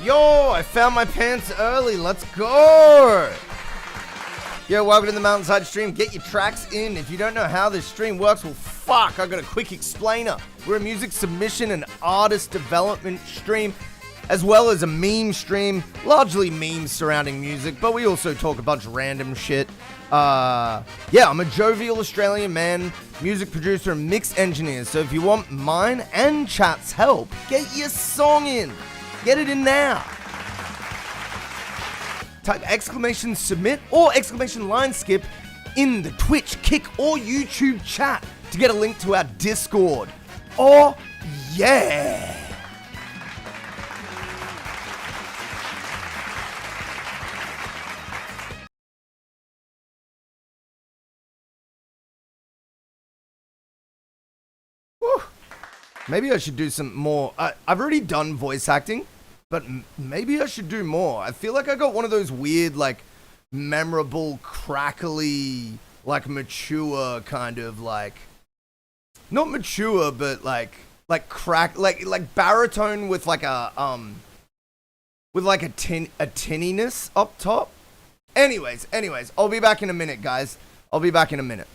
Yo, I found my pants early. Let's go. Yo, welcome to the MountainsHide stream. Get your tracks in. If you don't know how this stream works, well, fuck, I got a quick explainer. We're a music submission and artist development stream, as well as a meme stream, largely memes surrounding music, but we also talk a bunch of random shit. Yeah, I'm a jovial Australian man, music producer and mix engineer, so if you want mine and chat's help, get your song in. Get it in now. Type exclamation submit or exclamation line skip in the Twitch, Kick, or YouTube chat to get a link to our Discord. Oh, yeah. Whew. Maybe I should do some more. I've already done voice acting, but maybe I should do more. I feel like I got one of those weird, like, memorable, crackly, like, mature kind of, like, not mature, but like baritone with like a tinniness up top. Anyways, I'll be back in a minute, guys. I'll be back in a minute.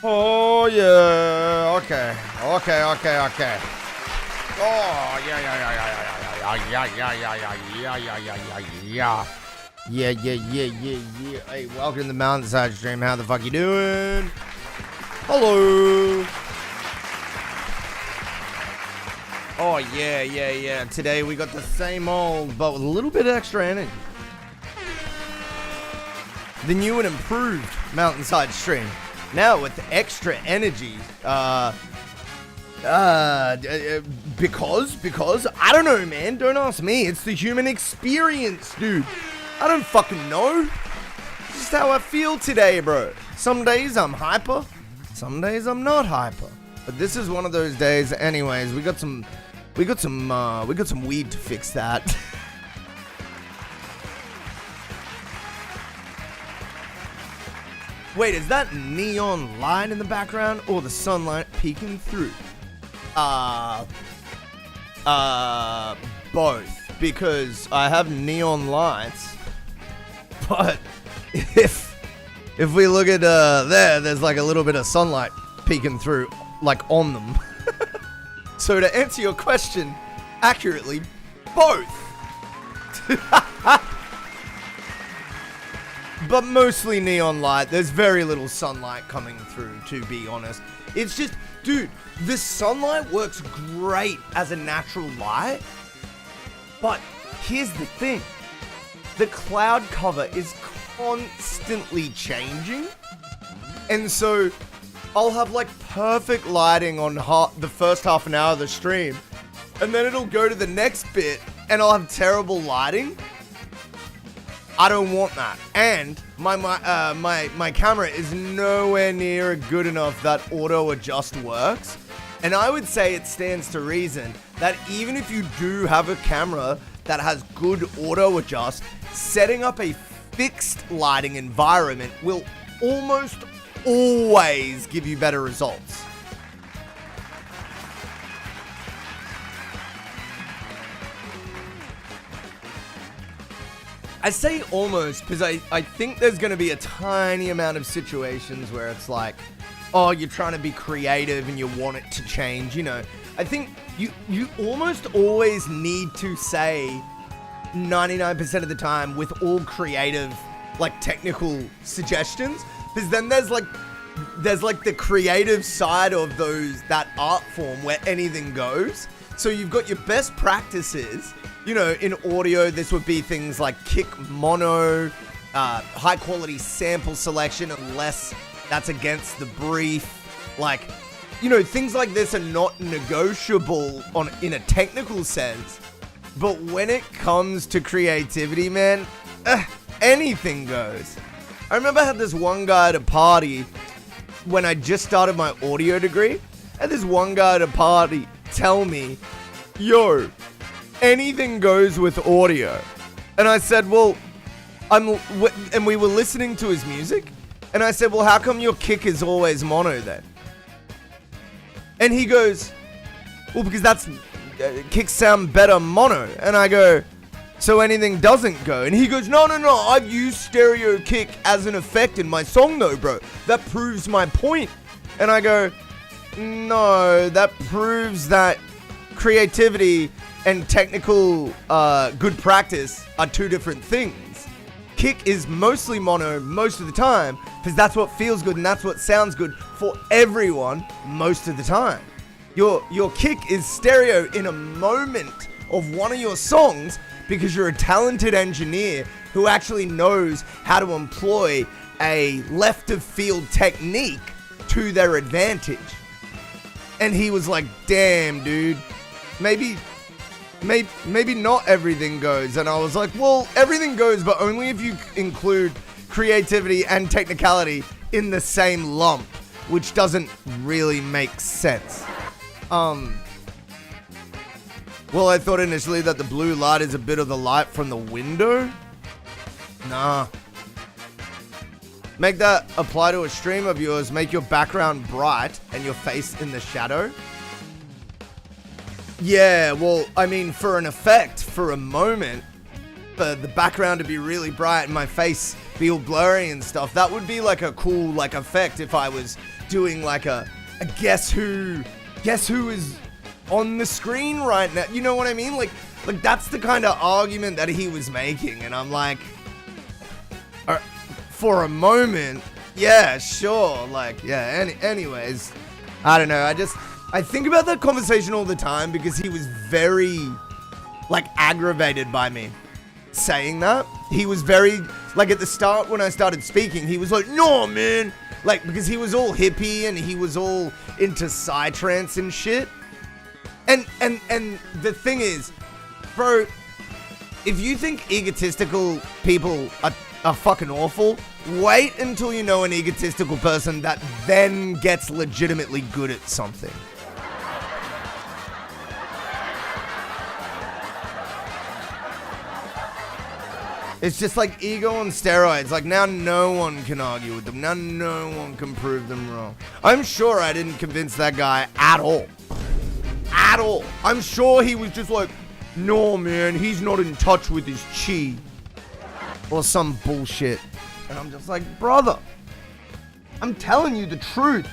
Oh, yeah. Okay. Oh, yeah. Hey, welcome to the MountainsHide stream. How the fuck you doing? Hello. Oh, yeah. Today we got the same old, but with a little bit of extra energy. The new and improved MountainsHide stream. Now with the extra energy, because, I don't know, man, don't ask me, it's the human experience, dude. I don't fucking know. It's just how I feel today, bro. Some days I'm hyper, some days I'm not hyper. But this is one of those days. Anyways, we got some weed to fix that. Wait, is that neon light in the background or the sunlight peeking through? Both. Because I have neon lights, but if we look at there's like a little bit of sunlight peeking through, like on them. So to answer your question accurately, both. But mostly neon light. There's very little sunlight coming through, to be honest. It's just, dude, the sunlight works great as a natural light. But here's the thing. The cloud cover is constantly changing. And so I'll have like perfect lighting on the first half an hour of the stream. And then it'll go to the next bit and I'll have terrible lighting. I don't want that. And my camera is nowhere near good enough that auto adjust works. And I would say it stands to reason that even if you do have a camera that has good auto adjust, setting up a fixed lighting environment will almost always give you better results. I say almost because I think there's going to be a tiny amount of situations where it's like, oh, you're trying to be creative and you want it to change, you know. I think you almost always need to say 99% of the time with all creative, like technical suggestions, because then there's like the creative side of that art form where anything goes. So you've got your best practices. You know, in audio, this would be things like kick mono, high quality sample selection, unless that's against the brief. Like, you know, things like this are not negotiable in a technical sense. But when it comes to creativity, man, anything goes. I remember I had this one guy at a party when I just started my audio degree. I had this one guy at a party tell me, yo, anything goes with audio. And I said, well, and we were listening to his music. And I said, well, how come your kick is always mono then? And he goes, well, because kicks sound better mono. And I go, so anything doesn't go? And he goes, no, I've used stereo kick as an effect in my song though, bro. That proves my point. And I go, no, that proves that creativity and technical good practice are two different things. Kick is mostly mono most of the time because that's what feels good and that's what sounds good for everyone most of the time. Your kick is stereo in a moment of one of your songs because you're a talented engineer who actually knows how to employ a left of field technique to their advantage. And he was like, damn, dude, maybe not everything goes. And I was like, well, everything goes, but only if you include creativity and technicality in the same lump, which doesn't really make sense. Well, I thought initially that the blue light is a bit of the light from the window. Nah. Make that apply to a stream of yours. Make your background bright and your face in the shadow. Yeah, well, I mean, for an effect, for a moment, for the background to be really bright and my face be all blurry and stuff, that would be like a cool, like, effect if I was doing like a guess who is on the screen right now. You know what I mean? Like that's the kind of argument that he was making, and I'm like, for a moment, yeah, sure, like, yeah, anyways, I don't know, I think about that conversation all the time because he was very, like, aggravated by me saying that. He was very, like, at the start when I started speaking, he was like, no, man, like, because he was all hippie and he was all into psytrance and shit. And the thing is, bro, if you think egotistical people are fucking awful, wait until you know an egotistical person that then gets legitimately good at something. It's just like ego on steroids. Like now no one can argue with them. Now no one can prove them wrong. I'm sure I didn't convince that guy at all. At all. I'm sure he was just like, no man, he's not in touch with his chi. Or some bullshit. And I'm just like, brother, I'm telling you the truth.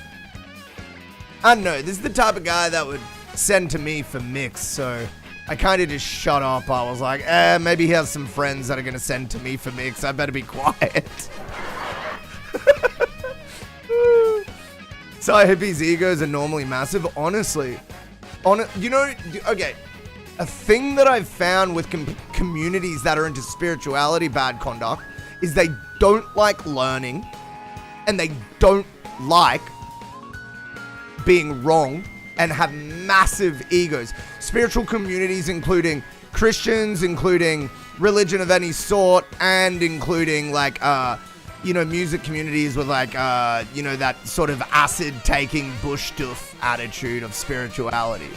I don't know, this is the type of guy that would send to me for mix, so I kind of just shut up. I was like, maybe he has some friends that are going to send to me for mix. I better be quiet. Sci hippies' egos are normally massive, honestly. You know, okay, a thing that I've found with communities that are into spirituality bad conduct is they don't like learning and they don't like being wrong and have massive egos. Spiritual communities, including Christians, including religion of any sort, and including like, music communities with like, that sort of acid-taking bush stuff attitude of spirituality.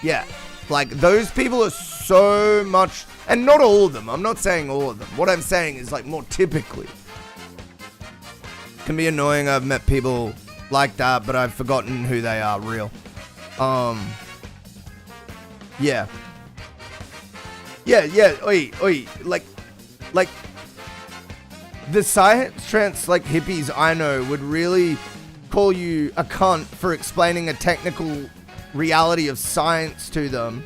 Yeah, like those people are so much, and not all of them. I'm not saying all of them. What I'm saying is like more typically. Can be annoying. I've met people like that, but I've forgotten who they are real. Yeah. Oi. Like, the science trance, like, hippies I know would really call you a cunt for explaining a technical reality of science to them.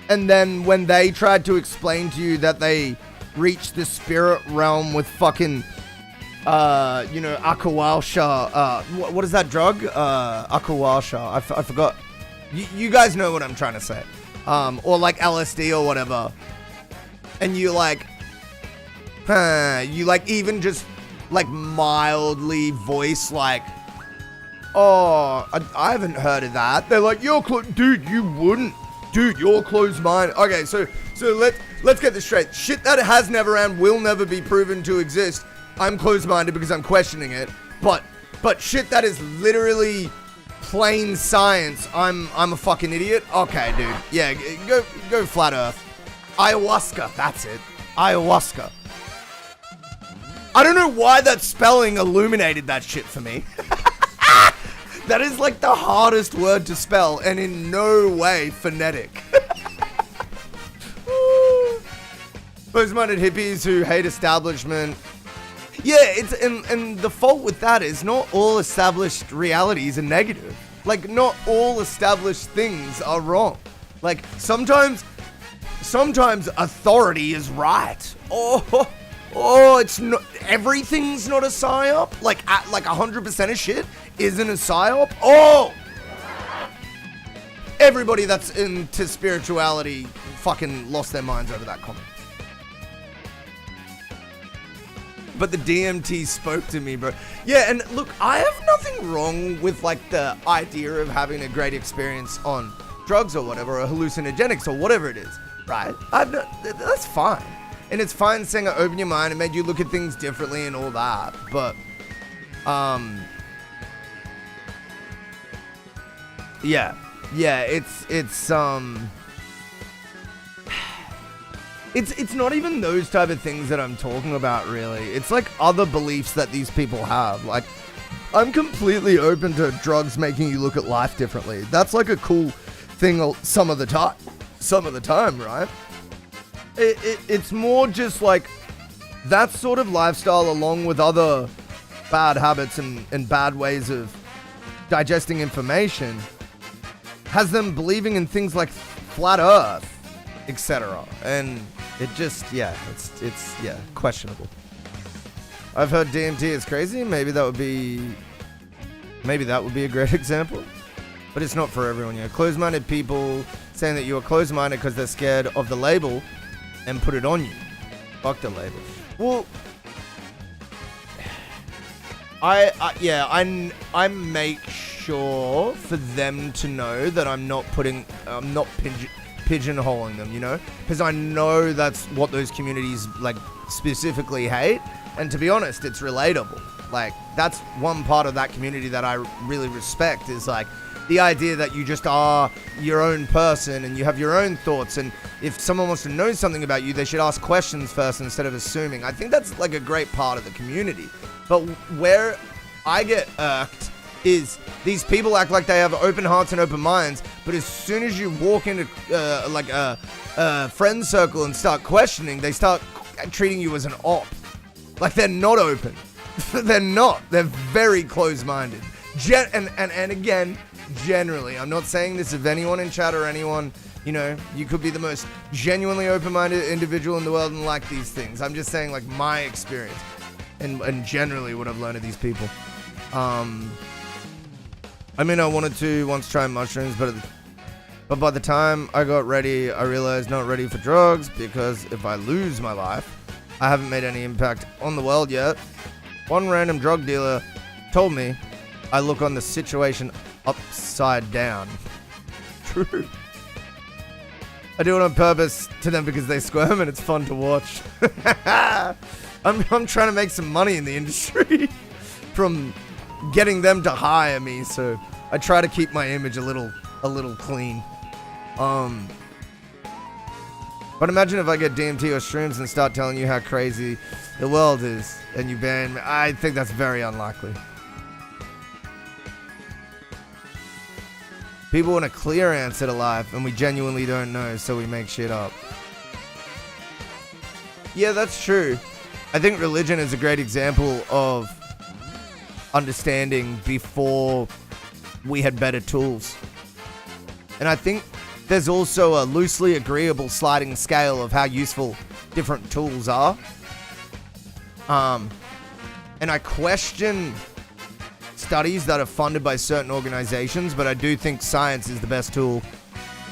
And then when they tried to explain to you that they reached the spirit realm with fucking, Aquawasha, what is that drug? Aquawasha. I forgot. You guys know what I'm trying to say. Or like LSD or whatever. And you like, even just like mildly voice like, oh, I haven't heard of that. They're like, dude, you wouldn't. Dude, you're closed-minded. Okay, so let's get this straight. Shit that has never and will never be proven to exist, I'm closed-minded because I'm questioning it. But shit that is literally plain science, I'm a fucking idiot. Okay, dude. Yeah, go flat earth. Ayahuasca, that's it. Ayahuasca. I don't know why that spelling illuminated that shit for me. That is like the hardest word to spell and in no way phonetic. Close-minded hippies who hate establishment. Yeah, it's and the fault with that is not all established realities are negative. Like, not all established things are wrong. Like, sometimes authority is right. Oh, it's not, everything's not a psyop. Like 100% of shit isn't a psyop. Oh, everybody that's into spirituality fucking lost their minds over that comment. But the DMT spoke to me, bro. Yeah, and look, I have nothing wrong with like the idea of having a great experience on drugs or whatever, or hallucinogenics or whatever it is, right? That's fine. And it's fine saying it opened your mind and made you look at things differently and all that. But, it's not even those type of things that I'm talking about, really. It's like other beliefs that these people have. Like, I'm completely open to drugs making you look at life differently. That's like a cool thing some of the time, right? It's more just like that sort of lifestyle, along with other bad habits and bad ways of digesting information, has them believing in things like flat earth, etc. And it just, it's questionable. I've heard DMT is crazy. Maybe that would be a great example. But it's not for everyone, you know. Closed-minded people saying that you are closed-minded because they're scared of the label and put it on you. Fuck the label. Well, I make sure for them to know that I'm not pigeonholing them, you know? Because I know that's what those communities, like, specifically hate. And to be honest, it's relatable. Like, that's one part of that community that I really respect, is, like, the idea that you just are your own person and you have your own thoughts. And if someone wants to know something about you, they should ask questions first instead of assuming. I think that's, like, a great part of the community. But where I get irked is these people act like they have open hearts and open minds, but as soon as you walk into like a friend circle and start questioning, they start treating you as an op. Like, they're not open. They're not. They're very close-minded. And again, generally, I'm not saying this of anyone in chat or anyone, you know, you could be the most genuinely open-minded individual in the world and like these things. I'm just saying, like, my experience and generally what I've learned of these people. I mean, I wanted to once try mushrooms, but by the time I got ready, I realized not ready for drugs, because if I lose my life, I haven't made any impact on the world yet. One random drug dealer told me I look on the situation upside down. True. I do it on purpose to them because they squirm and it's fun to watch. I'm trying to make some money in the industry from getting them to hire me, so I try to keep my image a little clean. But imagine if I get DMT or shrooms and start telling you how crazy the world is and you ban me. I think that's very unlikely. People want a clear answer to life, and we genuinely don't know, so we make shit up. Yeah, that's true. I think religion is a great example of understanding before we had better tools. And I think there's also a loosely agreeable sliding scale of how useful different tools are. And I question studies that are funded by certain organizations, but I do think science is the best tool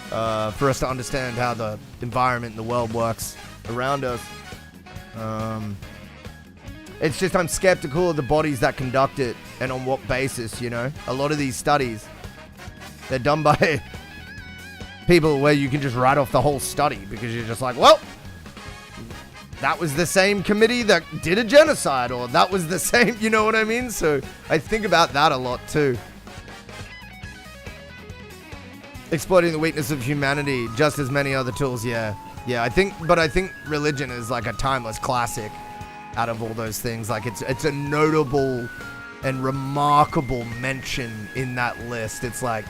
for us to understand how the environment and the world works around us. It's just I'm skeptical of the bodies that conduct it and on what basis, you know? A lot of these studies, they're done by people where you can just write off the whole study because you're just like, well, that was the same committee that did a genocide, or that was the same, you know what I mean? So I think about that a lot too. Exploiting the weakness of humanity, just as many other tools, yeah. Yeah, I think religion is like a timeless classic out of all those things. Like, it's a notable and remarkable mention in that list. It's like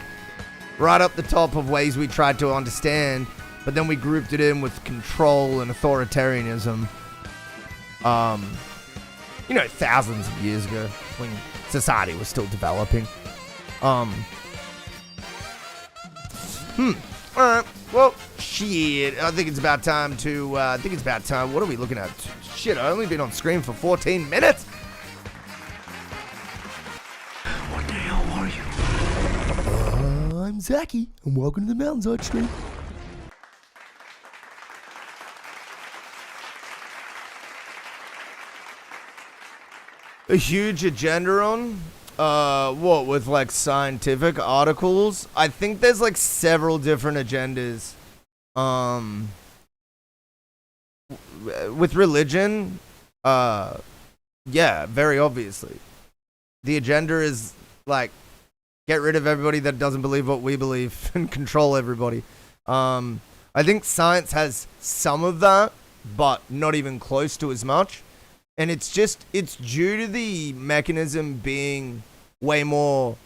right up the top of ways we tried to understand, but then we grouped it in with control and authoritarianism. You know, thousands of years ago when society was still developing. Alright, well, shit. I think it's about time. What are we looking at? Shit, I've only been on screen for 14 minutes. What the hell are you? I'm Zachy, and welcome to the MountainsHide stream. A huge agenda on? What, with like scientific articles? I think there's like several different agendas. With religion, yeah, very obviously. The agenda is like, get rid of everybody that doesn't believe what we believe and control everybody. I think science has some of that, but not even close to as much. And it's due to the mechanism being way more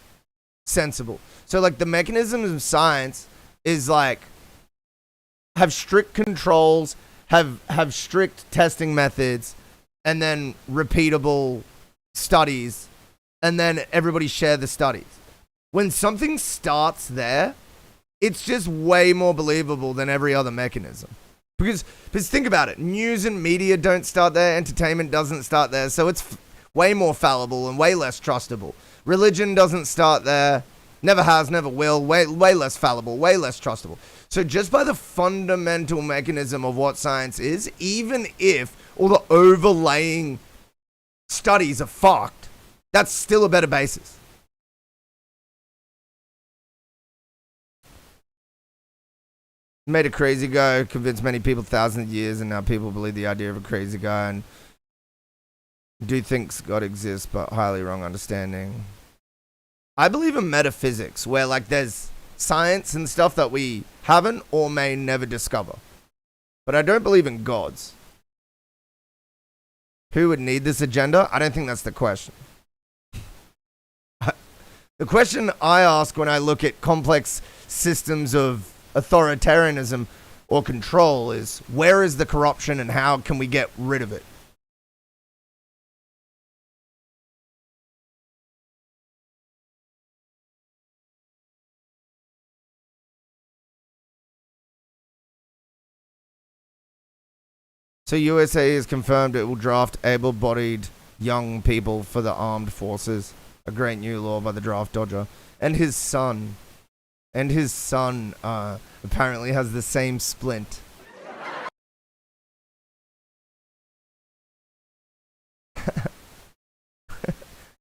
sensible. So like the mechanisms of science is like, have strict controls, have strict testing methods, and then repeatable studies, and then everybody share the studies. When something starts there, it's just way more believable than every other mechanism. Because think about it, news and media don't start there, entertainment doesn't start there, so it's way more fallible and way less trustable. Religion doesn't start there, never has, never will, way less fallible, way less trustable. So just by the fundamental mechanism of what science is, even if all the overlaying studies are fucked, that's still a better basis. Made a crazy guy, convinced many people thousands of years, and now people believe the idea of a crazy guy and do think God exists, but highly wrong understanding. I believe in metaphysics, where like there's science and stuff that we haven't or may never discover. But I don't believe in gods. Who would need this agenda? I don't think that's the question. The question I ask when I look at complex systems of authoritarianism or control is, where is the corruption and how can we get rid of it? So USA has confirmed it will draft able-bodied young people for the armed forces. A great new law by the draft dodger. And his son. Apparently has the same splint.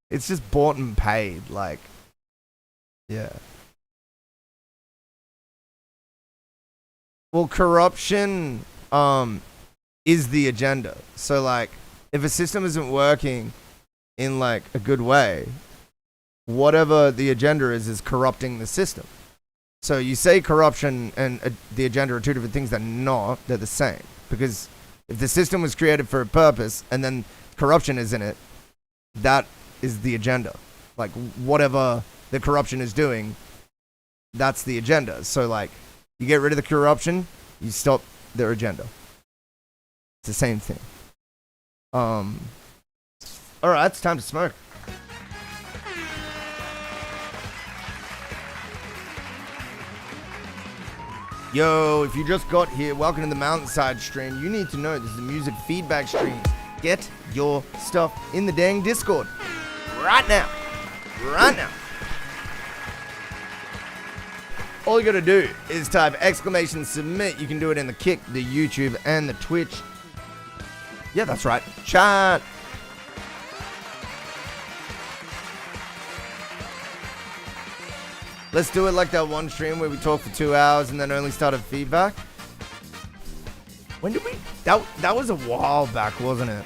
It's just bought and paid, like, yeah. Well, corruption, is the agenda. So like, if a system isn't working in like a good way, whatever the agenda is corrupting the system. So you say corruption and the agenda are two different things. They're not. They're the same. Because if the system was created for a purpose and then corruption is in it, that is the agenda. Like whatever the corruption is doing, that's the agenda. So like, you get rid of the corruption, you stop their agenda. It's the same thing. Alright, it's time to smoke. Yo, if you just got here, welcome to the MountainsHide stream. You need to know this is a music feedback stream. Get your stuff in the dang Discord. Right now. Right now. All you gotta do is type !submit. You can do it in the Kick, the YouTube, and the Twitch. Yeah, that's right. Chat. Let's do it like that one stream where we talked for 2 hours and then only started feedback. When did we? That was a while back, wasn't it?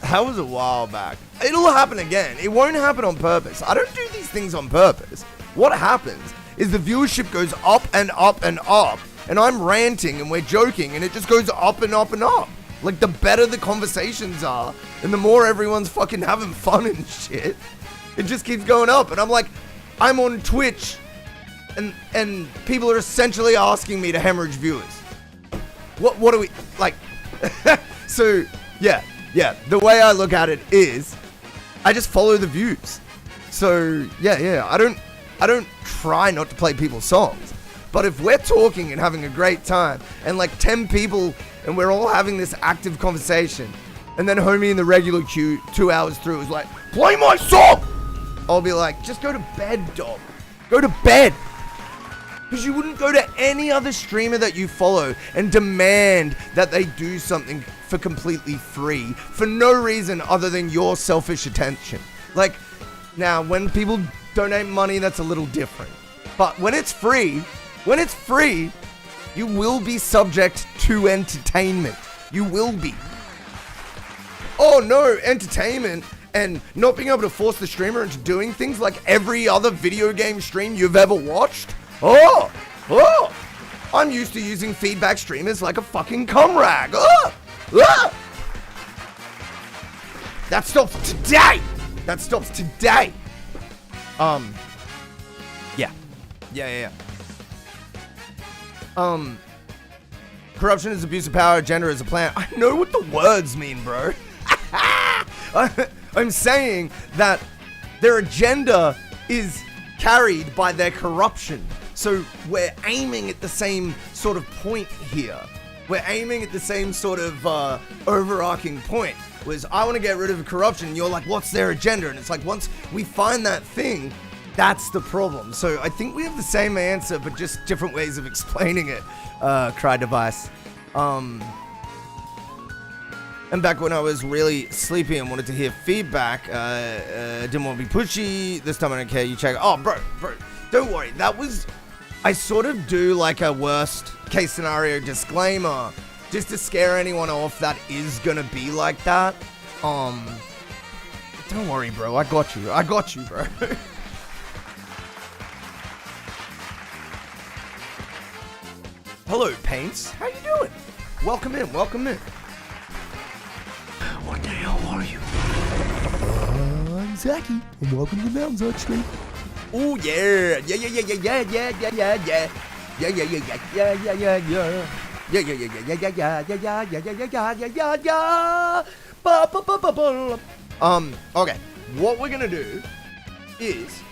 That was a while back. It'll happen again. It won't happen on purpose. I don't do these things on purpose. What happens is the viewership goes up and up and up, and I'm ranting and we're joking, and it just goes up and up and up. Like, the better the conversations are, and the more everyone's fucking having fun and shit, it just keeps going up. And I'm like, I'm on Twitch, and people are essentially asking me to hemorrhage viewers. What do we, like, so, yeah, the way I look at it is, I just follow the views. So, yeah, I don't try not to play people's songs. But if we're talking and having a great time, and like 10 people, and we're all having this active conversation, and then homie in the regular queue 2 hours through is like, play my song! I'll be like, just go to bed, dog. Go to bed. Because you wouldn't go to any other streamer that you follow and demand that they do something for completely free, for no reason other than your selfish attention. Like, now, when people donate money, that's a little different. But when it's free, you will be subject to entertainment. You will be. Oh no, entertainment and not being able to force the streamer into doing things like every other video game stream you've ever watched? Oh! I'm used to using feedback streamers like a fucking cum rag. That stops today! Yeah. Corruption is abuse of power, gender is a plan. I know what the words mean, bro. I'm saying that their agenda is carried by their corruption. So we're aiming at the same sort of point here. We're aiming at the same sort of overarching point. Was I want to get rid of corruption, and you're like, what's their agenda? And it's like, once we find that thing, that's the problem. So I think we have the same answer, but just different ways of explaining it. Cry device. And back when I was really sleepy and wanted to hear feedback, didn't want to be pushy. This time I don't care. You check. Oh, bro, don't worry. That was I sort of do like a worst case scenario disclaimer just to scare anyone off that is gonna be like that. Don't worry, bro. I got you. Bro. Hello, Paints. How you doing? Welcome in. What the hell are you? I'm Zachy, and welcome to the MountainsHide stream. Oh yeah. Okay. What we're gonna do is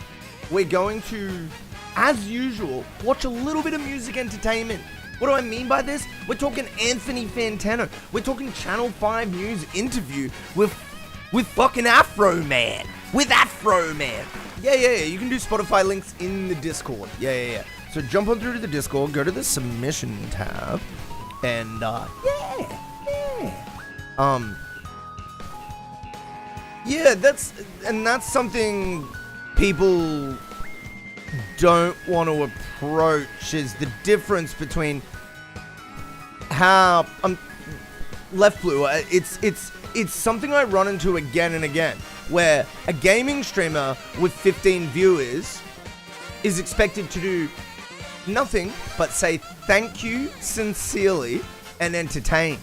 we're going to, as usual, watch a little bit of music entertainment. What do I mean by this? We're talking Anthony Fantano. We're talking Channel 5 News interview with fucking Afro Man. Yeah. You can do Spotify links in the Discord. Yeah. So jump on through to the Discord, go to the submission tab, and that's something people don't want to approach, is the difference between how left blue. It's something I run into again and again, where a gaming streamer with 15 viewers is expected to do nothing but say thank you sincerely and entertain.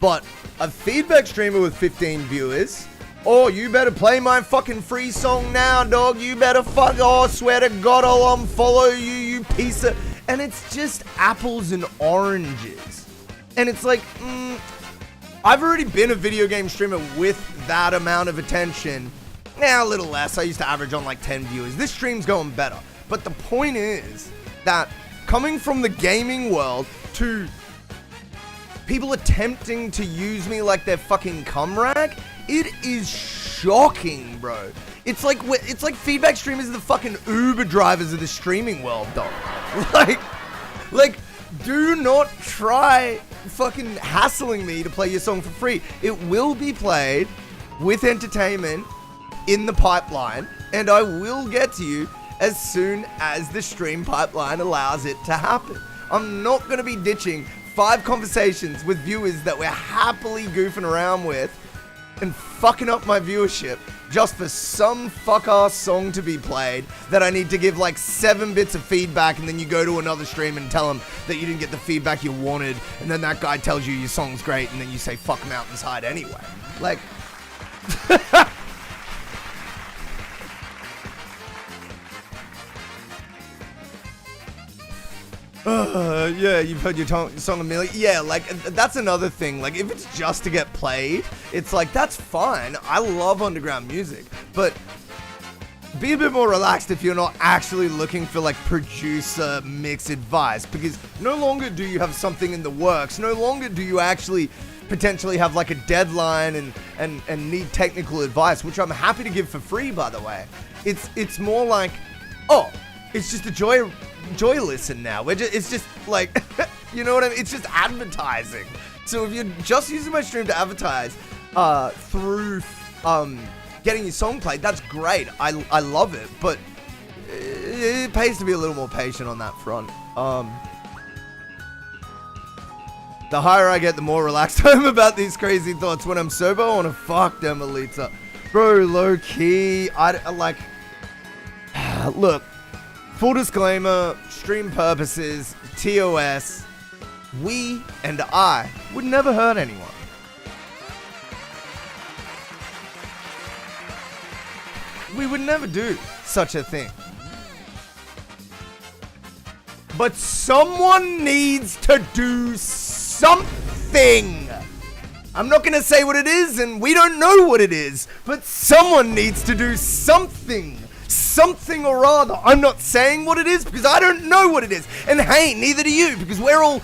But a feedback streamer with 15 viewers, oh, you better play my fucking free song now, dog. You better swear to God I'll unfollow you, you piece of... And it's just apples and oranges. And it's like, I've already been a video game streamer with that amount of attention. A little less. I used to average on like 10 viewers. This stream's going better. But the point is that coming from the gaming world to people attempting to use me like their fucking cum rag, it is shocking, bro. It's like feedback streamers are the fucking Uber drivers of the streaming world, dog. Like, do not try fucking hassling me to play your song for free. It will be played with entertainment in the pipeline, and I will get to you as soon as the stream pipeline allows it to happen. I'm not going to be ditching 5 conversations with viewers that we're happily goofing around with and fucking up my viewership just for some fuck-ass song to be played that I need to give like 7 bits of feedback, and then you go to another stream and tell them that you didn't get the feedback you wanted, and then that guy tells you your song's great, and then you say fuck MountainsHide anyway. Like... yeah, you've heard your song a million. Yeah, like, that's another thing. Like, if it's just to get played, it's like, that's fine. I love underground music. But be a bit more relaxed if you're not actually looking for, like, producer mix advice. Because no longer do you have something in the works. No longer do you actually potentially have, like, a deadline and need technical advice, which I'm happy to give for free, by the way. It's more like, oh, it's just a joy listen now. It's just like, you know what I mean? It's just advertising. So if you're just using my stream to advertise through getting your song played, that's great. I love it, but it pays to be a little more patient on that front. The higher I get, the more relaxed I am about these crazy thoughts. When I'm sober, I want to fuck them, Alita. Bro, low key, look. Full disclaimer, stream purposes, TOS, we and I would never hurt anyone. We would never do such a thing. But someone needs to do something. I'm not going to say what it is, and we don't know what it is, but someone needs to do something. Something or other. I'm not saying what it is because I don't know what it is. And hey, neither do you, because we're all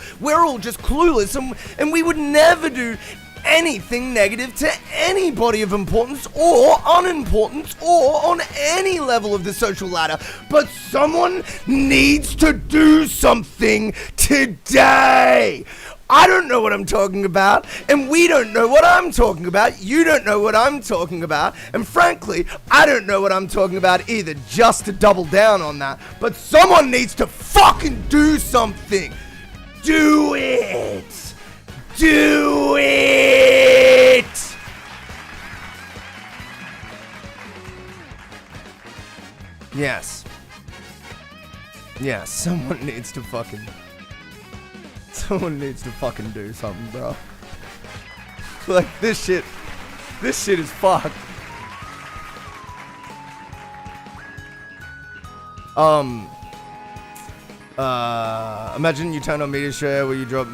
just clueless, and we would never do anything negative to anybody of importance or unimportance or on any level of the social ladder. But someone needs to do something today. I don't know what I'm talking about, and we don't know what I'm talking about. You don't know what I'm talking about, and frankly, I don't know what I'm talking about either, just to double down on that. But someone needs to fucking do something. Do it! Do it! Yes. Yeah, someone needs to fucking do something, bro. Like, this shit is fucked. Imagine you turn on media share where you drop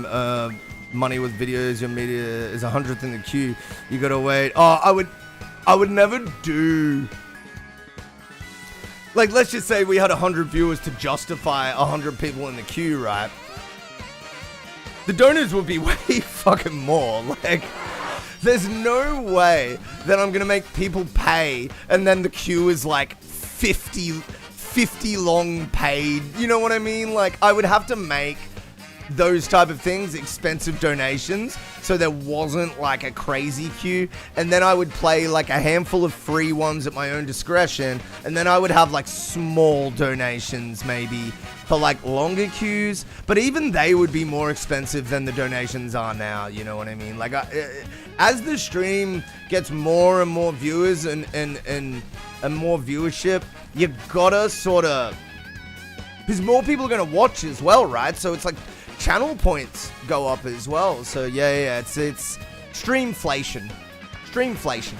money with videos, your media is 100th in the queue. You gotta wait. Oh, I would never do. Like, let's just say we had 100 viewers to justify 100 people in the queue, right? The donors would be way fucking more. Like, there's no way that I'm gonna make people pay and then the queue is like 50 long paid. You know what I mean? Like, I would have to make those type of things expensive donations so there wasn't like a crazy queue, and then I would play like a handful of free ones at my own discretion, and then I would have like small donations maybe for like longer queues, but even they would be more expensive than the donations are now. You know what I mean? Like, as the stream gets more and more viewers and more viewership, you gotta sort of, because more people are gonna watch as well, right? So it's like channel points go up as well. So yeah, it's streamflation. Streamflation.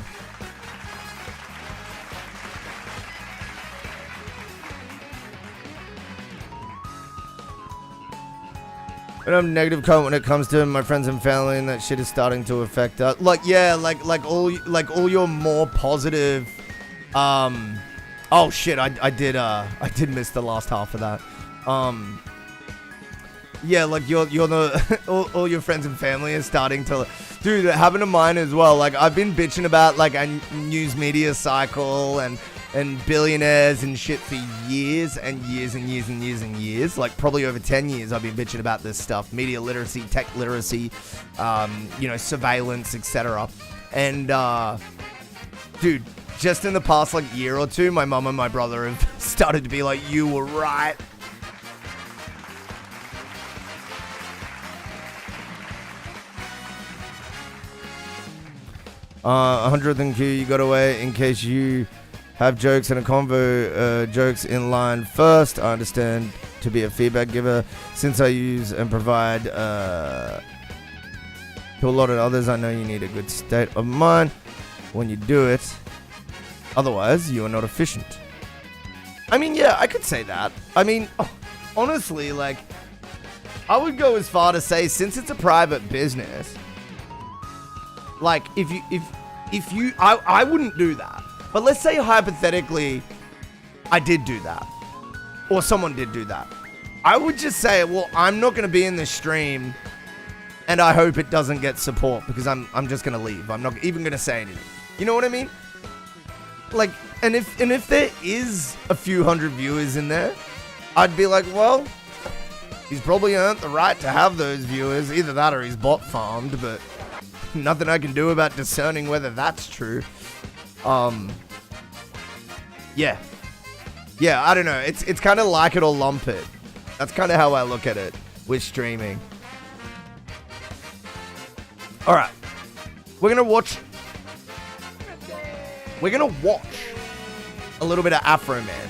And I'm negative comment when it comes to my friends and family, and that shit is starting to affect us. Like, yeah, like all your more positive. Oh shit, I did miss the last half of that. Yeah, like you're the all your friends and family are starting to, dude, it happened to mine as well. Like, I've been bitching about like a news media cycle and billionaires and shit for years and years and years and years and years. Like, probably over 10 years I've been bitching about this stuff. Media literacy, tech literacy, surveillance, etc. And dude, just in the past like year or two, my mum and my brother have started to be like, you were right. Uh, 100th in queue, you gotta wait in case you have jokes and a convo, jokes in line first. I understand to be a feedback giver, since I use and provide to a lot of others. I know you need a good state of mind when you do it. Otherwise, you are not efficient. I mean, yeah, I could say that. I mean, honestly, like, I would go as far to say, since it's a private business, like, if you, I wouldn't do that. But let's say hypothetically, I did do that, or someone did do that. I would just say, well, I'm not going to be in this stream, and I hope it doesn't get support, because I'm just going to leave. I'm not even going to say anything. You know what I mean? Like, and if there is a few hundred viewers in there, I'd be like, well, he's probably earned the right to have those viewers. Either that or he's bot farmed, but nothing I can do about discerning whether that's true. Yeah, I don't know. It's kind of like it or lump it. That's kind of how I look at it with streaming. All right, we're gonna watch a little bit of Afro Man.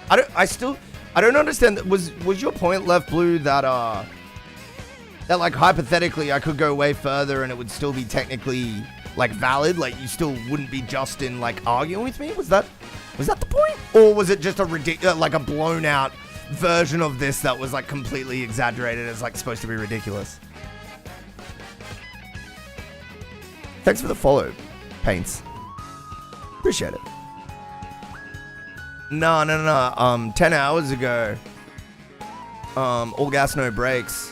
I don't understand. Was your point, Left Blue, that like hypothetically I could go way further and it would still be technically like valid? Like, you still wouldn't be just in like arguing with me? Was that the point? Or was it just a ridiculous, like a blown out version of this that was like completely exaggerated as like supposed to be ridiculous? Thanks for the follow, Paints. Appreciate it. No. 10 hours ago, All Gas No Brakes,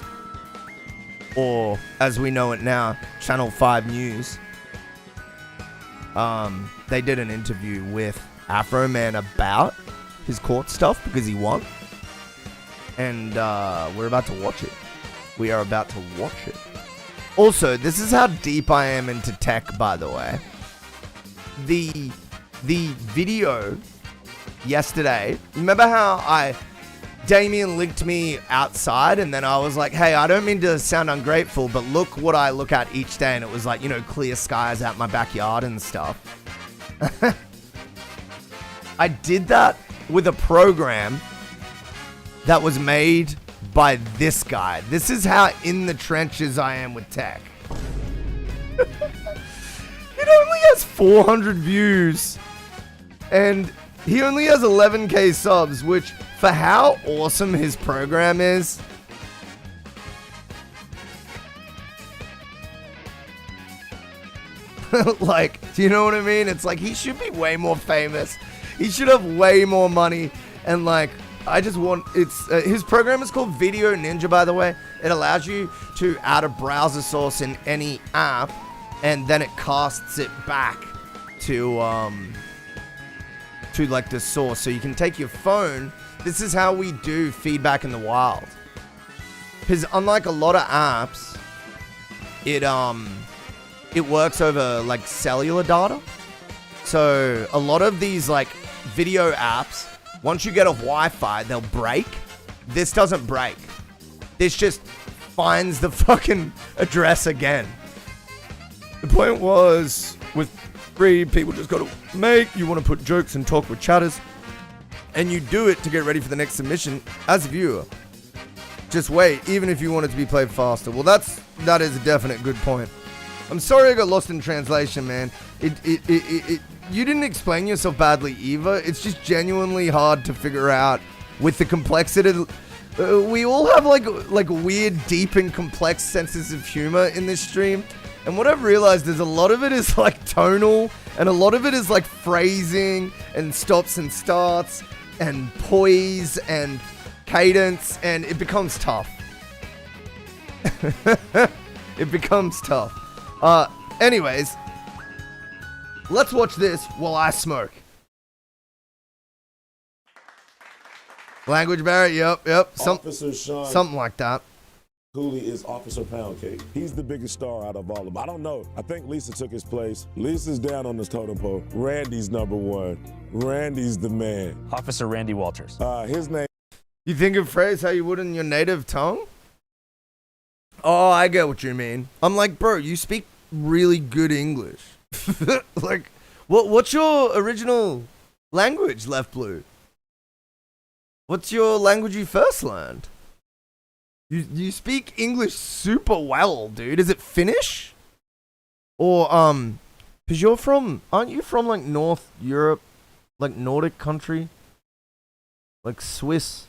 or as we know it now, Channel 5 News, they did an interview with Afro Man about his court stuff because he won. and we're about to watch it. We are about to watch it. Also, this is how deep I am into tech, by the way. The video yesterday, remember how Damien linked me outside, and then I was like, hey, I don't mean to sound ungrateful, but look what I look at each day, and it was like, you know, clear skies out my backyard and stuff. I did that with a program that was made by this guy. This is how in the trenches I am with tech. It only has 400 views, and he only has 11k subs, which, for how awesome his program is, like, do you know what I mean? It's like, he should be way more famous. He should have way more money, and like, I just want, his program is called Video Ninja, by the way. It allows you to add a browser source in any app, and then it casts it back to like the source. So you can take your phone. This is how we do feedback in the wild. Because unlike a lot of apps, it works over like cellular data. So a lot of these like video apps, once you get off Wi-Fi, they'll break. This doesn't break. This just finds the fucking address again. The point was, with free, people just gotta you want to put jokes and talk with chatters, and you do it to get ready for the next submission as a viewer. Just wait, even if you want it to be played faster. Well, that is a definite good point. I'm sorry I got lost in translation, man. You didn't explain yourself badly either. It's just genuinely hard to figure out with the complexity. We all have like weird, deep and complex senses of humor in this stream. And what I've realized is a lot of it is like tonal, and a lot of it is like phrasing and stops and starts and poise and cadence, and it becomes tough. It becomes tough. Anyways, let's watch this while I smoke. Language barrier, yep. Officer Sean Something like that. Cooley is Officer Poundcake. He's the biggest star out of all of them. I don't know. I think Lisa took his place. Lisa's down on this totem pole. Randy's number one. Randy's the man. Officer Randy Walters. His name. You think of phrase how you would in your native tongue? Oh, I get what you mean. I'm like, bro, you speak really good English. Like, what's your original language, Left Blue? What's your language you first learned? You speak English super well, dude. Is it Finnish? Or, cause aren't you from like North Europe? Like Nordic country? Like Swiss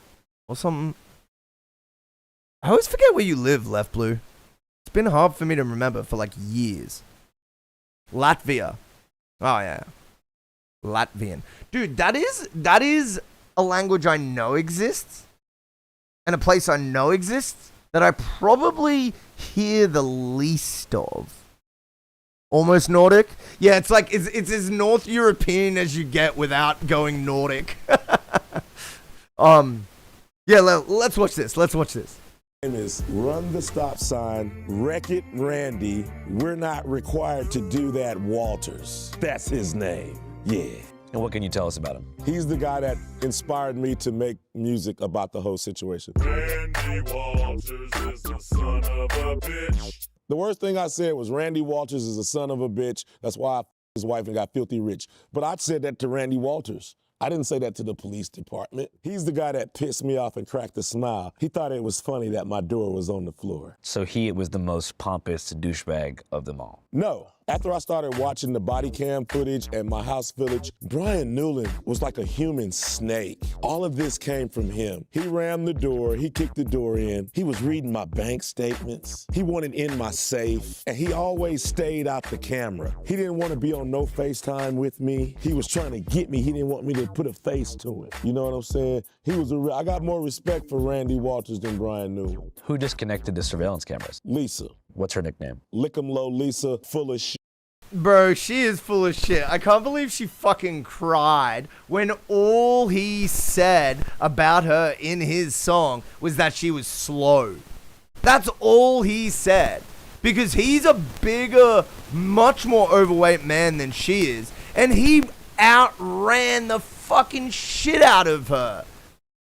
or something? I always forget where you live, Left Blue. It's been hard for me to remember for like years. Latvia. Oh yeah. Latvian. Dude, that is a language I know exists. And a place I know exists that I probably hear the least of. Almost Nordic? Yeah, it's like, it's as North European as you get without going Nordic. Yeah, let's watch this. Name is Run the Stop Sign, Wreck It Randy. We're not required to do that, Walters. That's his name. Yeah. And what can you tell us about him? He's the guy that inspired me to make music about the whole situation. Randy Walters is the son of a bitch. The worst thing I said was Randy Walters is a son of a bitch. That's why I f***ed his wife and got filthy rich. But I said that to Randy Walters. I didn't say that to the police department. He's the guy that pissed me off and cracked a smile. He thought it was funny that my door was on the floor. So he was the most pompous douchebag of them all. No. After I started watching the body cam footage at my house village, Brian Newland was like a human snake. All of this came from him. He rammed the door, he kicked the door in, he was reading my bank statements, he wanted in my safe, and he always stayed out the camera. He didn't want to be on no FaceTime with me. He was trying to get me. He didn't want me to put a face to him. You know what I'm saying? I got more respect for Randy Walters than Brian Newland. Who disconnected the surveillance cameras? Lisa. What's her nickname? Lick 'em low Lisa, full of shit. Bro, she is full of shit. I can't believe she fucking cried when all he said about her in his song was that she was slow. That's all he said. Because he's a bigger, much more overweight man than she is. And he outran the fucking shit out of her.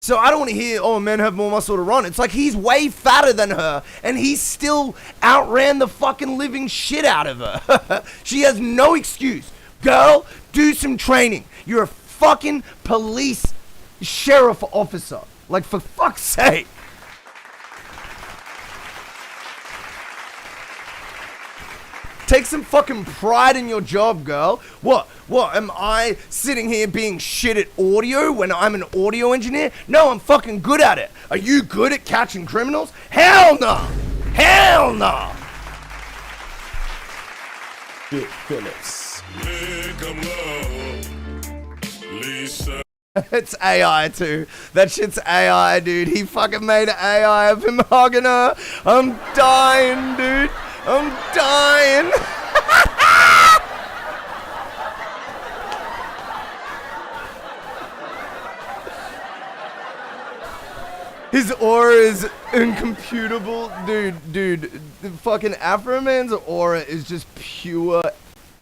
So I don't want to hear, oh, men have more muscle to run. It's like he's way fatter than her, and he still outran the fucking living shit out of her. She has no excuse. Girl, do some training. You're a fucking police sheriff officer. Like, for fuck's sake. Take some fucking pride in your job, girl. What, am I sitting here being shit at audio when I'm an audio engineer? No, I'm fucking good at it. Are you good at catching criminals? Hell no! Hell no! Phillips. Lick 'em low, Lisa. It's AI too. That shit's AI, dude. He fucking made an AI of him hugging her. I'm dying, dude. I'm dying. His aura is incomputable. Dude, the fucking Afro Man's aura is just pure,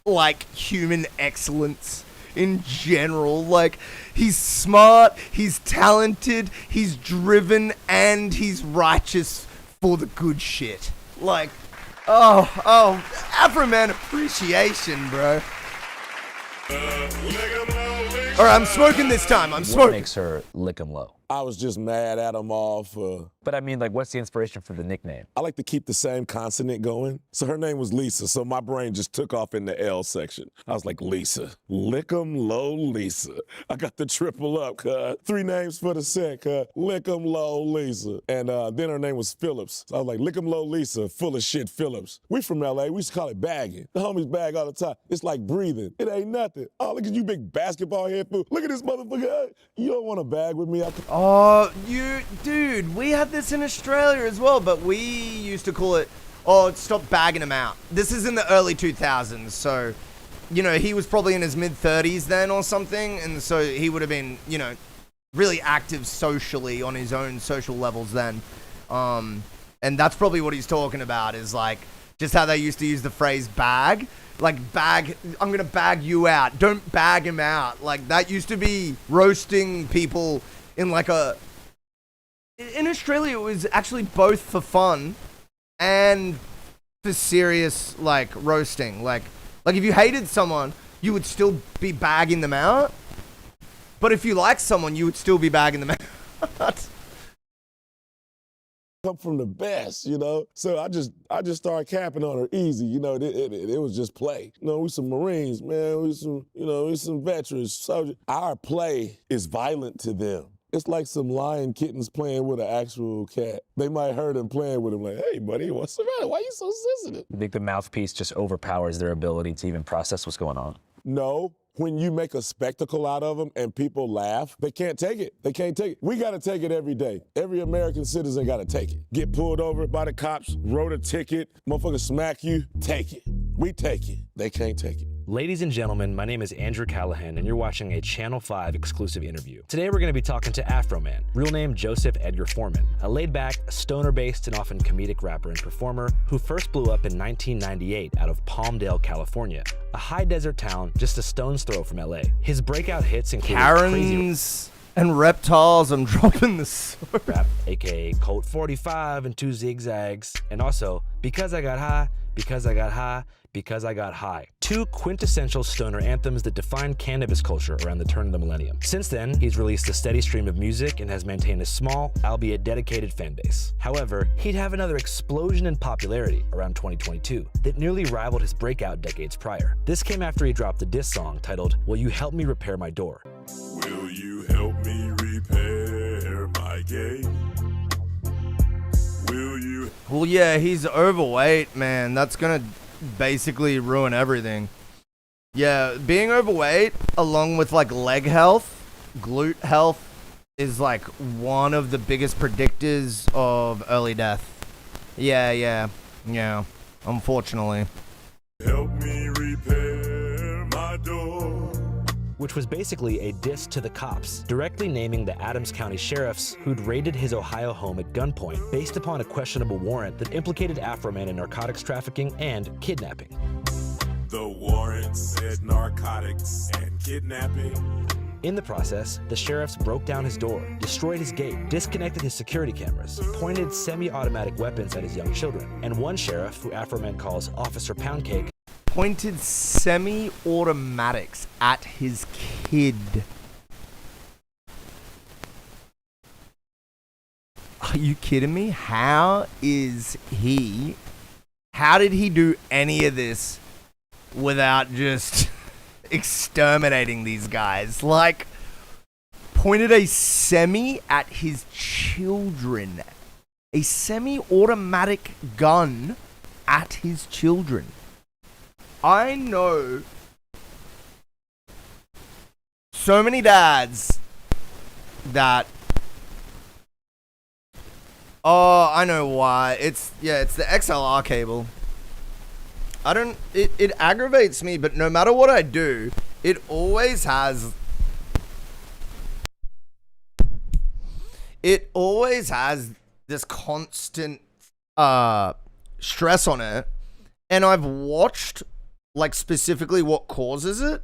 like, human excellence in general. Like, he's smart, he's talented, he's driven, and he's righteous for the good shit. Like, oh, Afro Man appreciation, bro. Alright, I'm smoking this time. I'm What smoking. makes her lick 'em low? I was just mad at them all for... But I mean, like, what's the inspiration for the nickname? I like to keep the same consonant going. So her name was Lisa, so my brain just took off in the L section. I was like, Lisa. Lick 'em low, Lisa. I got the triple up, cuz. 3 names for the set, cuz. Lick 'em low, Lisa. And then her name was Phillips. So I was like, lick 'em low, Lisa. Full of shit, Phillips. We from LA. We used to call it bagging. The homies bag all the time. It's like breathing. It ain't nothing. Oh, look at you, big basketball head fool. Look at this motherfucker. You don't want to bag with me. Oh, dude, we had this in Australia as well, but we used to call it, stop bagging him out. This is in the early 2000s, so, you know, he was probably in his mid-30s then or something, and so he would have been, you know, really active socially on his own social levels then. And that's probably what he's talking about, is like, just how they used to use the phrase bag. Like, bag, I'm gonna bag you out. Don't bag him out. Like, that used to be roasting people in like in Australia, it was actually both for fun and for serious, like, roasting. Like if you hated someone, you would still be bagging them out. But if you liked someone, you would still be bagging them out. Come from the best, you know? So I just started capping on her easy, you know? It was just play. You know, we some Marines, man. We some veterans, soldiers. Our play is violent to them. It's like some lion kittens playing with an actual cat. They might hurt him playing with him like, hey, buddy, what's the matter? Why are you so sensitive? You think the mouthpiece just overpowers their ability to even process what's going on? No. When you make a spectacle out of them and people laugh, they can't take it. They can't take it. We got to take it every day. Every American citizen got to take it. Get pulled over by the cops, wrote a ticket, motherfucker smack you, take it. We take it. They can't take it. Ladies and gentlemen, my name is Andrew Callahan, and you're watching a Channel 5 exclusive interview. Today we're going to be talking to Afro Man, real name Joseph Edgar Foreman, a laid-back, stoner-based, and often comedic rapper and performer who first blew up in 1998 out of Palmdale, California, a high-desert town just a stone's throw from LA. His breakout hits include Karens and reptiles, I'm dropping the sword. Rap, aka Colt 45 and 2 zigzags, and also Because I Got High, Because I Got High, Because I Got High. 2 quintessential stoner anthems that defined cannabis culture around the turn of the millennium. Since then, he's released a steady stream of music and has maintained a small, albeit dedicated fan base. However, he'd have another explosion in popularity around 2022 that nearly rivaled his breakout decades prior. This came after he dropped a diss song titled, Will You Help Me Repair My Door? Will you help me repair my gate? Will you? Well, yeah, he's overweight, man. That's gonna basically ruin everything. Yeah, being overweight along with like leg health, glute health is like one of the biggest predictors of early death. Yeah, unfortunately. Help me repair which was basically a diss to the cops, directly naming the Adams County sheriffs who'd raided his Ohio home at gunpoint based upon a questionable warrant that implicated Afro-Man in narcotics trafficking and kidnapping. The warrant said narcotics and kidnapping. In the process, the sheriffs broke down his door, destroyed his gate, disconnected his security cameras, pointed semi-automatic weapons at his young children, and one sheriff, who Afro-Man calls Officer Poundcake, pointed semi-automatics at his kid. Are you kidding me? How did he do any of this without just exterminating these guys? Like, pointed a semi at his children. A semi-automatic gun at his children. I know so many dads that... Oh, I know why. It's the XLR cable. It aggravates me, but no matter what I do, it always has this constant stress on it. And I've watched like specifically what causes it.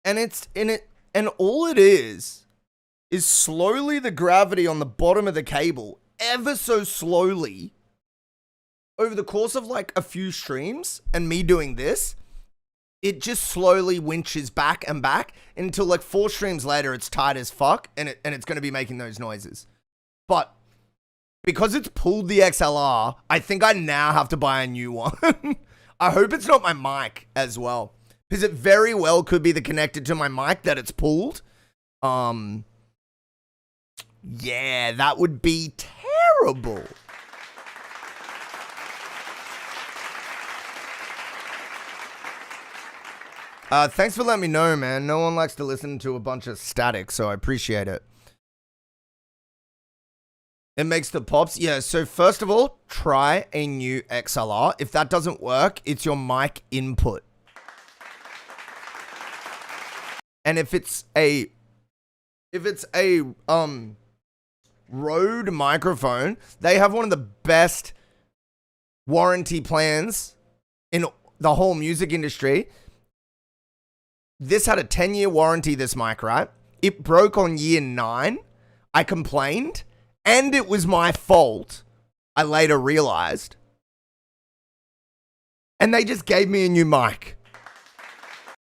And all it is slowly the gravity on the bottom of the cable, ever so slowly, over the course of like a few streams and me doing this, it just slowly winches back and back until like 4 streams later it's tight as fuck and it's going to be making those noises. But because it's pulled the XLR, I think I now have to buy a new one. I hope it's not my mic as well, because it very well could be the connected to my mic that it's pulled. Yeah, that would be terrible. Thanks for letting me know, man. No one likes to listen to a bunch of static, so I appreciate it. It makes the pops. Yeah, so first of all, try a new XLR. If that doesn't work, it's your mic input. And if it's a Rode microphone, they have one of the best warranty plans in the whole music industry. This had a 10-year warranty, this mic, right? It broke on year 9. I complained, and it was my fault, I later realized. And they just gave me a new mic.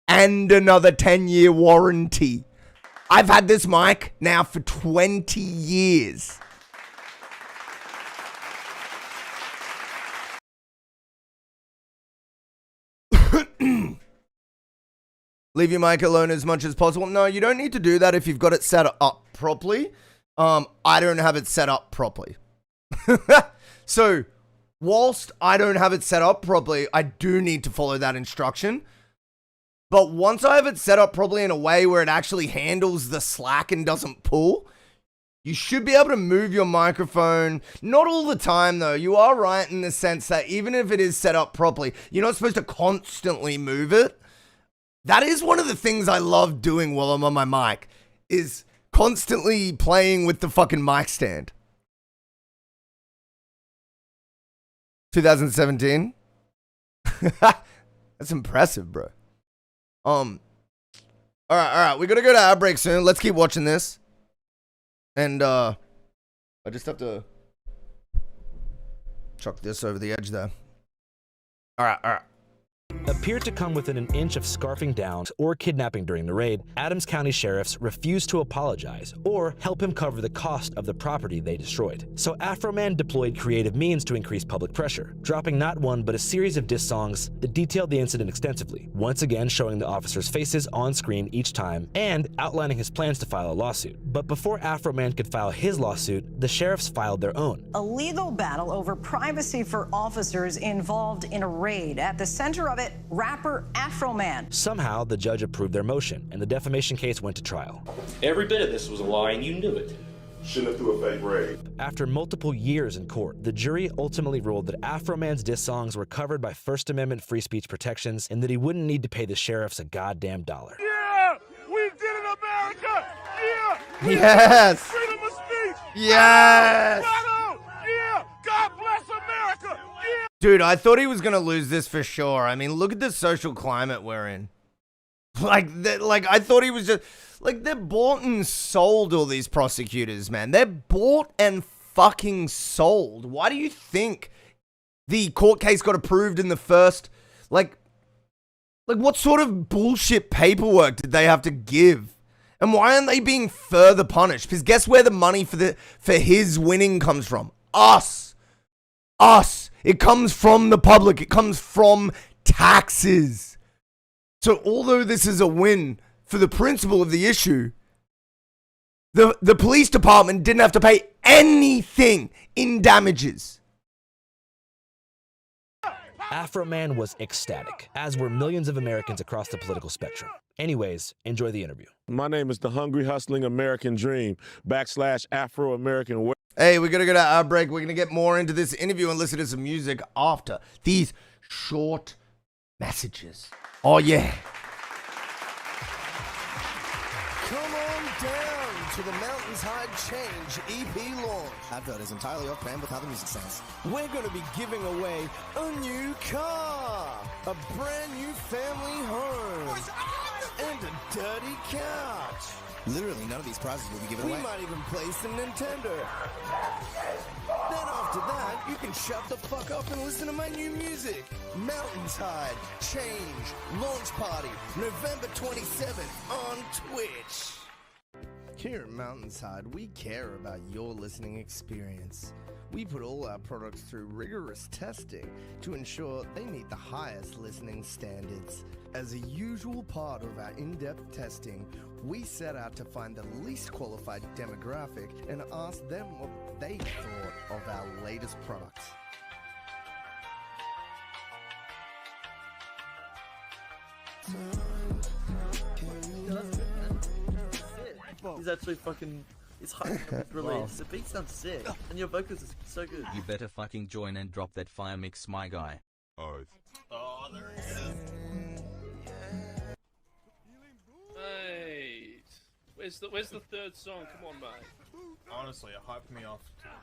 And another 10-year warranty. I've had this mic now for 20 years. Leave your mic alone as much as possible. No, you don't need to do that if you've got it set up properly. I don't have it set up properly. So, whilst I don't have it set up properly, I do need to follow that instruction. But once I have it set up properly in a way where it actually handles the slack and doesn't pull, you should be able to move your microphone. Not all the time, though. You are right in the sense that even if it is set up properly, you're not supposed to constantly move it. That is one of the things I love doing while I'm on my mic, is constantly playing with the fucking mic stand. 2017? That's impressive, bro. All right. We gotta go to our break soon. Let's keep watching this. And, I just have to chuck this over the edge there. All right. Appeared to come within an inch of scarfing down or kidnapping during the raid, Adams County sheriffs refused to apologize or help him cover the cost of the property they destroyed. So Afro-Man deployed creative means to increase public pressure, dropping not one but a series of diss songs that detailed the incident extensively, once again showing the officers' faces on screen each time and outlining his plans to file a lawsuit. But before Afro-Man could file his lawsuit, the sheriffs filed their own. A legal battle over privacy for officers involved in a raid. At the center of it, rapper Afro-Man. Somehow, the judge approved their motion, and the defamation case went to trial. Every bit of this was a lie, and you knew it. Shouldn't have threw a fake raid. After multiple years in court, the jury ultimately ruled that Afro-Man's diss songs were covered by First Amendment free speech protections and that he wouldn't need to pay the sheriffs a goddamn dollar. Yeah! America! Yeah! Yes! Freedom of speech! Yes! Bravo! Yeah! God bless America! Yeah! Dude, I thought he was gonna lose this for sure. I mean, look at the social climate we're in. Like, I thought he was just... Like, they're bought and sold, all these prosecutors, man. They're bought and fucking sold. Why do you think the court case got approved in the first... Like, what sort of bullshit paperwork did they have to give? And why aren't they being further punished? Because guess where the money for his winning comes from? Us. Us. It comes from the public. It comes from taxes. So although this is a win for the principle of the issue, the police department didn't have to pay anything in damages. Afro Man was ecstatic, as were millions of Americans across the political spectrum. Anyways, enjoy the interview. My name is the Hungry Hustling American Dream / Afro-American. Hey, we're going to go to our break. We're going to get more into this interview and listen to some music after these short messages. Oh, yeah. Come on down to the MountainsHide Change EP launch. Advert is entirely off-brand with how the music sounds. We're going to be giving away a new car, a brand new family home, and a dirty couch. Literally, none of these prizes will be given away. We might even play some Nintendo. Then after that, you can shut the fuck up and listen to my new music. MountainsHide Change Launch Party, November 27th on Twitch. Here at MountainsHide, we care about your listening experience. We put all our products through rigorous testing to ensure they meet the highest listening standards. As a usual part of our in-depth testing, we set out to find the least qualified demographic and ask them what they thought of our latest products. He's actually fucking... It's hype release. The beat sounds sick. And your vocals are so good. You better fucking join and drop that fire mix, my guy. Oh, there he is. Hey, where's the third song? Come on, mate. Honestly, it hyped me off.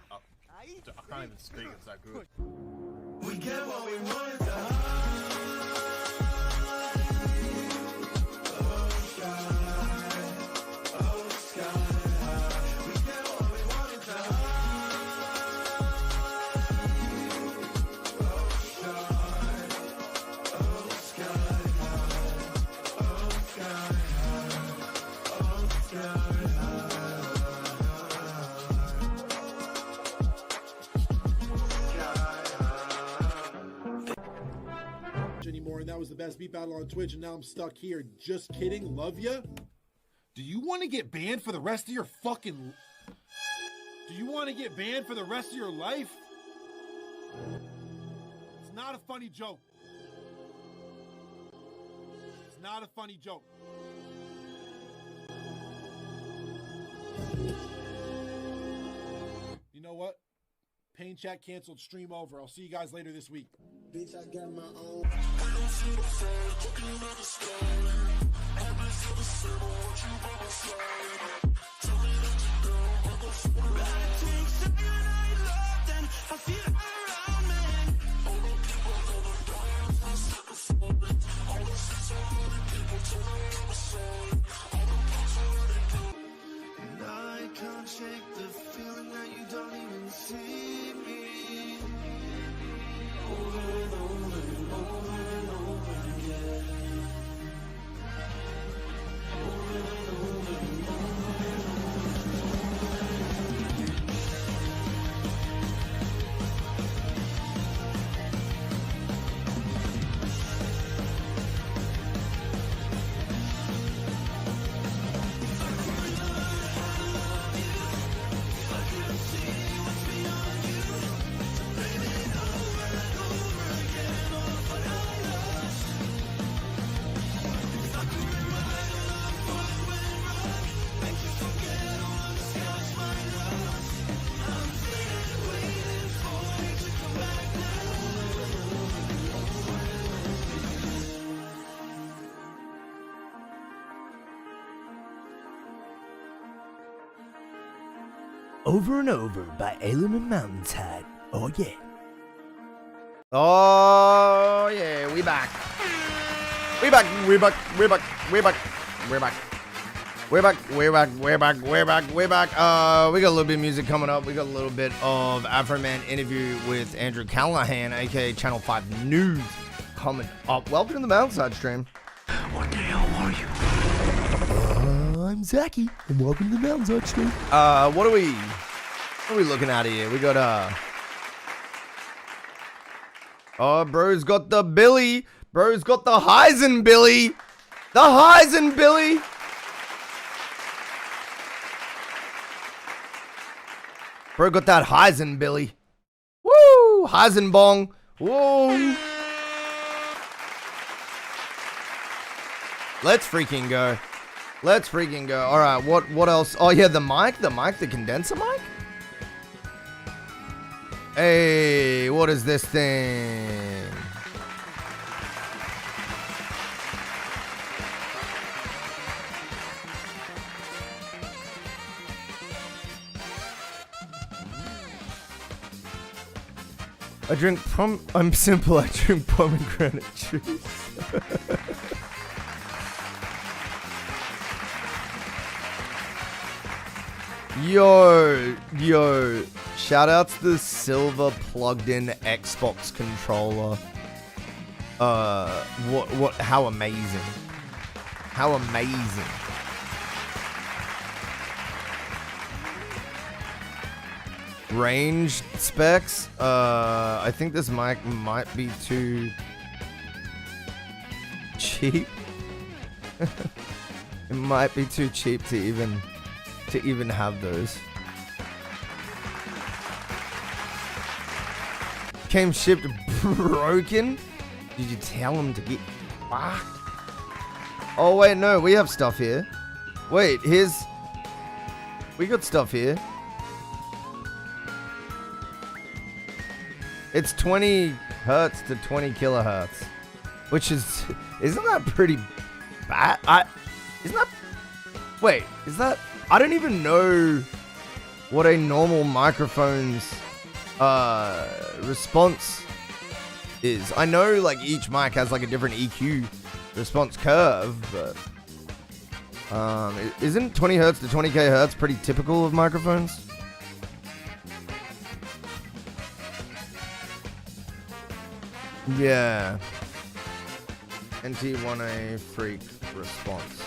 I can't even speak, it's that good. We get what we wanted anymore, and that was the best beat battle on Twitch, and now I'm stuck here. Just kidding. Love ya. Do you want to get banned for the rest of your fucking... Do you want to get banned for the rest of your life? It's not a funny joke. It's not a funny joke. You know what? Pain chat canceled, stream over. I'll see you guys later this week. Bitch, I got my own. I can't shake the feeling that you don't even see me. Over and over and over and over again. Over and over and over and over again. over and over by Alien and MountainsHide. Oh yeah. Oh yeah, we back. We back. We back. We back. We back. We're back. We're back. We're back. We're back. We're back. We're back. We got a little bit of music coming up. We got a little bit of Afro Man interview with Andrew Callahan, aka Channel 5 News, coming up. Welcome to the MountainsHide stream. What the hell are you? I'm Zachy, and welcome to the MountainsHide stream. What are we looking at here? We got oh, bro's got the Billy. Bro's got the Heisen Billy. The Heisen Billy. Bro got that Heisen Billy. Woo! Heisen bong. Whoa. Let's freaking go. Let's freaking go. All right, what else? Oh yeah, the mic, the condenser mic. Hey, what is this thing? I'm simple, I drink pomegranate juice. Yo, shout out to the silver plugged in Xbox controller. How amazing. How amazing. Range specs, I think this mic might be too cheap. It might be too cheap to even have those. Came shipped broken? Did you tell him to get fucked? Oh wait, no, we have stuff here. Wait, we got stuff here. It's 20 hertz to 20 kilohertz, which isn't that pretty bad? I don't even know what a normal microphone's response is. I know like each mic has like a different EQ response curve, but isn't 20 hertz to 20k hertz pretty typical of microphones? Yeah. NT1A freak response.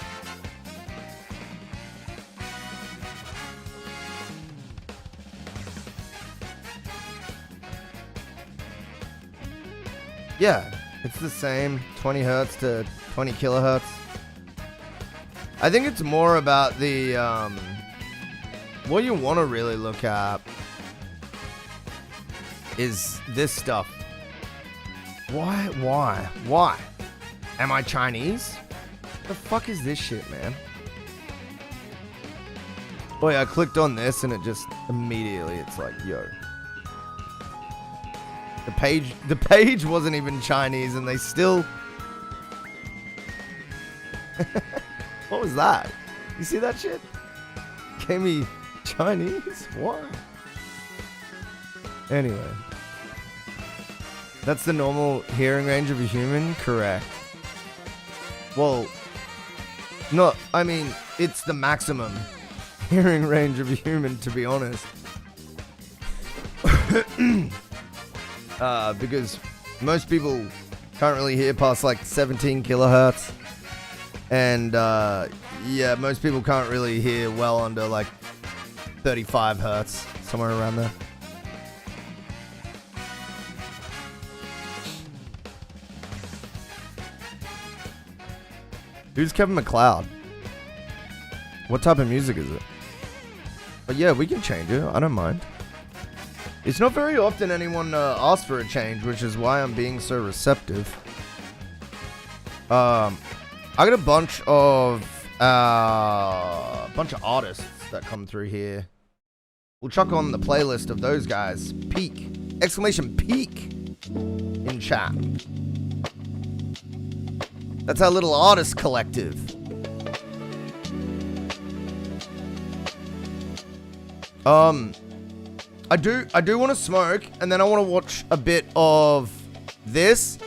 Yeah, it's the same 20 hertz to 20 kilohertz. I think it's more about the what you want to really look at is this stuff. Why? Am I Chinese? The fuck is this shit, man? Boy, I clicked on this and it just immediately, it's like, yo. The page wasn't even Chinese and they still... What was that? You see that shit? Gave me Chinese? Why? Anyway. That's the normal hearing range of a human? Correct. Well, no, I mean, it's the maximum hearing range of a human, to be honest. Because most people can't really hear past like 17 kilohertz. And, yeah, most people can't really hear well under like 35 hertz, somewhere around there. Who's Kevin MacLeod? What type of music is it? But yeah, we can change it. I don't mind. It's not very often anyone asks for a change, which is why I'm being so receptive. I got a bunch of artists that come through here. We'll chuck on the playlist of those guys. Peak! Exclamation peak! In chat. That's our little artist collective. I do want to smoke, and then I want to watch a bit of this,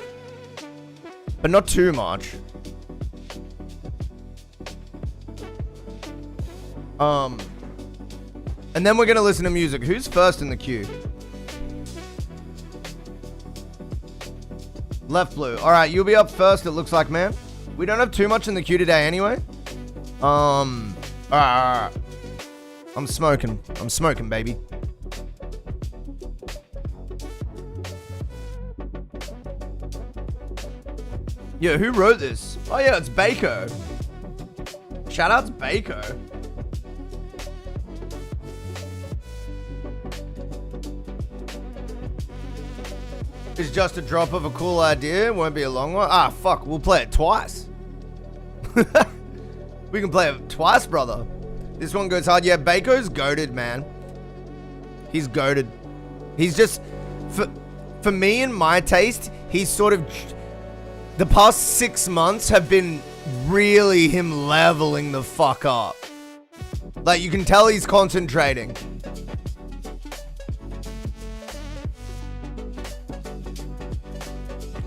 but not too much. And then we're gonna listen to music. Who's first in the queue? Left blue. All right, you'll be up first. It looks like, man. We don't have too much in the queue today, anyway. All right. I'm smoking. I'm smoking, baby. Yeah, who wrote this? Oh yeah, it's Baco. Shout out to Baco. It's just a drop of a cool idea. It won't be a long one. Ah, fuck. We'll play it twice. We can play it twice, brother. This one goes hard. Yeah, Baco's goated, man. He's goated. He's just... For me and my taste, he's sort of... The past 6 months have been really him leveling the fuck up. Like, you can tell he's concentrating.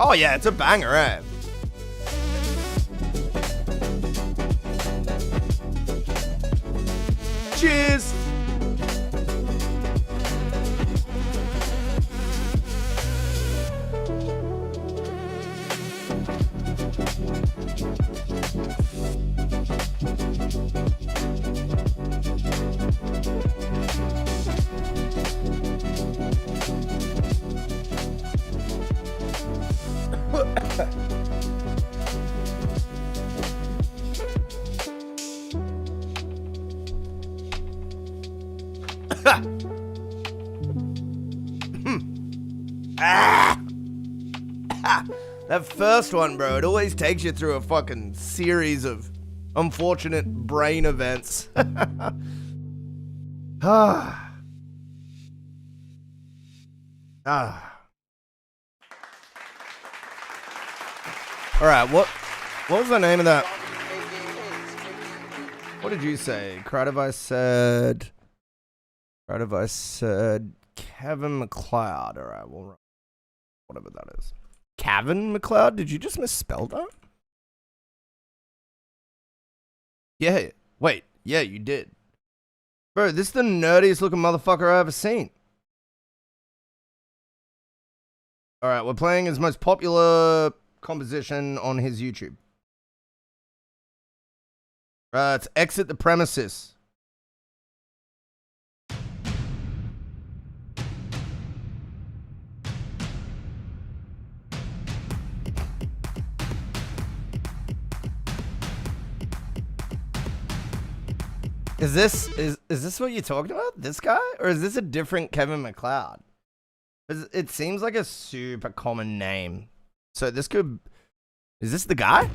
Oh yeah, it's a banger, eh? Cheers! That first one, bro, it always takes you through a fucking series of unfortunate brain events. All right, what was the name of that? What did you say? Crowdivice said Kevin McLeod. All right, we'll run whatever that is. Kevin McLeod? Did you just misspell that? Yeah. Wait. Yeah, you did. Bro, this is the nerdiest looking motherfucker I've ever seen. All right, we're playing his most popular composition on his YouTube. It's Exit the Premises. Is this what you're talking about? This guy? Or is this a different Kevin McLeod? It seems like a super common name. So this could... Is this the guy?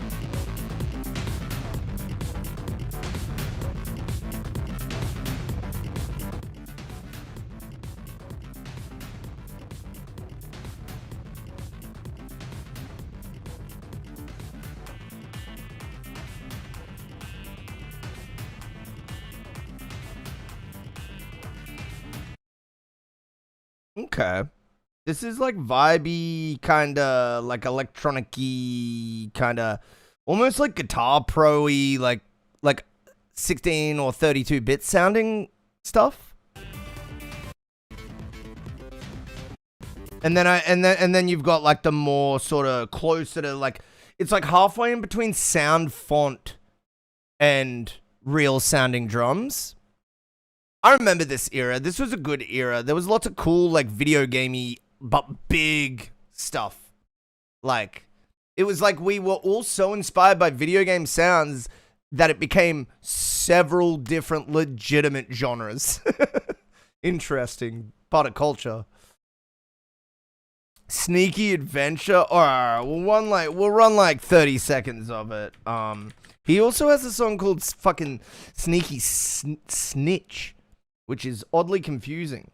Okay. This is like vibey, kinda like electronic-y, kinda almost like Guitar Pro-y, like 16 or 32-bit sounding stuff. And then you've got like the more sort of closer to like, it's like halfway in between sound font and real sounding drums. I remember this era. This was a good era. There was lots of cool, like, video gamey, but big stuff. Like, it was like we were all so inspired by video game sounds that it became several different legitimate genres. Interesting part of culture. Sneaky Adventure. Alright, we'll run like 30 seconds of it. He also has a song called fucking Sneaky Snitch, which is oddly confusing.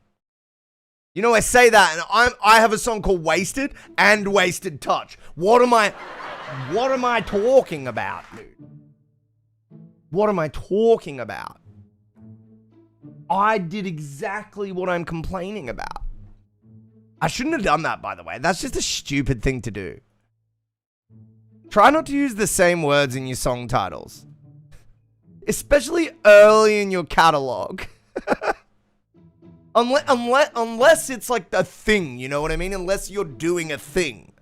You know, I say that, and I have a song called Wasted and Wasted Touch. What am I talking about, dude? What am I talking about? I did exactly what I'm complaining about. I shouldn't have done that, by the way. That's just a stupid thing to do. Try not to use the same words in your song titles. Especially early in your catalog. Unless it's like the thing, you know what I mean? Unless you're doing a thing.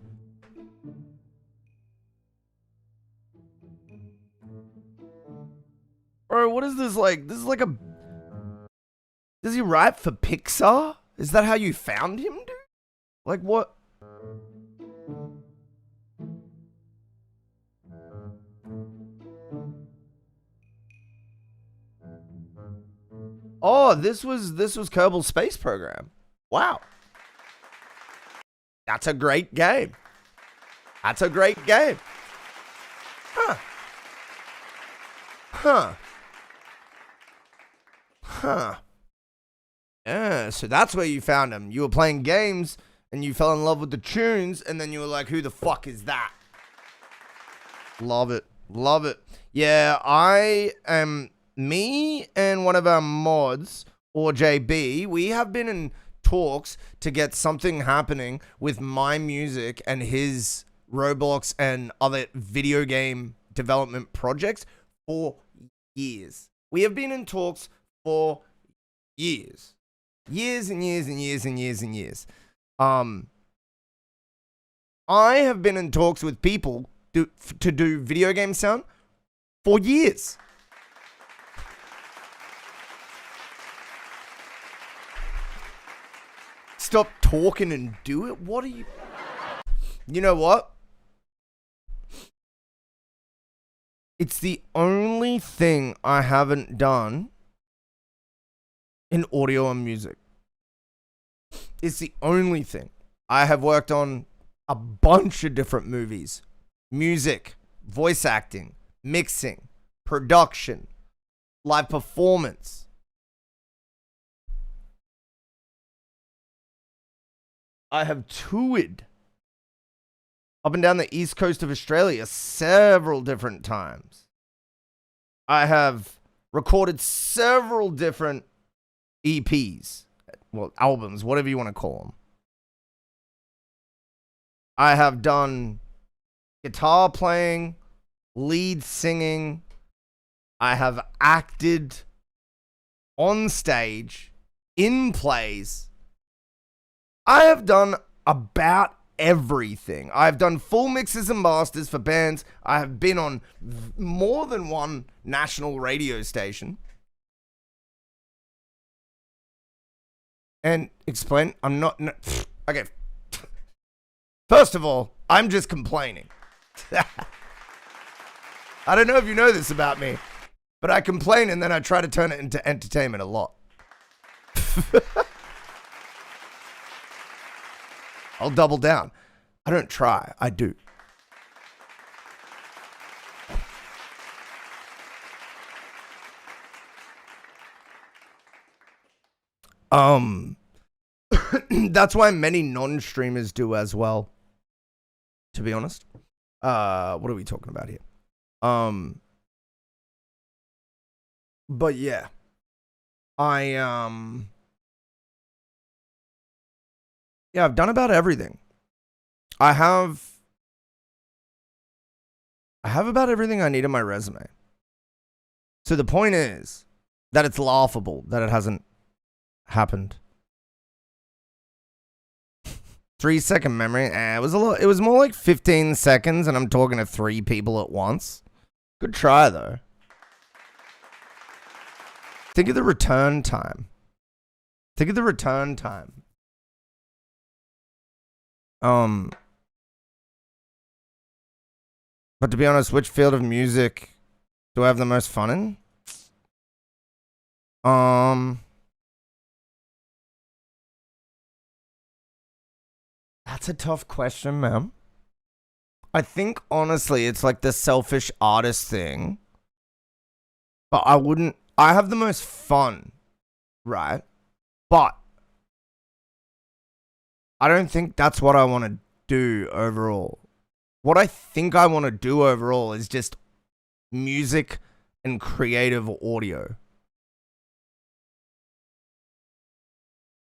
Bro, what is this like? This is like a... Does he write for Pixar? Is that how you found him, dude? Like what? Oh, this was Kerbal Space Program. Wow. That's a great game. That's a great game. Huh. Huh. Huh. Yeah, so that's where you found him. You were playing games and you fell in love with the tunes and then you were like, who the fuck is that? Love it. Love it. Yeah, me and one of our mods, or JB, we have been in talks to get something happening with my music and his Roblox and other video game development projects for years. We have been in talks for years. Years and years and years and years and years. I have been in talks with people to do video game sound for years. Stop talking and do it. What are you... You know what? It's the only thing I haven't done in audio and music. It's the only thing. I have worked on a bunch of different movies. Music, voice acting, mixing, production, live performance. I have toured up and down the east coast of Australia several different times. I have recorded several different EPs, well, albums, whatever you want to call them. I have done guitar playing, lead singing. I have acted on stage, in plays. I have done about everything. I've done full mixes and masters for bands. I have been on more than one national radio station. And explain, I'm not... No, okay. First of all, I'm just complaining. I don't know if you know this about me, but I complain and then I try to turn it into entertainment a lot. I'll double down. I don't try, I do. That's why many non-streamers do as well, to be honest. What are we talking about here? But yeah. Yeah, I've done about everything. I have about everything I need in my resume. So the point is that it's laughable that it hasn't happened. 3-second memory. It was a lot. It was more like 15 seconds, and I'm talking to 3 people at once. Good try though. Think of the return time. Think of the return time. But to be honest, which field of music do I have the most fun in? That's a tough question, man. I think honestly, it's like the selfish artist thing. But I have the most fun, right? But I don't think that's what I want to do overall. What I think I want to do overall is just music and creative audio.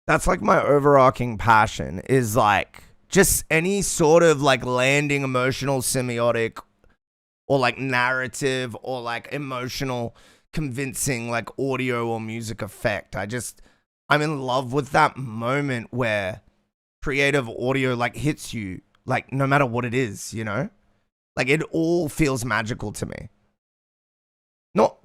That's like my overarching passion is like just any sort of like landing emotional semiotic or like narrative or like emotional convincing like audio or music effect. I'm in love with that moment where creative audio like hits you like no matter what it is, you know? Like it all feels magical to me. Not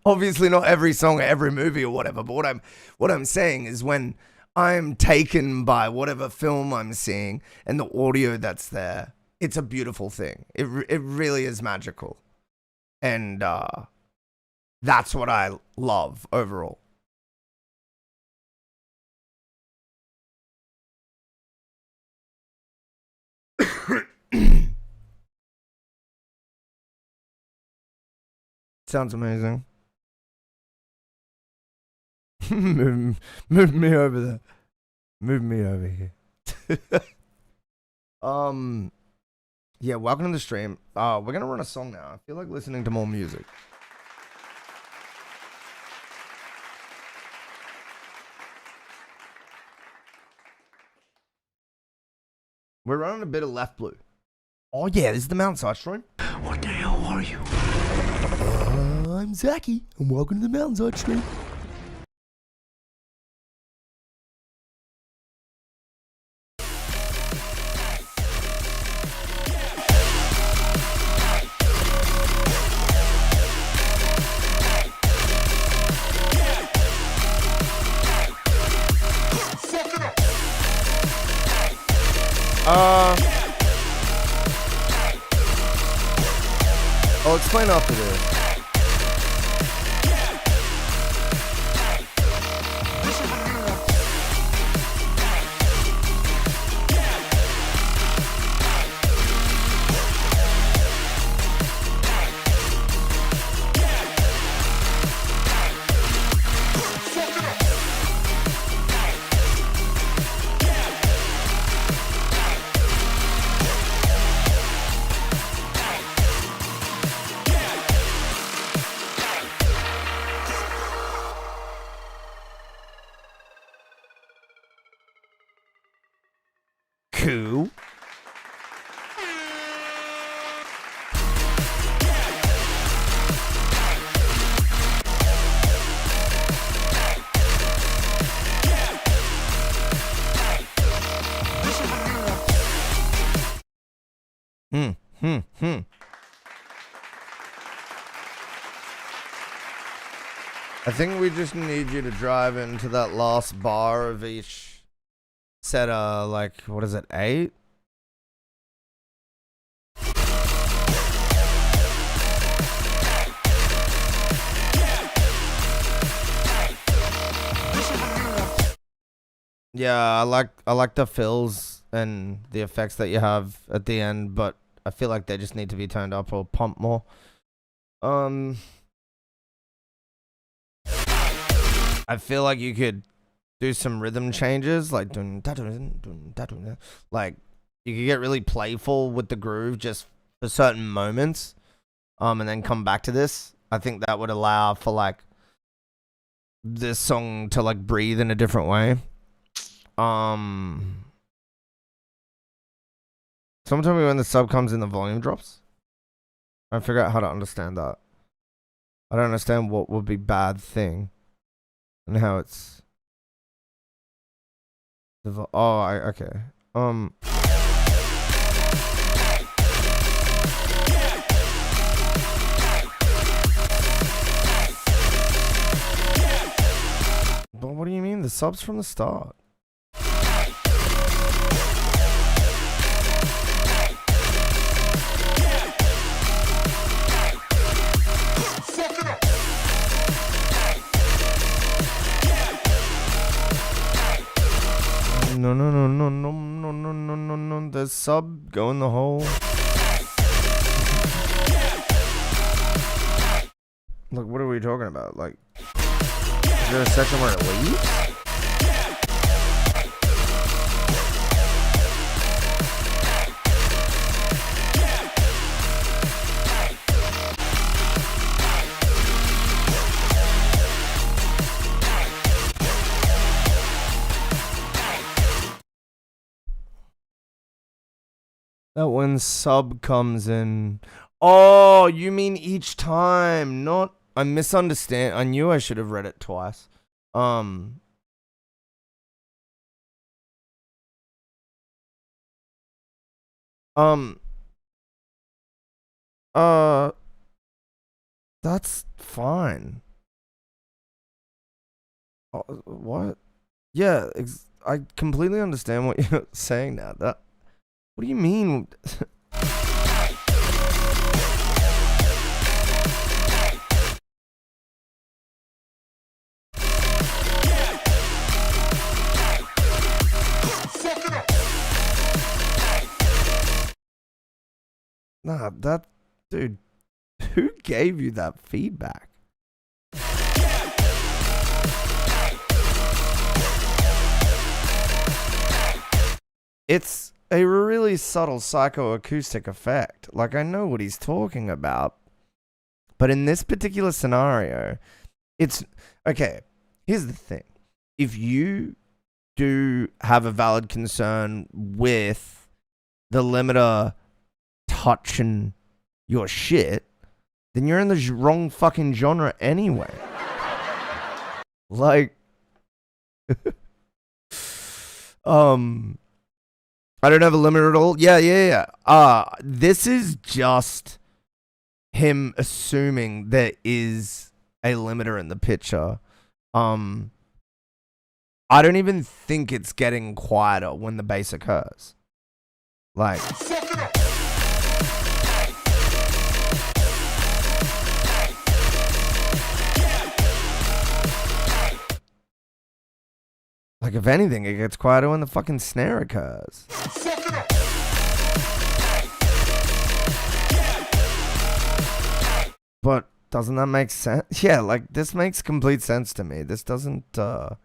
obviously not every song, every movie or whatever, but what I'm saying is when I'm taken by whatever film I'm seeing and the audio that's there, it's a beautiful thing. It really is magical. And that's what I love overall. Sounds amazing. move me over there. Move me over here. Yeah, welcome to the stream. We're gonna run a song now. I feel like listening to more music. We're running a bit of Left Blue. Oh yeah, this is the Mountainside stream. What the hell are you? I'm Zachy, and welcome to the Mountainside stream. I'll explain after this. Cool. I think we just need you to drive into that last bar of each set, like, what is it, 8? Yeah, I like the fills and the effects that you have at the end, but I feel like they just need to be turned up or pumped more. I feel like you could do some rhythm changes, like like you could get really playful with the groove just for certain moments, and then come back to this. I think that would allow for like this song to like breathe in a different way. Someone tell me when the sub comes in, the volume drops. I figure out how to understand that. I don't understand what would be bad thing and how it's okay. But what do you mean? The sub's from the start. No. The sub go in the hole. Look, what are we talking about? Like, is there a section where it leaves? That when sub comes in. Oh, you mean each time, not... I misunderstand. I knew I should have read it twice. That's fine. What? Yeah, I completely understand what you're saying now. What do you mean? Nah, dude, who gave you that feedback? It's a really subtle psychoacoustic effect. Like, I know what he's talking about. But in this particular scenario, it's... Okay, here's the thing. If you do have a valid concern with the limiter touching your shit, then you're in the wrong fucking genre anyway. Like... I don't have a limiter at all. Yeah. This is just him assuming there is a limiter in the picture. I don't even think it's getting quieter when the bass occurs. Like... Like, if anything, it gets quieter when the fucking snare occurs. But doesn't that make sense? Yeah, like, this makes complete sense to me. This doesn't, this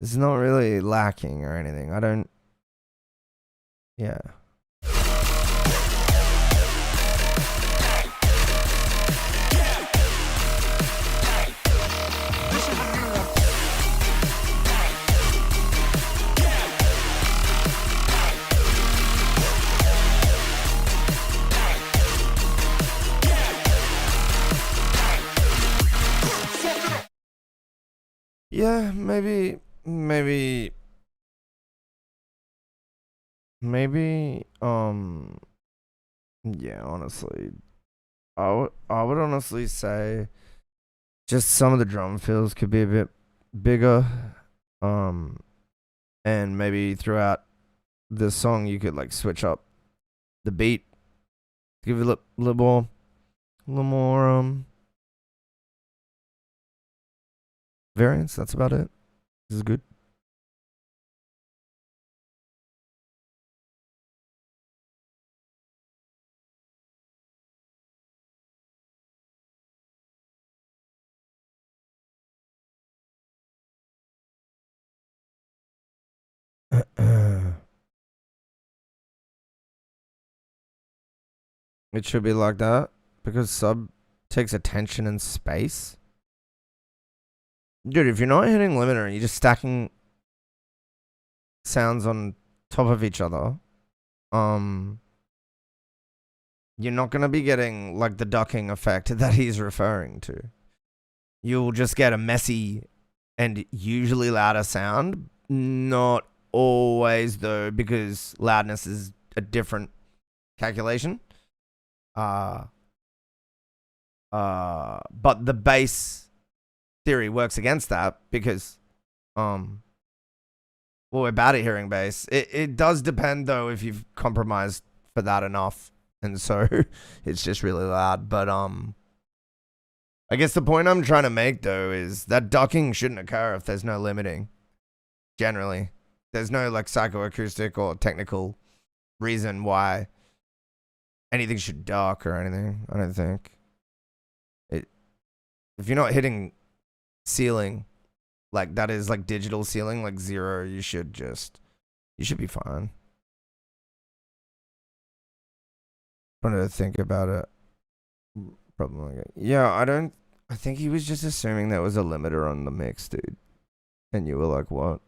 is not really lacking or anything. I don't... Yeah. Yeah, maybe, yeah, honestly, I would honestly say just some of the drum fills could be a bit bigger, and maybe throughout the song you could like switch up the beat, give it a little more, variance. That's about it. This is good. It should be like that because sub takes attention and space. Dude, if you're not hitting limiter and you're just stacking sounds on top of each other, you're not going to be getting like the ducking effect that he's referring to. You'll just get a messy and usually louder sound. Not always though, because loudness is a different calculation. But the bass theory works against that because well, we're bad at hearing bass. It does depend though if you've compromised for that enough, and so it's just really loud. But I guess the point I'm trying to make though is that ducking shouldn't occur if there's no limiting. Generally, there's no like psychoacoustic or technical reason why anything should duck or anything. I don't think if you're not hitting ceiling, like that is like digital ceiling, like 0, you should be fine. Trying to think about it. Probably like, yeah, I think he was just assuming there was a limiter on the mix, dude. And you were like, what?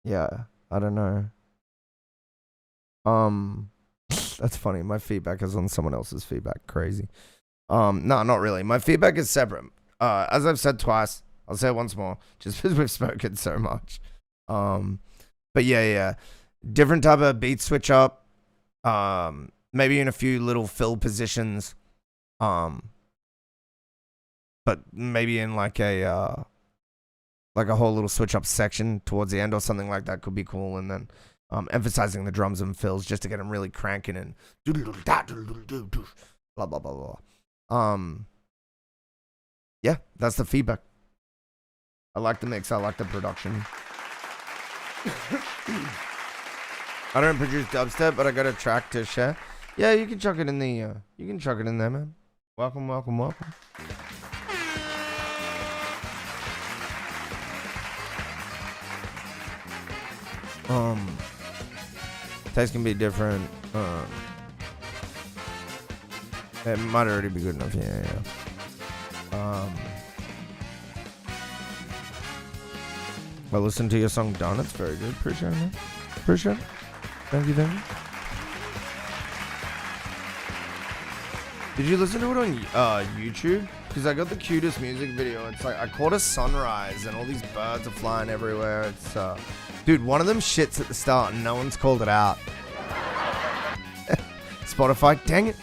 Yeah, I don't know. That's funny. My feedback is on someone else's feedback. Crazy. No, not really. My feedback is separate. As I've said twice, I'll say it once more, just because we've spoken so much. But yeah. Different type of beat switch up. Maybe in a few little fill positions. But maybe in like a whole little switch up section towards the end or something like that could be cool. And then emphasizing the drums and fills just to get them really cranking and blah blah blah blah. Yeah, that's the feedback. I like the mix. I like the production. I don't produce dubstep, but I got a track to share. Yeah, you can chuck it in the. You can chuck it in there, man. Welcome. Taste can be different. It might already be good enough. Yeah. I listened to your song Done. It's very good. Appreciate it, man. Appreciate it. Thank you. Did you listen to it on YouTube? Because I got the cutest music video. It's like I caught a sunrise and all these birds are flying everywhere. It's dude, one of them shits at the start and no one's called it out. Spotify, dang it.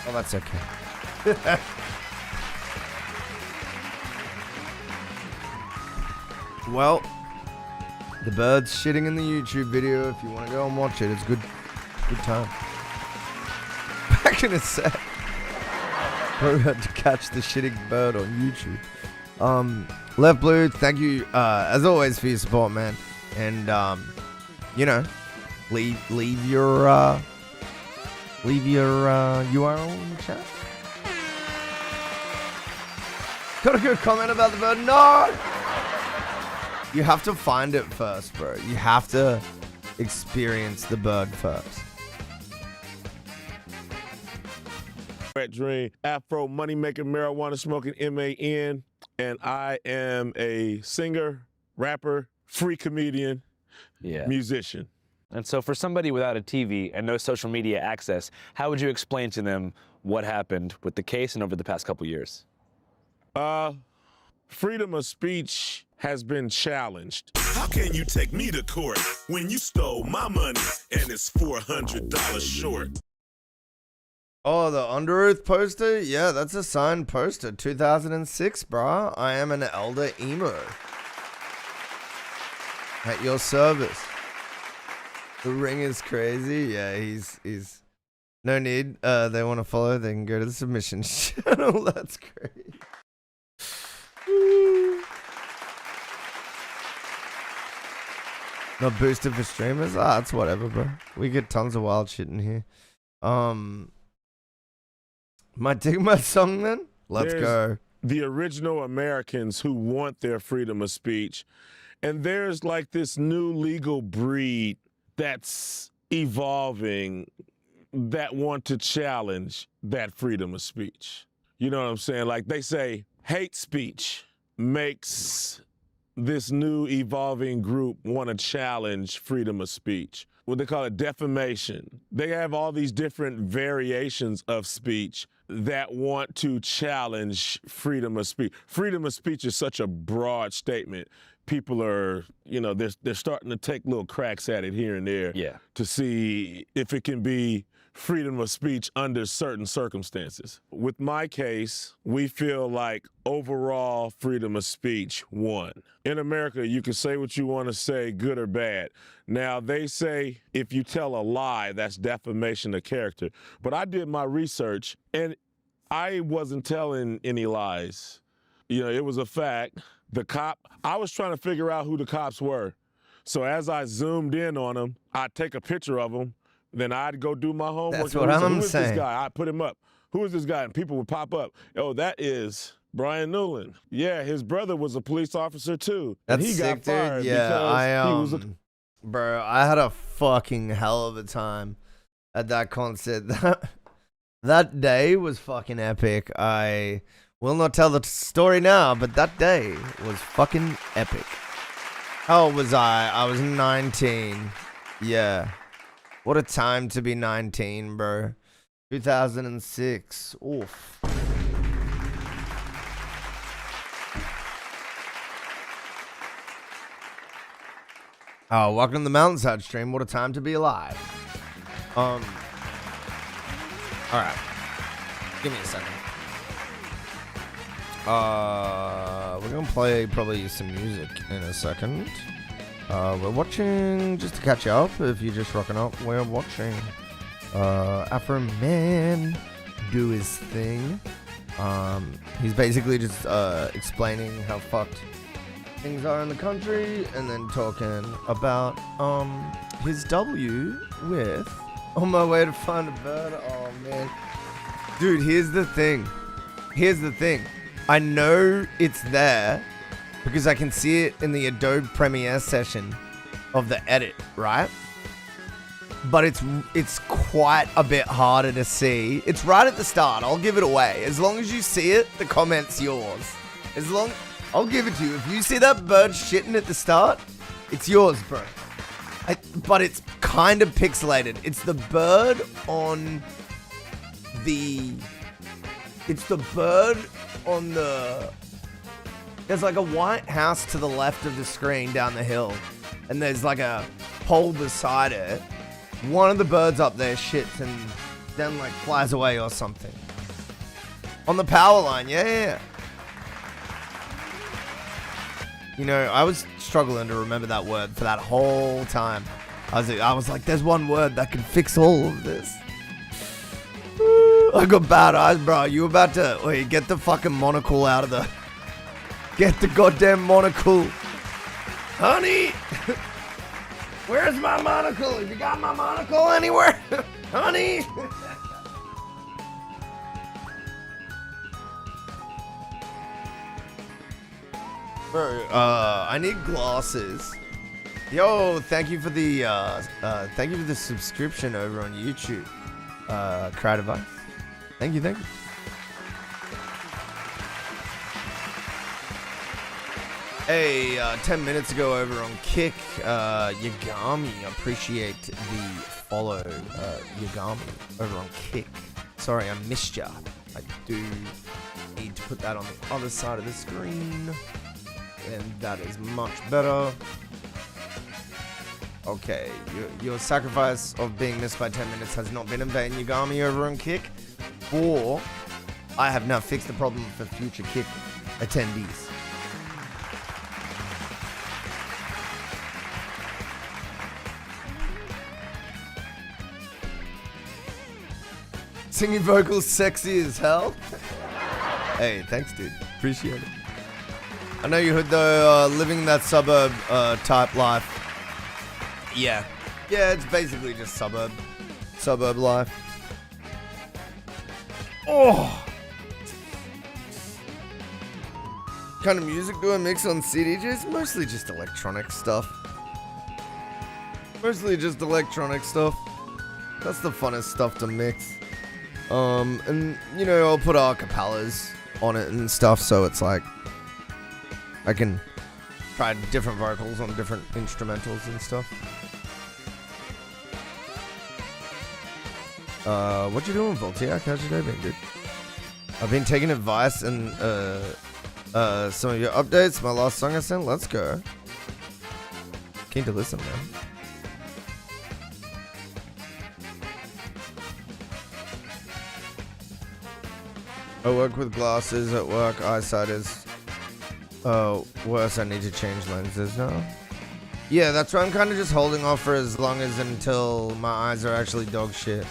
Oh, that's okay. Well, the bird's shitting in the YouTube video. If you want to go and watch it, it's good time. Back in a sec. Probably had to catch the shitting bird on YouTube. Left Blue, thank you as always for your support, man. And leave your URL in the chat. Got a good comment about the bird. No. You have to find it first, bro. You have to experience the bird first. Wet Dream, Afro money-making, marijuana smoking MAN, and I am a singer, rapper, free comedian, musician. And so for somebody without a TV and no social media access, how would you explain to them what happened with the case and over the past couple years? Freedom of speech has been challenged. How can you take me to court when you stole my money and it's $400 short? Oh, the Under Oath poster? Yeah, that's a signed poster. 2006, brah. I am an elder emo. At your service. The ring is crazy. Yeah, he's no need. They want to follow, they can go to the submissions channel. That's great. Not boosted for streamers? It's whatever, bro. We get tons of wild shit in here. Might take my song then? Let's go. The original Americans who want their freedom of speech. And there's like this new legal breed that's evolving that want to challenge that freedom of speech. You know what I'm saying? Like they say hate speech makes this new evolving group want to challenge freedom of speech. What they call it defamation. They have all these different variations of speech that want to challenge freedom of speech. Freedom of speech is such a broad statement. People are, they're starting to take little cracks at it here and there to see if it can be freedom of speech under certain circumstances. With my case, we feel like overall freedom of speech won. In America, you can say what you want to say, good or bad. Now, they say if you tell a lie, that's defamation of character. But I did my research, and I wasn't telling any lies. It was a fact. I was trying to figure out who the cops were. So as I zoomed in on them, I'd take a picture of them, then I'd go do my homework. That's what I'm saying. Who is this guy? I'd put him up. Who is this guy? And people would pop up. Oh, that is Brian Newland. Yeah, his brother was a police officer too. That's and he sick, got fired dude. Yeah, because he was bro, I had a fucking hell of a time at that concert. That day was fucking epic. I will not tell the story now, but that day was fucking epic. How old was I? I was 19. Yeah. What a time to be 19, bro. 2006. Oof. Oh, welcome to the Mountainside stream. What a time to be alive. All right. Give me a second. We're gonna play probably some music in a second. We're watching, just to catch up, if you're just rocking up, we're watching Afro Man do his thing. He's basically just explaining how fucked things are in the country, and then talking about his W with On My Way to Find a Bird. Oh man, dude, here's the thing. I know it's there because I can see it in the Adobe Premiere session of the edit, right? But it's quite a bit harder to see. It's right at the start. I'll give it away. As long as you see it, the comment's yours. I'll give it to you. If you see that bird shitting at the start, it's yours, bro. But it's kind of pixelated. It's the bird on the... There's like a white house to the left of the screen down the hill. And there's like a pole beside it. One of the birds up there shits and then like flies away or something. On the power line, yeah. You know, I was struggling to remember that word for that whole time. I was like, there's one word that can fix all of this. I got bad eyes, bro. You about to... Wait, get the fucking monocle out of the... Get the goddamn monocle. Honey! Where's my monocle? Have you got my monocle anywhere? Honey! Bro, I need glasses. Yo, thank you for the subscription over on YouTube. Crowd advice. Thank you. Hey, 10 minutes ago over on Kick, Yagami, appreciate the follow, Yagami, over on Kick. Sorry, I missed ya. I do need to put that on the other side of the screen, and that is much better. Okay, your sacrifice of being missed by 10 minutes has not been in vain, Yagami, over on Kick, or I have now fixed the problem for future Kick attendees. Singing vocals sexy as hell. Hey, thanks, dude. Appreciate it. I know you heard though, living that suburb type life. Yeah, it's basically just suburb life. Oh, kind of music do I mix on CDJs? Mostly just electronic stuff. That's the funnest stuff to mix. And you know, I'll put acapellas on it and stuff, so it's like I can try different vocals on different instrumentals and stuff. What you doing, Voltaire? How's your day been, dude? I've been taking advice and some of your updates. My last song I sent. Let's go. Keen to listen, man. I work with glasses at work. Eyesight is worse. I need to change lenses now. Yeah, that's why I'm kind of just holding off for as long as until my eyes are actually dog shit.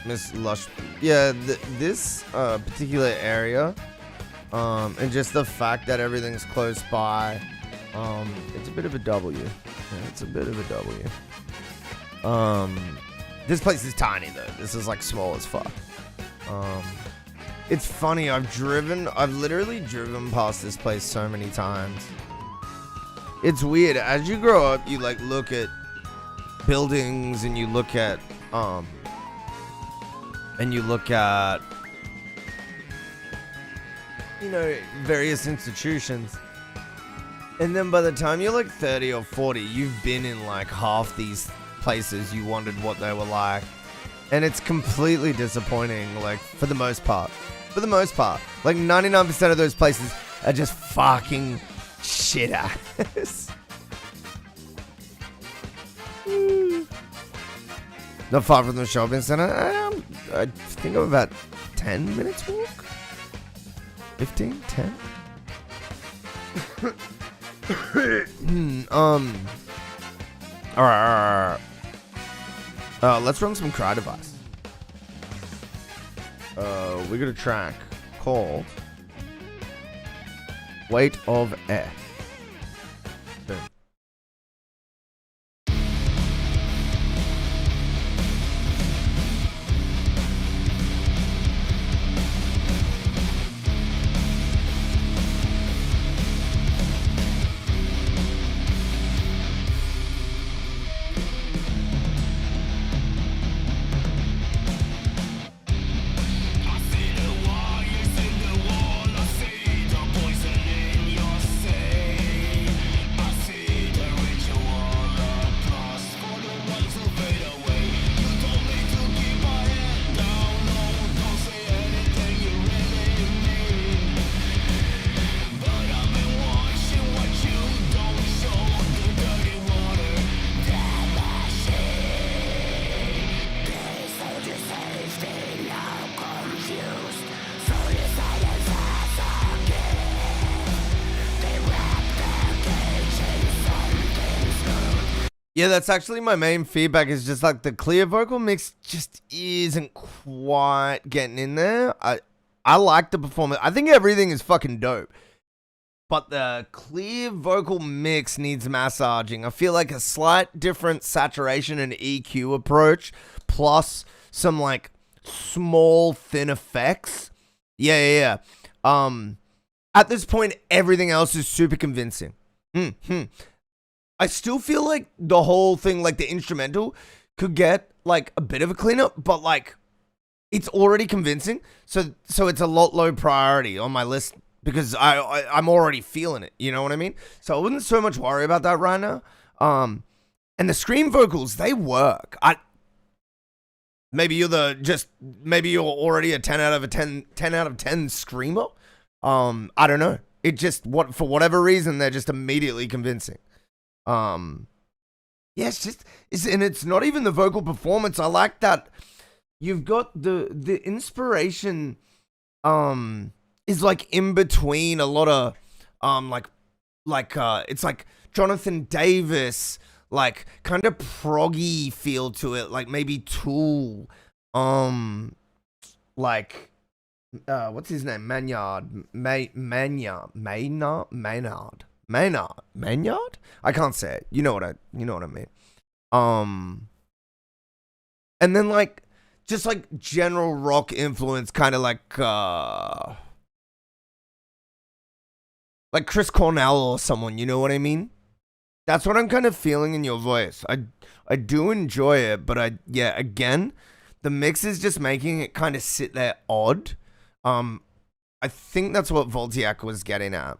Miss Lush. Yeah, this particular area, and just the fact that everything's close by, it's a bit of a W. Yeah, it's a bit of a W. This place is tiny though. This is like small as fuck. It's funny, I've literally driven past this place so many times. It's weird. As you grow up, you like look at buildings and you look at you know, various institutions. And then by the time you're like 30 or 40, you've been in like half these places you wondered what they were like. And it's completely disappointing, like, for the most part. For the most part. Like, 99% of those places are just fucking shit ass. Not far from the shopping center. I think I'm about 10 minutes walk? 15? 10? Alright. Let's run some cry device. We got a track called Weight of Air. Boom. Yeah, that's actually my main feedback is just like the clear vocal mix just isn't quite getting in there. I like the performance. I think everything is fucking dope. But the clear vocal mix needs massaging. I feel like a slight different saturation and EQ approach plus some like small thin effects. Yeah. At this point, everything else is super convincing. I still feel like the whole thing, like the instrumental, could get like a bit of a cleanup, but like it's already convincing. So it's a lot low priority on my list because I'm already feeling it. You know what I mean? So I wouldn't so much worry about that right now. And the scream vocals, they work. Maybe you're already a 10 out of 10 screamer. I don't know. It just for whatever reason they're just immediately convincing. Yeah, it's not even the vocal performance. I like that you've got the inspiration is like in between a lot of it's like Jonathan Davis, like kind of proggy feel to it, like maybe Tool, like what's his name? Maynard. I can't say it. You know what I mean. And then like just like general rock influence, kind of like Chris Cornell or someone. You know what I mean? That's what I'm kind of feeling in your voice. I do enjoy it, but again, the mix is just making it kind of sit there odd. I think that's what Voltiac was getting at.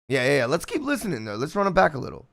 Yeah. Let's keep listening, though. Let's run it back a little.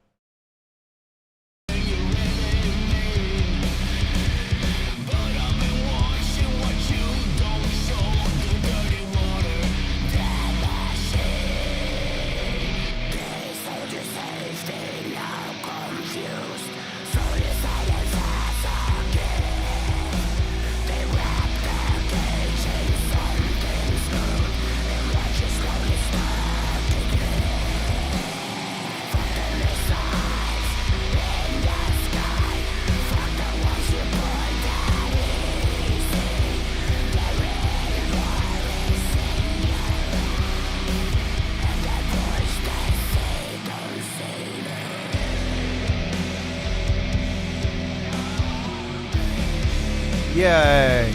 Yay.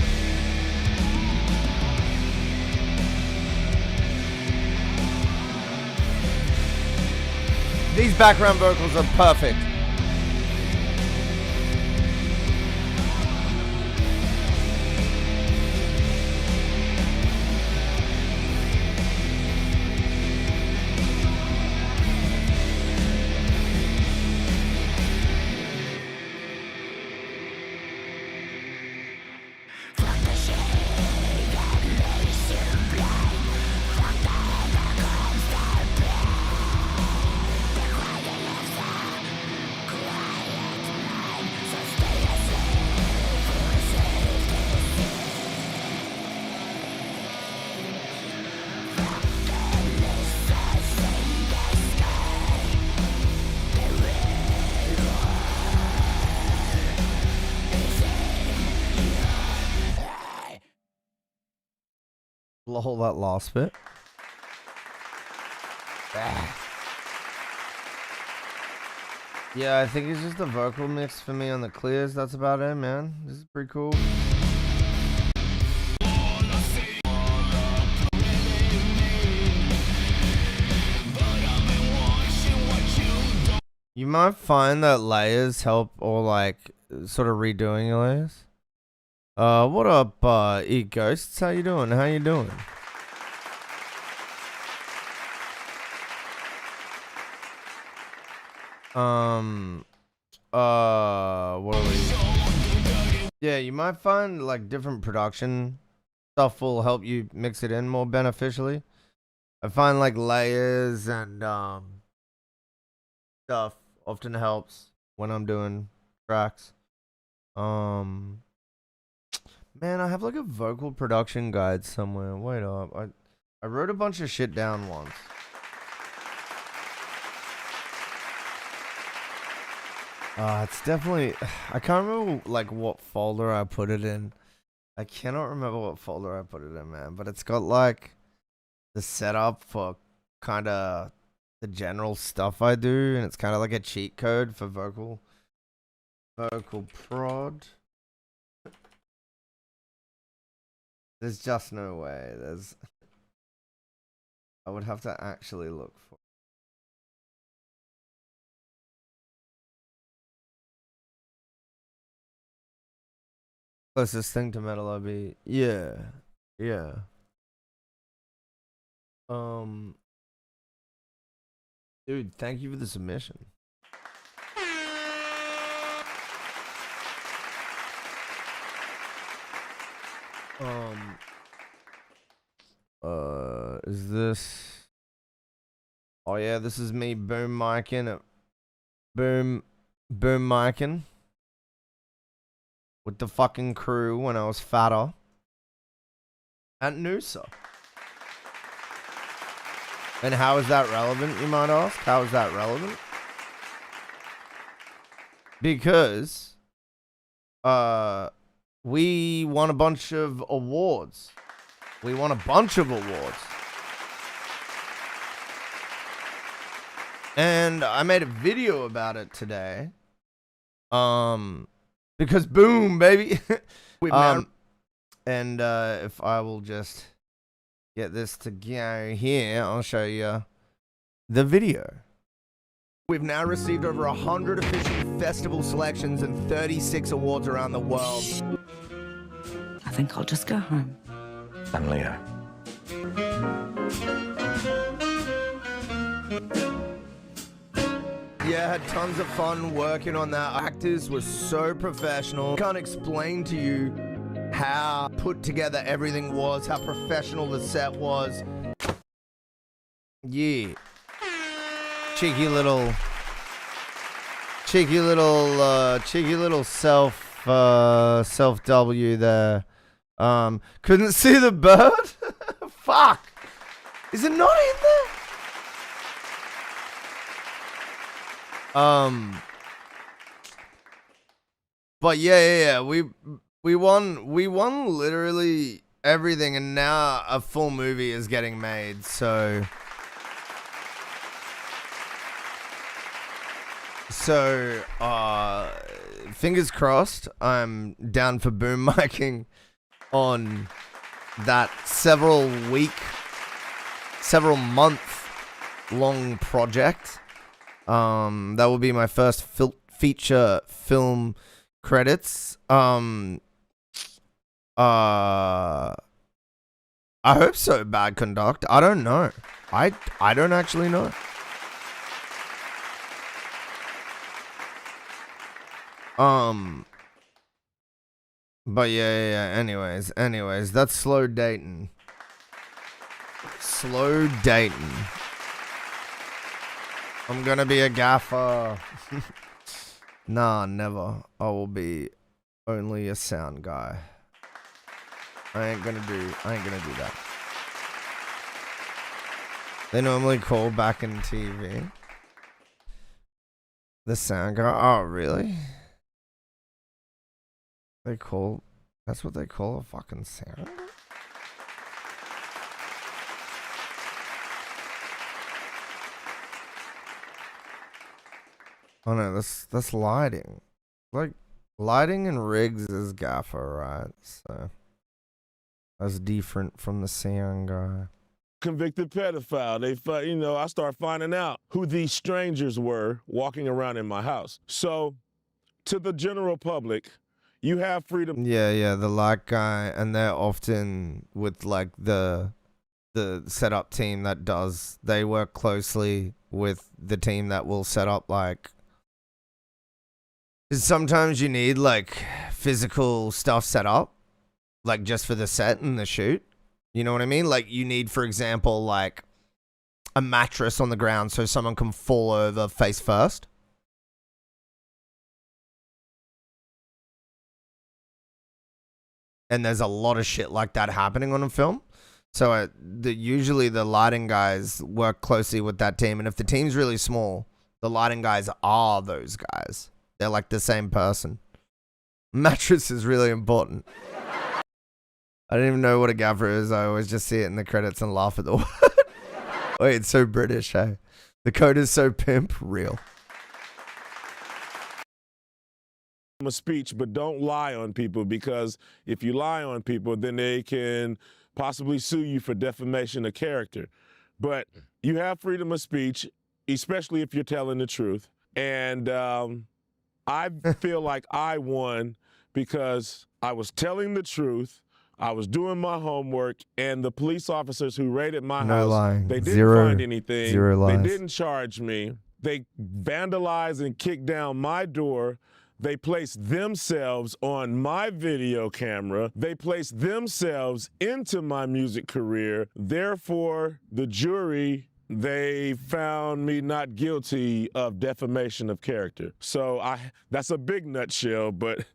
These background vocals are perfect. Lol, that last bit. Yeah, I think it's just a vocal mix for me on the clears. That's about it, man. This is pretty cool. You might find that layers help, or like sort of redoing your layers. What up, Eat Ghosts? How you doing? How you doing? What are we? Yeah, you might find like different production stuff will help you mix it in more beneficially. I find like layers and stuff often helps when I'm doing tracks. Man, I have like a vocal production guide somewhere. Wait up. I wrote a bunch of shit down once. It's definitely, I can't remember like what folder I put it in. I cannot remember what folder I put it in, man, but it's got like the setup for kind of the general stuff I do, and it's kind of like a cheat code for vocal prod. There's just no way. I would have to actually look for. Closest thing to metal I be. Yeah. Dude, thank you for the submission. Is this? Oh yeah, this is me boom micing with the fucking crew when I was fatter at Noosa. And how is that relevant, you might ask? How is that relevant? Because we won a bunch of awards. And I made a video about it today. Because boom, baby. And if I will just get this to go here, I'll show you the video. We've now received over 100 official festival selections and 36 awards around the world. I think I'll just go home. I'm Leo. Yeah, had tons of fun working on that. Actors were so professional. Can't explain to you how put together everything was, how professional the set was. Yeah. Cheeky little self W there. Couldn't see the bird? Fuck. Is it not in there? But yeah, we won literally everything, and now a full movie is getting made, so fingers crossed. I'm down for boom micing on that several month long project. That will be my first feature film credits. I hope so. Bad Conduct. I don't know. I don't actually know. But yeah. Anyways, that's slow dating. I'm gonna be a gaffer. Nah, never. I will be only a sound guy. I ain't gonna do that. They normally call back in TV. The sound guy. Oh, really? That's what they call a fucking sound? Oh no, that's lighting. Like lighting and rigs is gaffer, right? So that's different from the sound guy. Convicted pedophile. I start finding out who these strangers were walking around in my house. So, to the general public, you have freedom. Yeah, the light guy, and they're often with like the setup team that does. They work closely with the team that will set up like. 'Cause sometimes you need like physical stuff set up, like just for the set and the shoot. You know what I mean? Like you need, for example, like a mattress on the ground so someone can fall over face first. And there's a lot of shit like that happening on a film. So usually the lighting guys work closely with that team. And if the team's really small, the lighting guys are those guys. They're like the same person. Mattress is really important. I don't even know what a gaffer is. I always just see it in the credits and laugh at the word. Wait, it's so British, hey? The code is so pimp, real. A speech, but don't lie on people, because if you lie on people, then they can possibly sue you for defamation of character. But you have freedom of speech, especially if you're telling the truth. And I feel like I won because I was telling the truth. I was doing my homework, and the police officers who raided my house, lying. they didn't find anything. Zero lies. They didn't charge me. They vandalized and kicked down my door. They placed themselves on my video camera. They placed themselves into my music career. Therefore, the jury, they found me not guilty of defamation of character. So that's a big nutshell, but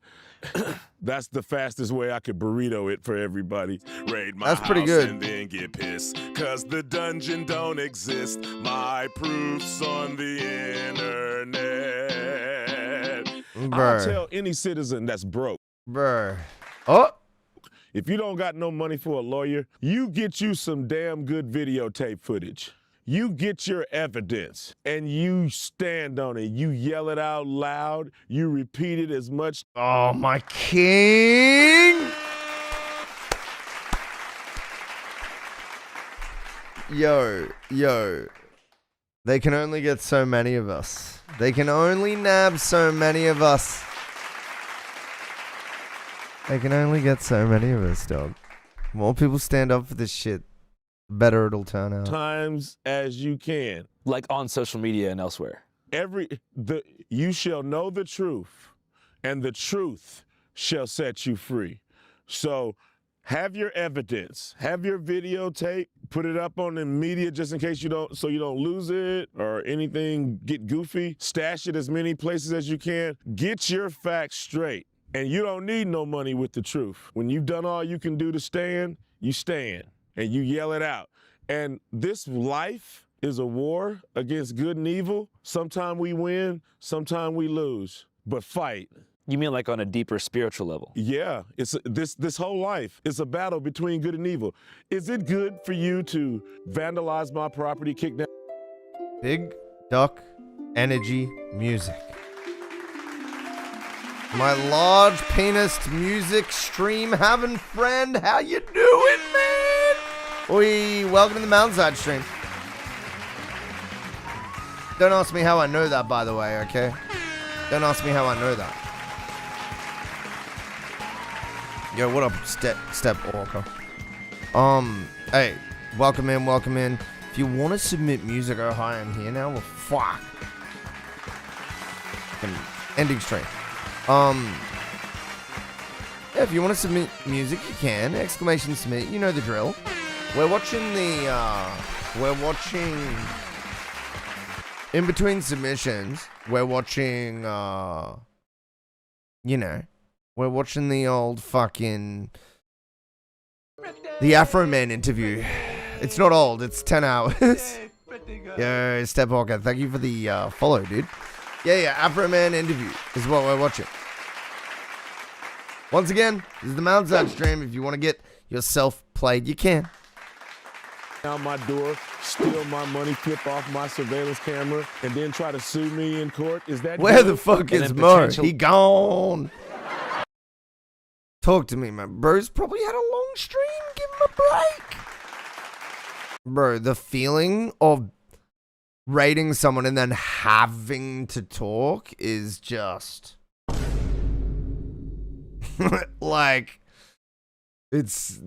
that's the fastest way I could burrito it for everybody. Raid my That's pretty house good. and then get pissed, 'cause the dungeon don't exist. My proof's on the internet. I'll tell any citizen that's broke. Bruh. Oh! If you don't got no money for a lawyer, you get you some damn good videotape footage. You get your evidence and you stand on it. You yell it out loud. You repeat it as much. Oh, my king! Yo. They can only get so many of us. They can only nab so many of us. They can only get so many of us, dog. More people stand up for this shit, better it'll turn out. Times as you can. Like on social media and elsewhere. You shall know the truth, and the truth shall set you free. So have your evidence, have your videotape, put it up on the media just in case you don't lose it or anything get goofy. Stash it as many places as you can. Get your facts straight. And you don't need no money with the truth. When you've done all you can do to stand, you stand and you yell it out. And this life is a war against good and evil. Sometime we win, sometime we lose, but fight. You mean like on a deeper spiritual level? Yeah, it's this whole life is a battle between good and evil. Is it good for you to vandalize my property, kick down? Big Duck Energy Music. My large penis music stream having friend, how you doing, man? Welcome to the MountainsHide stream. Don't ask me how I know that, by the way, okay? Don't ask me how I know that. Yo, what up, Step Orca? Hey, welcome in. If you want to submit music, oh hi, I'm here now. Well, fuck. Ending stream. Yeah, if you want to submit music, you can. Exclamation submit, you know the drill. We're watching in between submissions, we're watching, we're watching the old fucking, the Afro Man interview. It's not old, it's 10 hours. Yo, Step Walker, thank you for the follow, dude. Yeah, Afro Man interview is what we're watching. Once again, this is the MountainsHide stream. If you want to get yourself played, you can. down my door, steal my money, flip off my surveillance camera, and then try to sue me in court? Is that Where good? the fuck is Mo? He gone. Talk to me, man. Bro's probably had a long stream. Give him a break. Bro, the feeling of rating someone and then having to talk is just like that's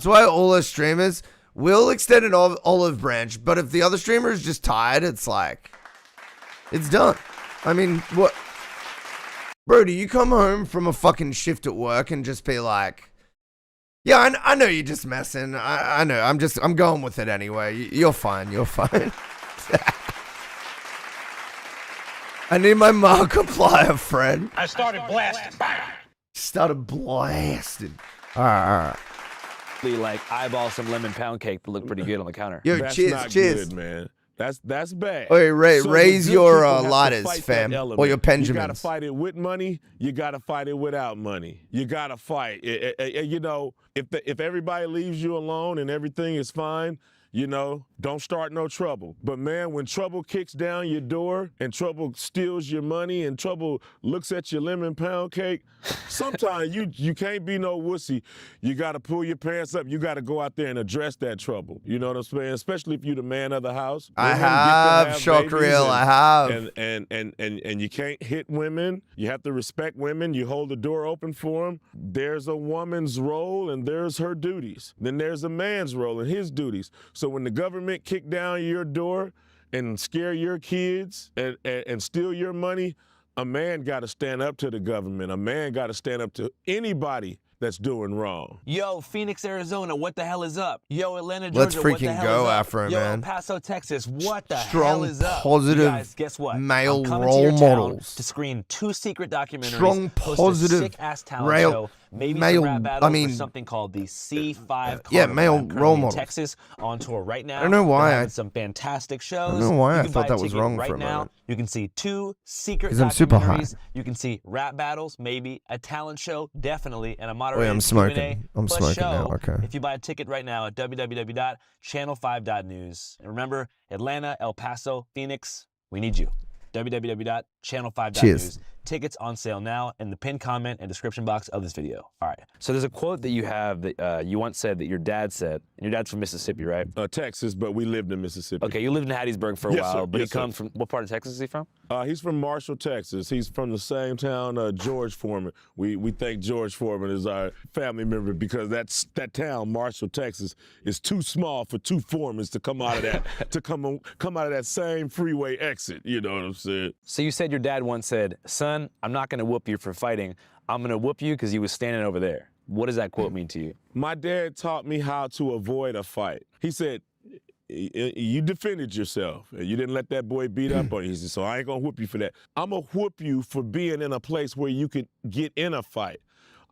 why all our streamers will extend an olive branch, but if the other streamer is just tired, it's like it's done. I mean, what, bro, do you come home from a fucking shift at work and just be like, yeah, I know you're just messing. I know. I'm going with it anyway. You're fine. You're fine. I need my Markiplier friend. I started blasting. Started blasting. All right. Like eyeball some lemon pound cake that looked pretty good on the counter. Yo, That's cheers, not cheers. good, man. That's bad. Wait, So raise the good your people have to lighters, fight fam, that or element. your You gotta Benjamins. fight it with money. You gotta fight it without money. You gotta fight. You know, if everybody leaves you alone and everything is fine, you know, don't start no trouble. But man, when trouble kicks down your door and trouble steals your money and trouble looks at your lemon pound cake, sometimes you can't be no wussy. You got to pull your pants up. You got to go out there and address that trouble. You know what I'm saying? Especially if you're the man of the house. I Women get to have, shock babies reel, I have. And you can't hit women. You have to respect women. You hold the door open for them. There's a woman's role and there's her duties. Then there's a man's role and his duties. So when the government kick down your door and scare your kids and steal your money, a man got to stand up to the government. A man got to stand up to anybody that's doing wrong. Yo, Phoenix, Arizona, what the hell is up? Yo, Atlanta, Georgia, Let's what the freaking hell go, is up? Afro, Yo, man. El Paso, Texas, what the hell Strong, is up? positive You guys, guess what? male I'm coming role to your town models. to screen 2 secret documentaries, Strong, host positive a sick-ass talent rail- show, maybe male- some rap battles, I mean, or something called the C5 Carnival. yeah, male I'm currently role in models. Texas, on tour right now. I don't know why They're I- having some fantastic shows. I don't know why You I can thought buy that was ticket wrong right for a now. moment. You can see 2 secret 'Cause I'm super high. documentaries. You can see rap battles, maybe a talent show, definitely, and a moderated I'm Q&A smoking. I'm plus smoking show now, okay. if you buy a ticket right now at www.channel5.news. And remember, Atlanta, El Paso, Phoenix, we need you. www.channel5.news. Cheers. Tickets on sale now in the pinned comment and description box of this video. All right. So there's a quote that you have that you once said that your dad said, and your dad's from Mississippi, right? Texas, but we lived in Mississippi. Okay, you lived in Hattiesburg for a Yes, while, sir. but Yes, he comes sir. from, what part of Texas is he from? He's from Marshall, Texas. He's from the same town, George Foreman. We think George Foreman is our family member because that town, Marshall, Texas, is too small for 2 Foremans to come out of that come out of that same freeway exit. You know what I'm saying? So you said your dad once said, son, I'm not gonna whoop you for fighting. I'm gonna whoop you because you was standing over there. What does that quote mean to you? My dad taught me how to avoid a fight. He said, you defended yourself. You didn't let that boy beat up on you. He said, so I ain't gonna whoop you for that. I'm gonna whoop you for being in a place where you could get in a fight.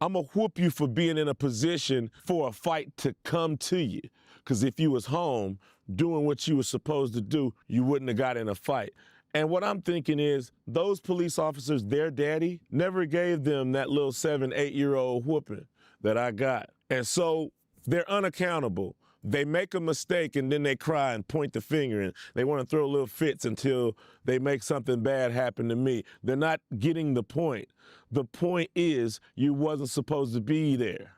I'm gonna whoop you for being in a position for a fight to come to you. Because if you was home doing what you were supposed to do, you wouldn't have got in a fight. And what I'm thinking is, those police officers, their daddy, never gave them that little 7, 8-year-old whooping that I got. And so they're unaccountable. They make a mistake and then they cry and point the finger and they want to throw little fits until they make something bad happen to me. They're not getting the point. The point is, you wasn't supposed to be there.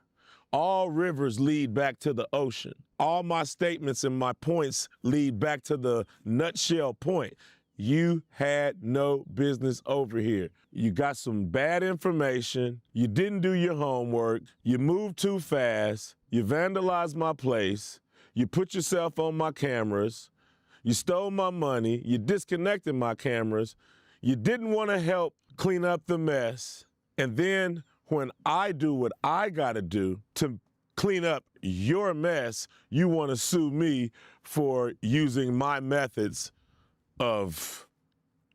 All rivers lead back to the ocean. All my statements and my points lead back to the nutshell point. You had no business over here. You got some bad information. You didn't do your homework. You moved too fast. You vandalized my place. You put yourself on my cameras. You stole my money. You disconnected my cameras. You didn't want to help clean up the mess. And then when I do what I got to do to clean up your mess, you want to sue me for using my methods of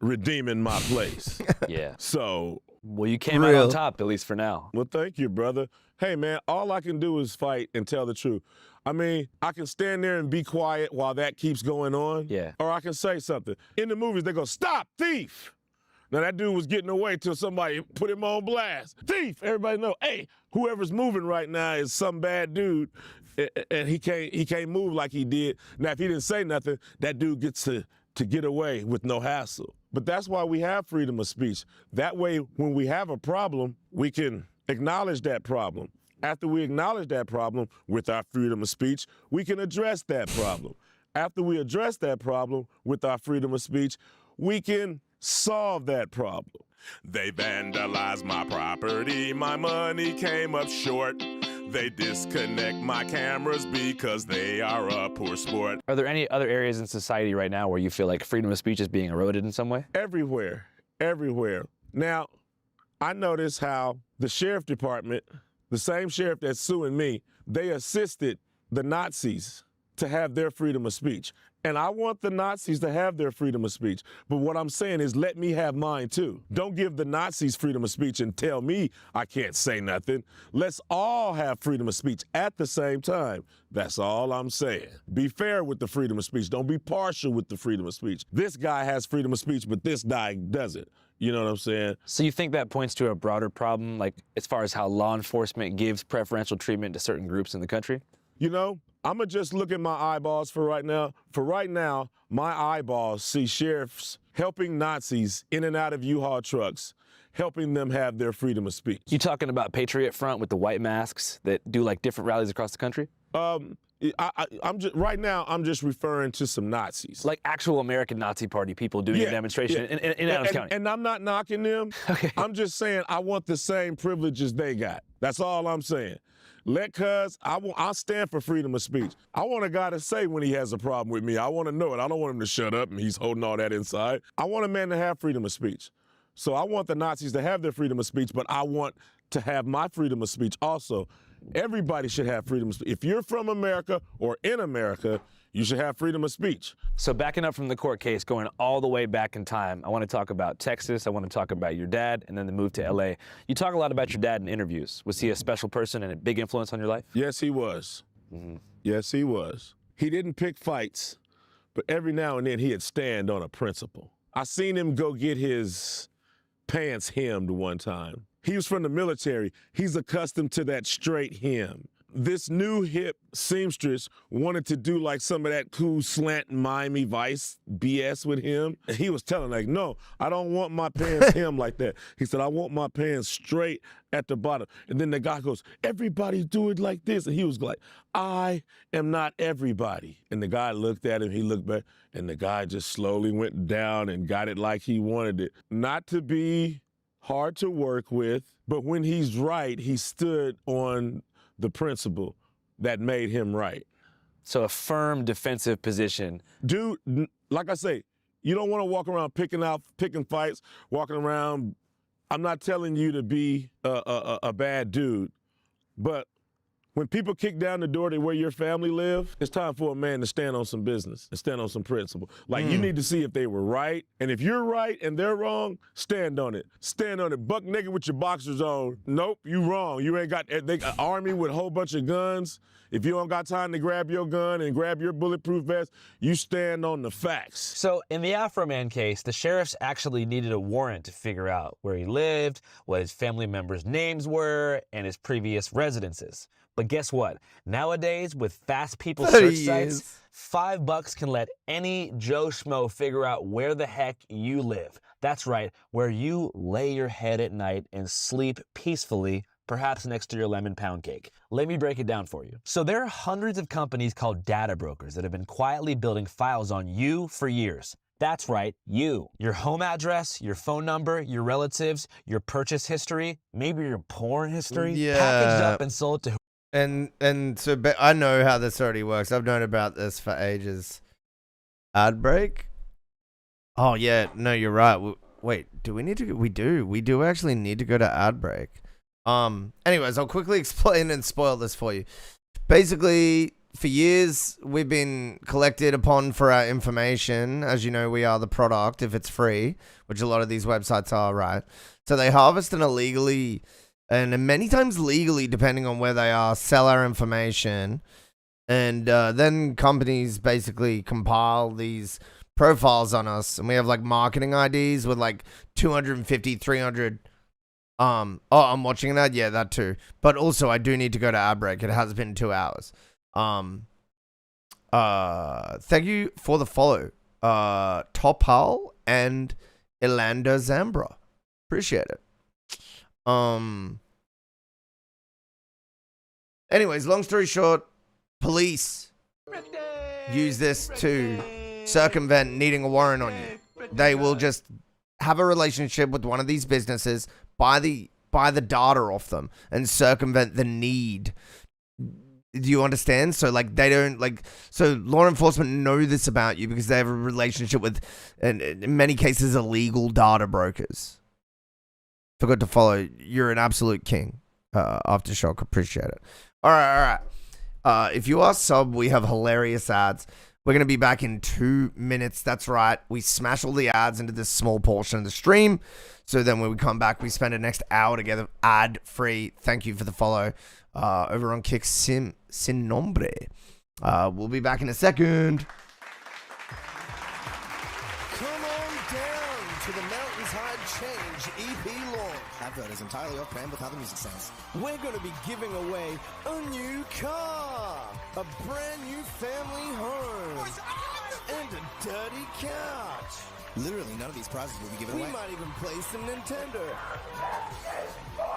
redeeming my place. Yeah. So. Well, you came out on top, at least for now. Well, thank you, brother. Hey, man, all I can do is fight and tell the truth. I mean, I can stand there and be quiet while that keeps going on. Yeah. Or I can say something. In the movies, they go, stop, thief. Now, that dude was getting away till somebody put him on blast. Thief! Everybody know, hey, whoever's moving right now is some bad dude. and he can't move like he did. Now, if he didn't say nothing, that dude gets to get away with no hassle. But that's why we have freedom of speech. That way, when we have a problem, we can acknowledge that problem. After we acknowledge that problem with our freedom of speech, we can address that problem. After we address that problem with our freedom of speech, we can solve that problem. They vandalized my property, my money came up short. They disconnect my cameras because they are a poor sport. Are there any other areas in society right now where you feel like freedom of speech is being eroded in some way? Everywhere, everywhere. Now, I notice how the sheriff department, the same sheriff that's suing me, they assisted the Nazis to have their freedom of speech. And I want the Nazis to have their freedom of speech. But what I'm saying is let me have mine too. Don't give the Nazis freedom of speech and tell me I can't say nothing. Let's all have freedom of speech at the same time. That's all I'm saying. Be fair with the freedom of speech. Don't be partial with the freedom of speech. This guy has freedom of speech, but this guy doesn't. You know what I'm saying? So you think that points to a broader problem, like as far as how law enforcement gives preferential treatment to certain groups in the country? You know, I'm going to just look at my eyeballs for right now. For right now, my eyeballs see sheriffs helping Nazis in and out of U-Haul trucks, helping them have their freedom of speech. You talking about Patriot Front with the white masks that do like different rallies across the country? I'm just right now. I'm just referring to some Nazis, like actual American Nazi Party people doing a demonstration in Adams County. And I'm not knocking them. Okay. I'm just saying I want the same privileges they got. That's all I'm saying. I'll stand for freedom of speech. I want a guy to say when he has a problem with me. I want to know it. I don't want him to shut up and he's holding all that inside. I want a man to have freedom of speech. So I want the Nazis to have their freedom of speech, but I want to have my freedom of speech also. Everybody should have freedom of speech. If you're from America or in America, you should have freedom of speech. So backing up from the court case, going all the way back in time, I want to talk about Texas, I want to talk about your dad, and then the move to LA. You talk a lot about your dad in interviews. Was he a special person and a big influence on your life? Yes, he was. Yes, he was. He didn't pick fights, but every now and then he'd stand on a principle. I seen him go get his pants hemmed one time. He was from the military. He's accustomed to that straight hem. This new hip seamstress wanted to do like some of that cool slant Miami Vice BS with him. And he was telling like, no, I don't want my pants hemmed like that. He said, I want my pants straight at the bottom. And then the guy goes, everybody do it like this. And he was like, I am not everybody. And the guy looked at him, he looked back, and the guy just slowly went down and got it like he wanted it. Not to be hard to work with, but when he's right, he stood on the principle that made him right. So a firm defensive position. Dude, like I say, you don't want to walk around picking fights, walking around. I'm not telling you to be a bad dude, but when people kick down the door to where your family live, it's time for a man to stand on some business and stand on some principle. Like you need to see if they were right, and if you're right and they're wrong, stand on it. Stand on it. Buck naked with your boxers on. Nope, you wrong. You ain't got an army with a whole bunch of guns. If you don't got time to grab your gun and grab your bulletproof vest, you stand on the facts. So in the Afro Man case, the sheriffs actually needed a warrant to figure out where he lived, what his family members' names were, and his previous residences. But guess what? Nowadays, with fast people search sites, $5 can let any Joe Schmo figure out where the heck you live. That's right, where you lay your head at night and sleep peacefully, perhaps next to your lemon pound cake. Let me break it down for you. So there are hundreds of companies called data brokers that have been quietly building files on you for years. That's right, you. Your home address, your phone number, your relatives, your purchase history, maybe your porn history, packaged up and sold to And so I know how this already works. I've known about this for ages. Ad break? Oh yeah, no, you're right. Wait, do we need to? We do actually need to go to ad break. Anyways, I'll quickly explain and spoil this for you. Basically, for years we've been collected upon for our information. As you know, we are the product if it's free, which a lot of these websites are, right? So they harvest and illegally, and many times legally, depending on where they are, sell our information. And then companies basically compile these profiles on us. And we have like marketing IDs with like 250, 300. Oh, I'm watching an ad. Yeah, that too. But also I do need to go to ad break. It has been 2 hours. Thank you for the follow, Topal and Ilanda Zambra. Appreciate it. Anyways, long story short, police use this to circumvent needing a warrant on you. They will just have a relationship with one of these businesses, buy the data off them, and circumvent the need. Do you understand? So like they don't like. So law enforcement know this about you because they have a relationship with, in many cases, illegal data brokers. Forgot to follow. You're an absolute king. Aftershock, appreciate it. All right. If you are sub, we have hilarious ads. We're going to be back in 2 minutes. That's right. We smash all the ads into this small portion of the stream. So then when we come back, we spend the next hour together ad-free. Thank you for the follow over on Kick Sin Nombre. We'll be back in a second. Come on down to the MountainsHide Change EP launch. Advert is entirely off brand with how the music sounds. We're going to be giving away a new car, a brand new family home, and a dirty couch. Literally none of these prizes will be given We away. might even play some Nintendo.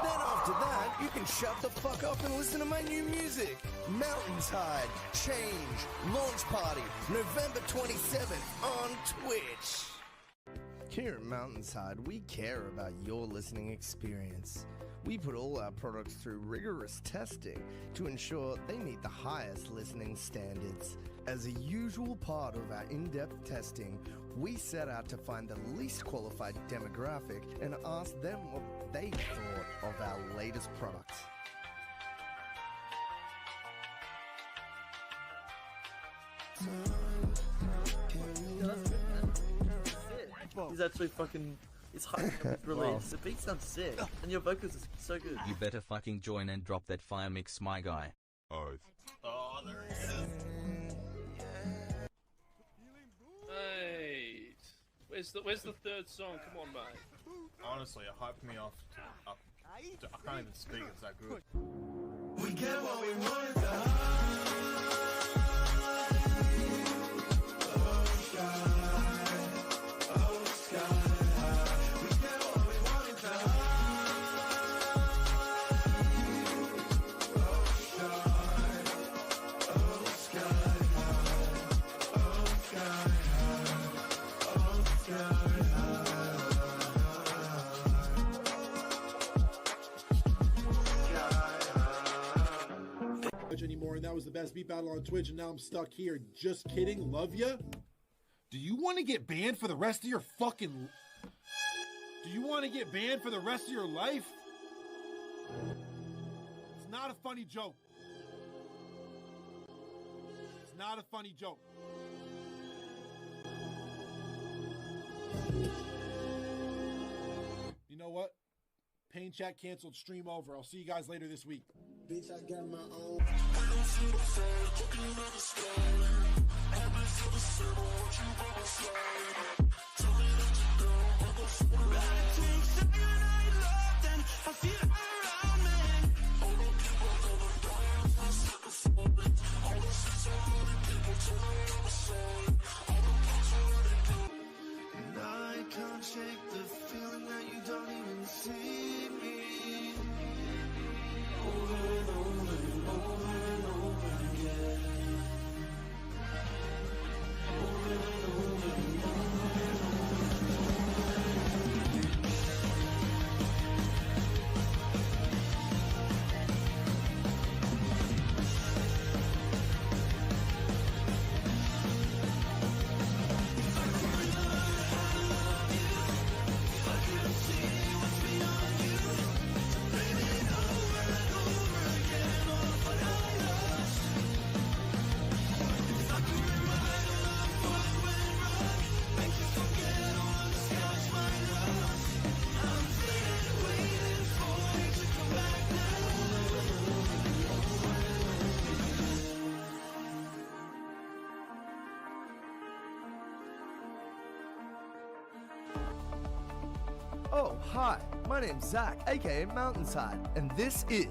Then after that, you can shut the fuck up and listen to my new music. MountainsHide Change Launch Party, November 27th on Twitch. Here at MountainsHide, we care about your listening experience. We put all our products through rigorous testing to ensure they meet the highest listening standards. As a usual part of our in-depth testing, we set out to find the least qualified demographic and ask them what they thought of our latest products. He's actually fucking. He's hyping up his release. The beat sounds sick, and your vocals are so good. You better fucking join and drop that fire mix, my guy. Oh, there he is. Hey, where's the third song? Come on, mate. Honestly, it hyped me off. I can't even speak. It's that good. We get what we wanted anymore, and that was the best beat battle on Twitch, and now I'm stuck here. Just kidding. Love ya. Do you want to get banned for the rest of your fucking... Do you want to get banned for the rest of your life? It's not a funny joke. It's not a funny joke. You know what? Pain chat canceled, stream over. I'll see you guys later this week. Bitch, I got my own. And I can't shake the feeling that you don't even see me. Over and over and over and over again. Over and over and over and Oh, hi, my name's Zach, aka MountainsHide, and this is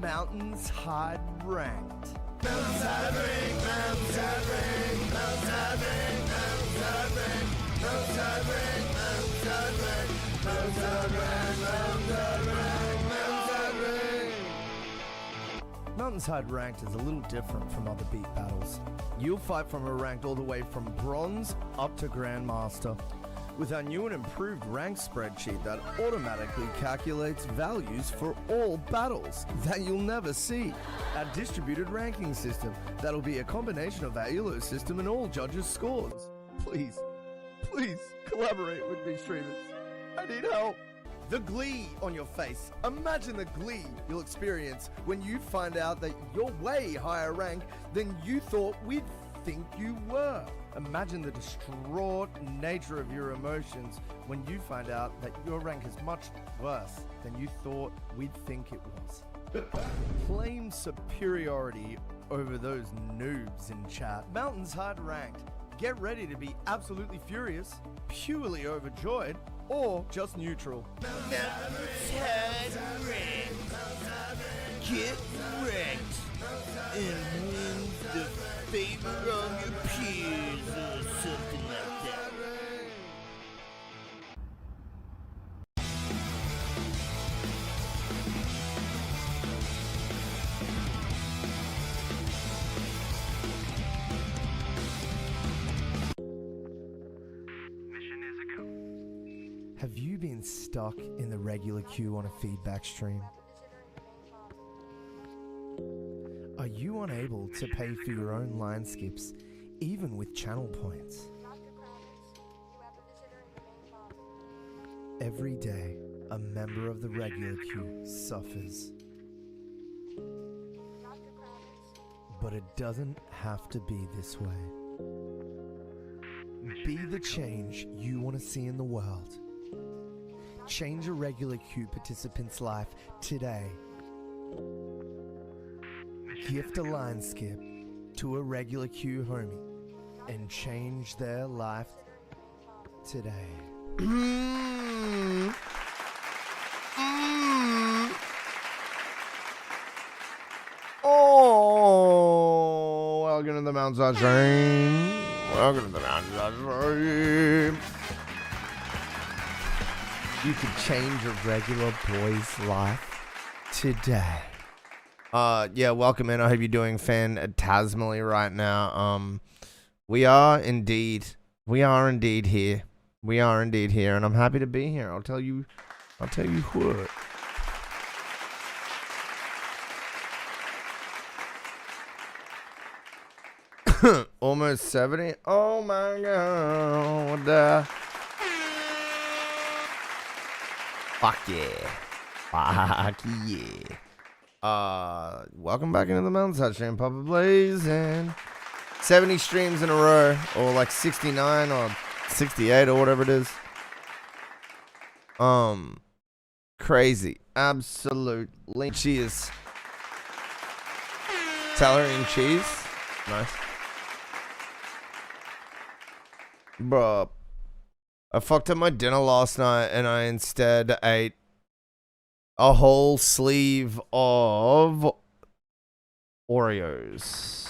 MountainsHide Ranked. Mountainside ring, Mountainside ring, Mountainside ring, Mountainside ring, Mountainside ring, Mountainside ring, Mountainside ring, Mountainside ring, Mountainside ring. Mountainside Ranked is a little different from other beat battles. You'll fight from a ranked all the way from bronze up to Grandmaster, with our new and improved rank spreadsheet that automatically calculates values for all battles that you'll never see. Our distributed ranking system that'll be a combination of our ELO system and all judges' scores. Please collaborate with me, streamers. I need help. The glee on your face. Imagine the glee you'll experience when you find out that you're way higher rank than you thought we'd think you were. Imagine the distraught nature of your emotions when you find out that your rank is much worse than you thought we'd think it was. Claim superiority over those noobs in chat. MountainsHide Ranked. Get ready to be absolutely furious, purely overjoyed, or just neutral. MountainsHide Ranked. Get wrecked and win the favor of your peers or something like that. Have you been stuck in the regular queue on a feedback stream? Are you unable to pay for your own line skips, even with channel points? Every day, a member of the regular queue suffers. But it doesn't have to be this way. Be the change you want to see in the world. Change a regular queue participant's life today. Gift a line skip to a regular queue homie and change their life today. Oh, welcome to the MountainsHide stream. Welcome to the MountainsHide stream. You could change a regular boy's life today. Yeah, welcome in. I hope you're doing fantasmally right now. We are indeed here. We are indeed here, and I'm happy to be here. I'll tell you what. Almost 70. Oh my god. Fuck yeah. Fuck yeah. Welcome back into the MountainsHide stream, Papa Blaze, and 70 streams in a row, or like 69 or 68 or whatever it is. Crazy. Absolutely. Cheers. Celery and cheese. Nice. Bruh. I fucked up my dinner last night and I instead ate a whole sleeve of Oreos.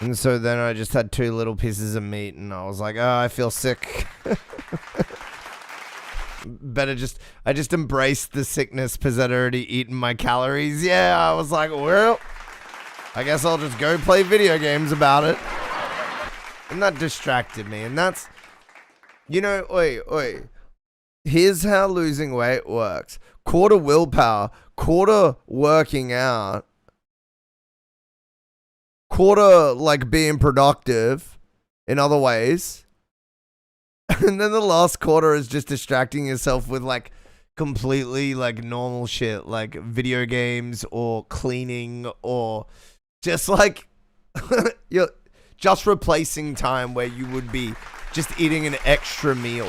And so then I just had 2 little pieces of meat and I was like, oh, I feel sick. I just embraced the sickness because I'd already eaten my calories. Yeah, I was like, well, I guess I'll just go play video games about it. And that distracted me. And that's, you know, oi. Here's how losing weight works. Quarter willpower, quarter working out, quarter like being productive in other ways. And then the last quarter is just distracting yourself with like completely like normal shit, like video games or cleaning or just like you're just replacing time where you would be just eating an extra meal.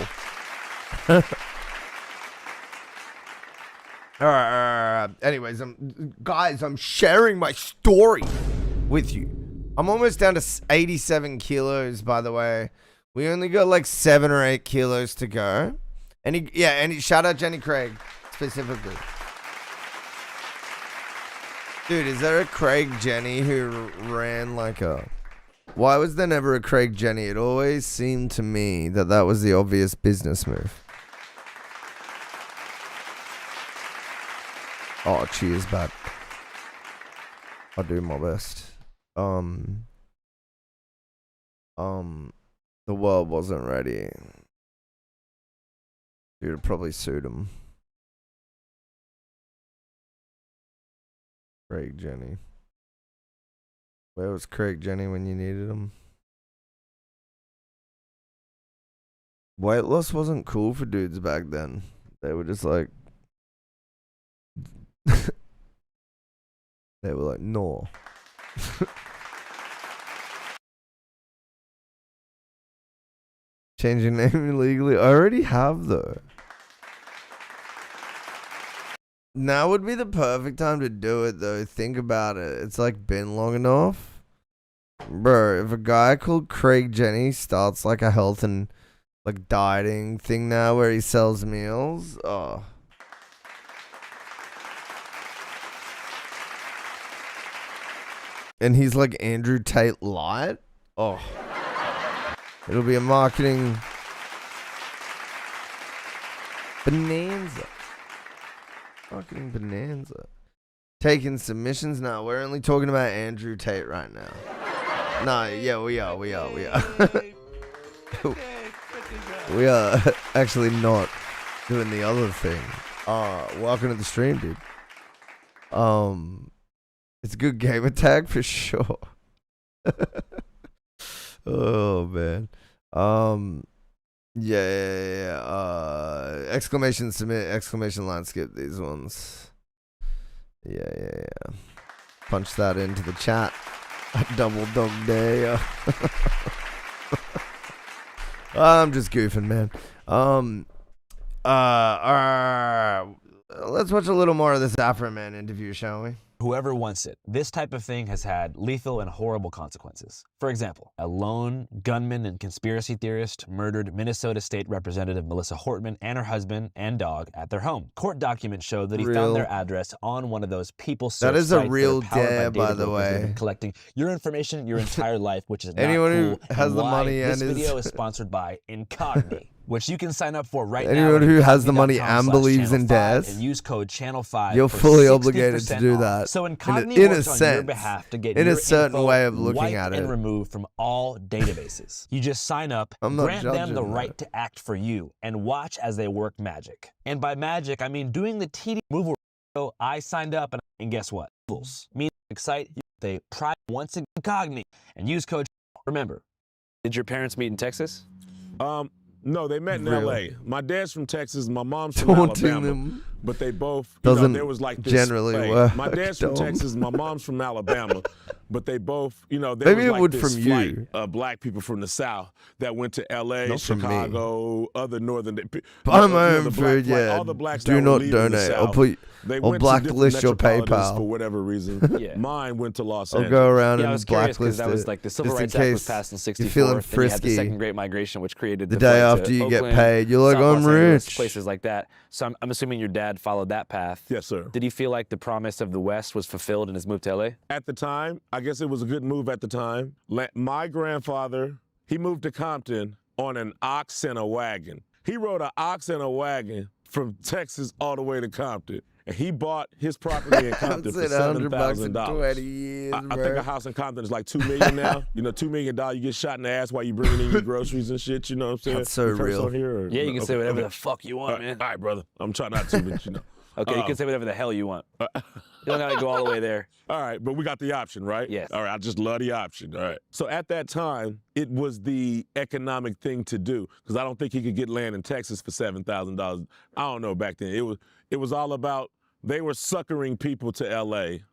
Alright. Anyways, guys, I'm sharing my story with you. I'm almost down to 87 kilos, by the way. We only got like 7 or 8 kilos to go. And shout out Jenny Craig specifically. Dude, is there a Craig Jenny who ran like a... Why was there never a Craig Jenny? It always seemed to me that that was the obvious business move. Oh, cheers, bad. I'll do my best. The world wasn't ready. Dude, probably sued him. Craig Jenny. Where was Craig Jenny when you needed him? Weight loss wasn't cool for dudes back then. They were just like... they were like, no. Change your name illegally? I already have, though. Now would be the perfect time to do it, though. Think about it. It's like been long enough. Bro, if a guy called Craig Jenny starts like a health and like dieting thing now where he sells meals, oh. And he's like Andrew Tate Light, oh. It'll be a marketing bonanza. Fucking bonanza. Taking submissions? No, we're only talking about Andrew Tate right now. No, yeah, we are. We are actually not doing the other thing. Welcome to the stream, dude. It's a good gamer tag for sure. Oh man. Yeah. Exclamation submit, exclamation line skip these ones. Yeah. Punch that into the chat. Double dog day. I'm just goofing, man. Let's watch a little more of this Afro Man interview, shall we? Whoever wants it, this type of thing has had lethal and horrible consequences. For example, a lone gunman and conspiracy theorist murdered Minnesota State Representative Melissa Hortman and her husband and dog at their home. Court documents show that he found their address on one of those people search That is a sites real that are powered dare, by the data way. brokers collecting your information your entire life, which is Anyone not who cool. has and the why money this and is- video is sponsored by Incogni, which you can sign up for right now. Anyone who has the money and believes in dares dares, and use code Channel5. you're for fully 60% obligated to do off. that. So Incogni in a works on your sense, behalf to get in your a certain info way of looking wiped at it. and removed from all databases. You just sign up, I'm not grant them judging the that. right to act for you, and watch as they work magic. And by magic, I mean doing the TD removal. So I signed up, and guess what? Me excite they pride once again Incogni and use code. Remember, did your parents meet in Texas? No, they met in Really? L.A. My dad's from Texas, my mom's from Taunting Alabama. them But they both, doesn't there was like this generally flag. work, My dad's from Dom. Texas, my mom's from Alabama. But they both, there Maybe was it like would this from flight you. of black people from the South that went to L.A., Not from me. Chicago, other northern. Buy my own the food, yeah. all the blacks Do that not were leaving the donate. I'll South, put. they I'll went to different blacklist your metropolitans PayPal. for whatever reason. Yeah. Mine went to Los I'll Angeles. go around Yeah, I and was curious because blacklist that was it, like the Civil just in Rights Act was case passed in you're '64. feeling Then you had the frisky. Second Great Migration, which created The the day flight to after you get Oakland, paid, you're like, South I'm Los Angeles, rich. places like that. So I'm assuming your dad followed that path. Yes, sir. Did he feel like the promise of the West was fulfilled in his move to LA? At the time, I guess it was a good move at the time. My grandfather, he moved to Compton on an ox and a wagon. He rode an ox and a wagon from Texas all the way to Compton. And he bought his property in Compton for $100 in $7,000. 20 years, I think bro. a house in Compton is like $2 million now. $2 million, you get shot in the ass while you bringing in your groceries and shit, you know what I'm saying? That's so You curse real. on here, or- Yeah, you can say okay, whatever okay. the fuck you want, All right, man. All right, brother. I'm trying not to, but Okay, you can say whatever the hell you want. You don't gotta go all the way there. All right, but we got the option, right? Yes. All right, I just love the option. All right. So at that time, it was the economic thing to do because I don't think he could get land in Texas for $7,000. I don't know back then. It was all about they were suckering people to L.A.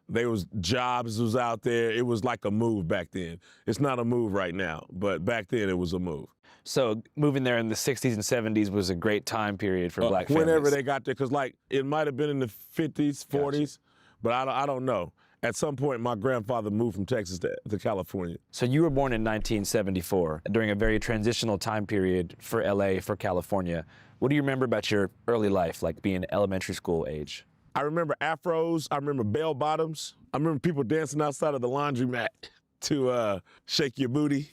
There was jobs was out there. It was like a move back then. It's not a move right now, but back then it was a move. So moving there in the 60s and 70s was a great time period for black families. Whenever they got there, because like it might have been in the 50s, 40s, but I don't know. At some point, my grandfather moved from Texas to California. So you were born in 1974 during a very transitional time period for LA, for California. What do you remember about your early life, like being elementary school age? I remember afros. I remember bell bottoms. I remember people dancing outside of the laundromat to shake your booty.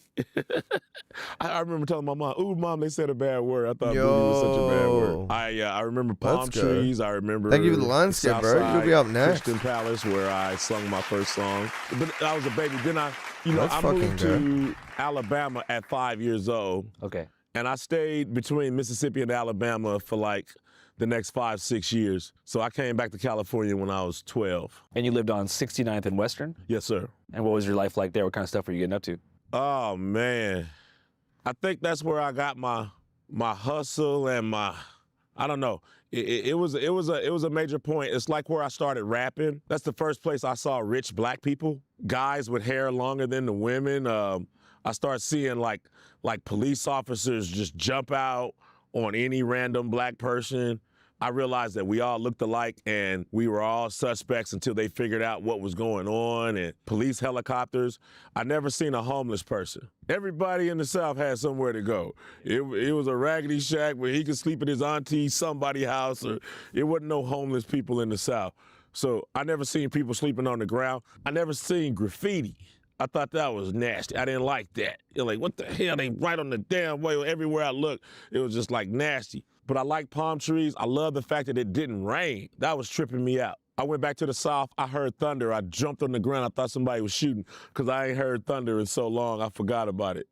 I remember telling my mom, "Ooh, mom, they said a bad word. I thought booty was such a bad word." I remember palm trees. I remember. Thank you for the Lineskip, bro. You'll be up next. Christian Palace, where I sung my first song. But I was a baby. Then I That's moved to good. Alabama at 5 years old. Okay. And I stayed between Mississippi and Alabama for like the next 5-6 years. So I came back to California when I was 12. And you lived on 69th and Western? Yes, sir. And what was your life like there? What kind of stuff were you getting up to? Oh man, I think that's where I got my hustle and I don't know. It was a major point. It's like where I started rapping. That's the first place I saw rich black people, guys with hair longer than the women. I started seeing like police officers just jump out on any random black person. I realized that we all looked alike and we were all suspects until they figured out what was going on, and police helicopters. I never seen a homeless person. Everybody in the South had somewhere to go. It was a raggedy shack where he could sleep at his auntie somebody's house, or it wasn't no homeless people in the South. So I never seen people sleeping on the ground. I never seen graffiti. I thought that was nasty. I didn't like that. You're like, what the hell? They right on the damn way. Everywhere I looked, it was just like nasty. But I like palm trees. I love the fact that it didn't rain. That was tripping me out. I went back to the South. I heard thunder. I jumped on the ground. I thought somebody was shooting because I ain't heard thunder in so long. I forgot about it.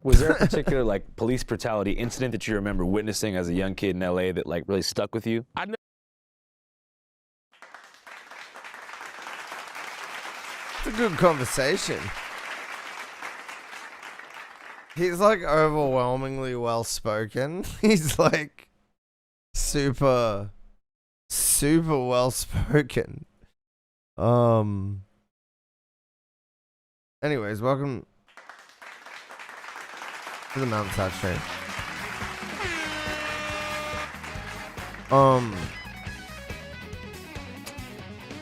Was there a particular like police brutality incident that you remember witnessing as a young kid in LA that like really stuck with you? It's a good conversation. He's like overwhelmingly well spoken. He's like super well spoken. Anyways, welcome to the MountainsHide stream.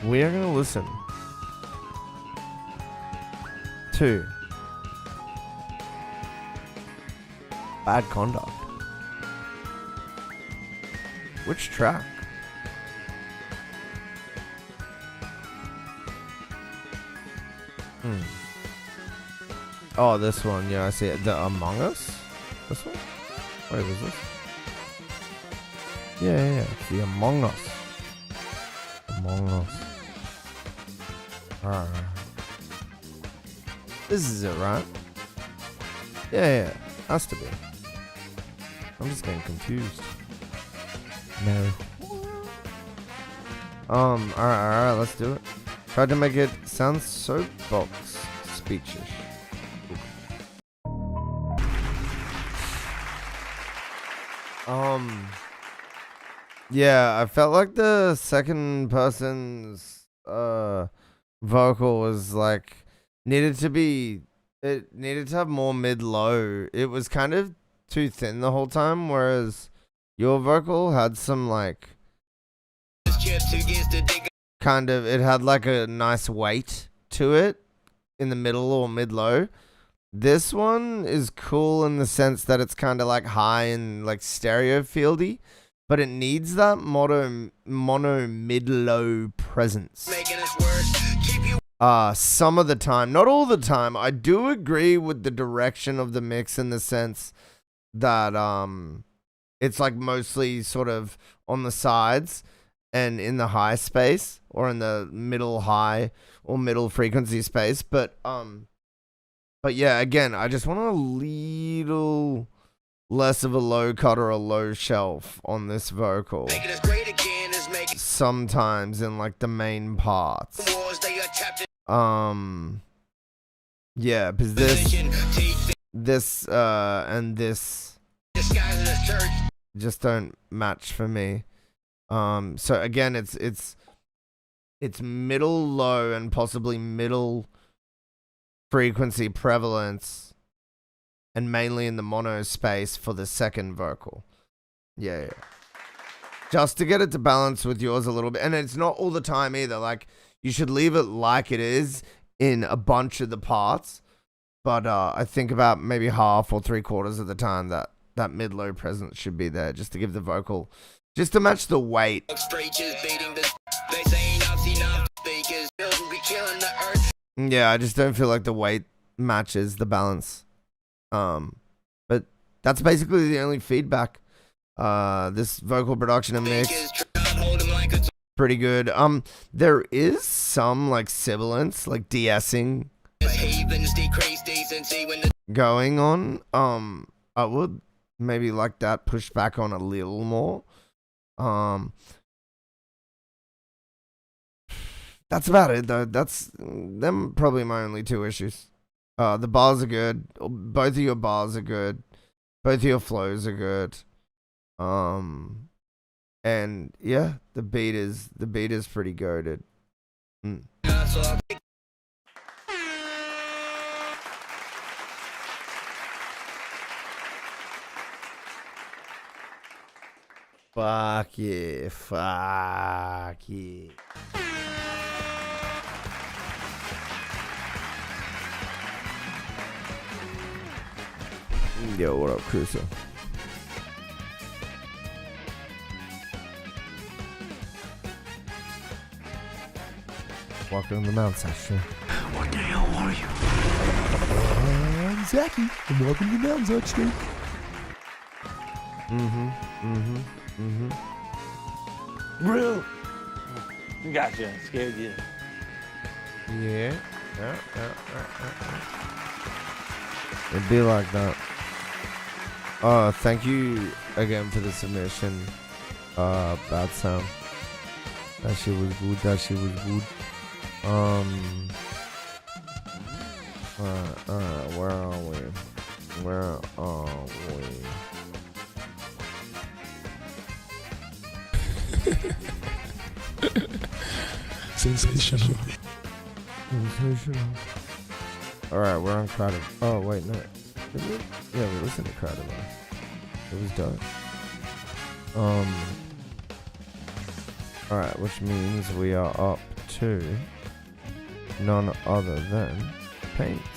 We are gonna listen to Bad Conduct. Which track? Oh, this one. Yeah, I see it. The Among Us? This one? Wait, was this? Yeah. It's the Among Us. Among Us. Alright. This is it, right? Yeah. Has to be. I'm just getting confused. No. Alright, let's do it. Tried to make it sound soapbox speechish. Yeah, I felt like the second person's vocal was like needed to have more mid-low. It was kind of too thin the whole time, whereas your vocal had some like kind of, it had like a nice weight to it in the middle or mid-low. This one is cool in the sense that it's kind of like high and like stereo fieldy, but it needs that mono mid-low presence. Some of the time, not all the time. I do agree with the direction of the mix in the sense that it's like mostly sort of on the sides and in the high space or in the middle high or middle frequency space, but yeah, again, I just want a little less of a low cut or a low shelf on this vocal. Sometimes in like the main parts. Yeah, because this and this just don't match for me. So again, it's middle low and possibly middle frequency prevalence, and mainly in the mono space for the second vocal. Yeah. Just to get it to balance with yours a little bit. And it's not all the time either. Like, you should leave it like it is in a bunch of the parts. But I think about maybe half or 3/4 of the time that mid-low presence should be there, just to give the vocal Just to match the weight. Yeah, I just don't feel like the weight matches the balance. But that's basically the only feedback. This vocal production and mix, pretty good. There is some like sibilance, like de-essing going on. I would maybe like that pushed back on a little more. That's about it though. That's them probably my only two issues. The bars are good. Both of your bars are good. Both of your flows are good. And yeah, the beat is pretty goated. Fuck yeah, fuck yeah. Yo, what up, Crusoe? Welcome to the MountainsHide stream. What the hell are you? I'm Zachy, and welcome to the MountainsHide stream. Real. Gotcha. Scared you. Yeah. It'd be like that. Thank you again for the submission. Bad sound. That shit was good. Where are we? Sensational. Alright, we're on Crowded. Oh, wait, no. Did we? Yeah, we listened to Crowded. It was dope. Alright, which means we are up to none other than Paints.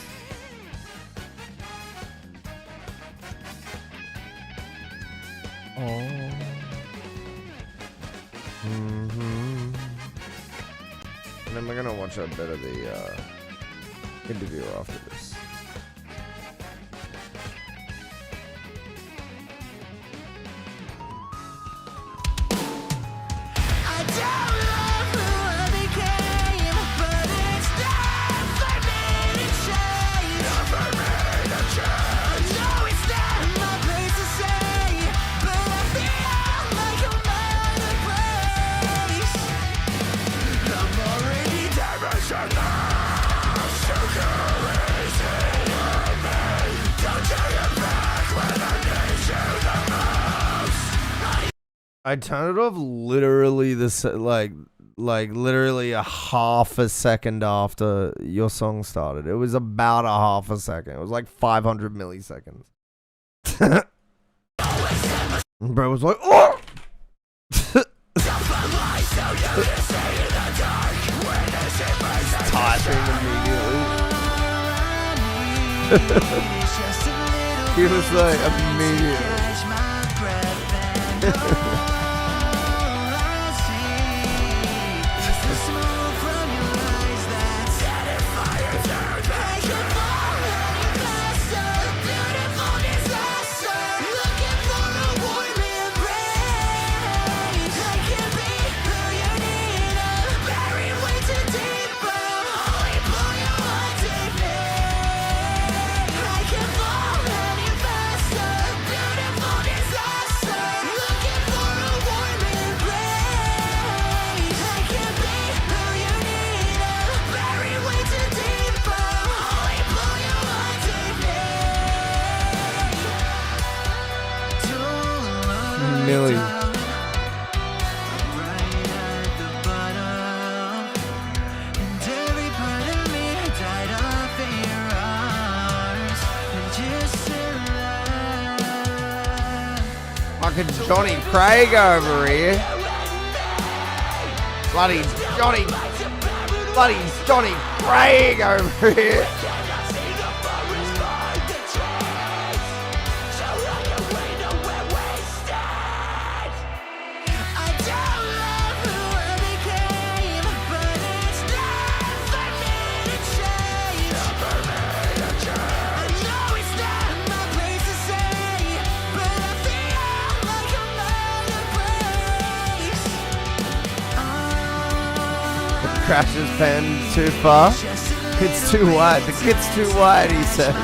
And then we're gonna watch a bit of the interview after this. I turned it off literally literally a half a second after your song started. It was about a half a second. It was like 500 milliseconds. Bro was like, oh! Typing immediately. He was like, immediately. Millie. Fucking Johnny Craig over here. Bloody Johnny Craig over here. crashes pen too far. It's too wide. The kit's too wide, he says.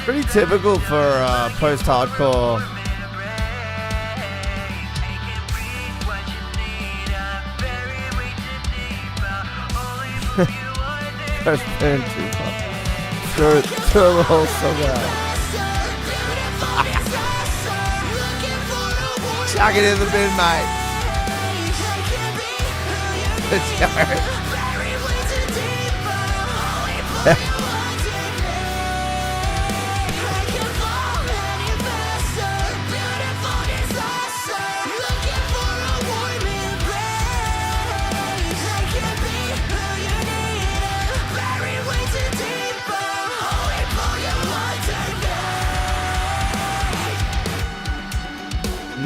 Pretty typical for post-hardcore. Crash pen too far. Throw the whole song out. Chuck it in the bin, mate.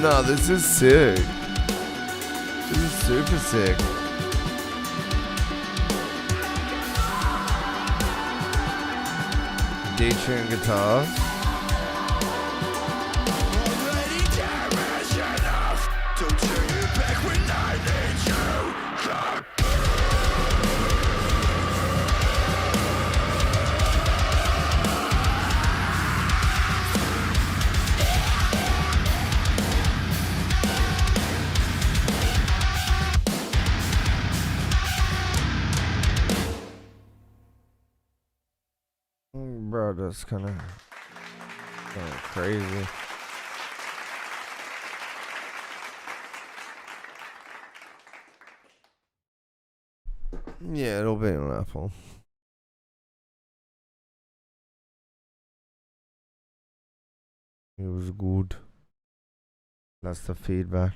No, this is sick. This is super sick. D-tune guitars. Bro, that's kind of crazy. Yeah, it'll be an Apple. It was good. That's the feedback.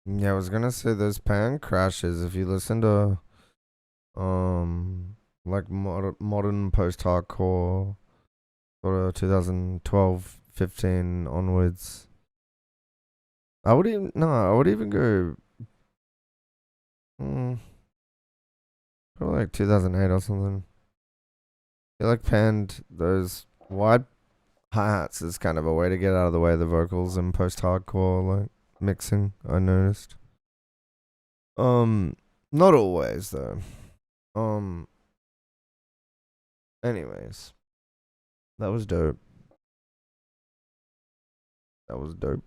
Yeah, I was gonna say those pan crashes. If you listen to, like modern post-hardcore, sort of 2012, 15 onwards. I would even go, probably like 2008 or something. They like panned those wide hi-hats is kind of a way to get out of the way of the vocals in post-hardcore, like mixing, I noticed. Not always though. Anyways, that was dope. That was dope.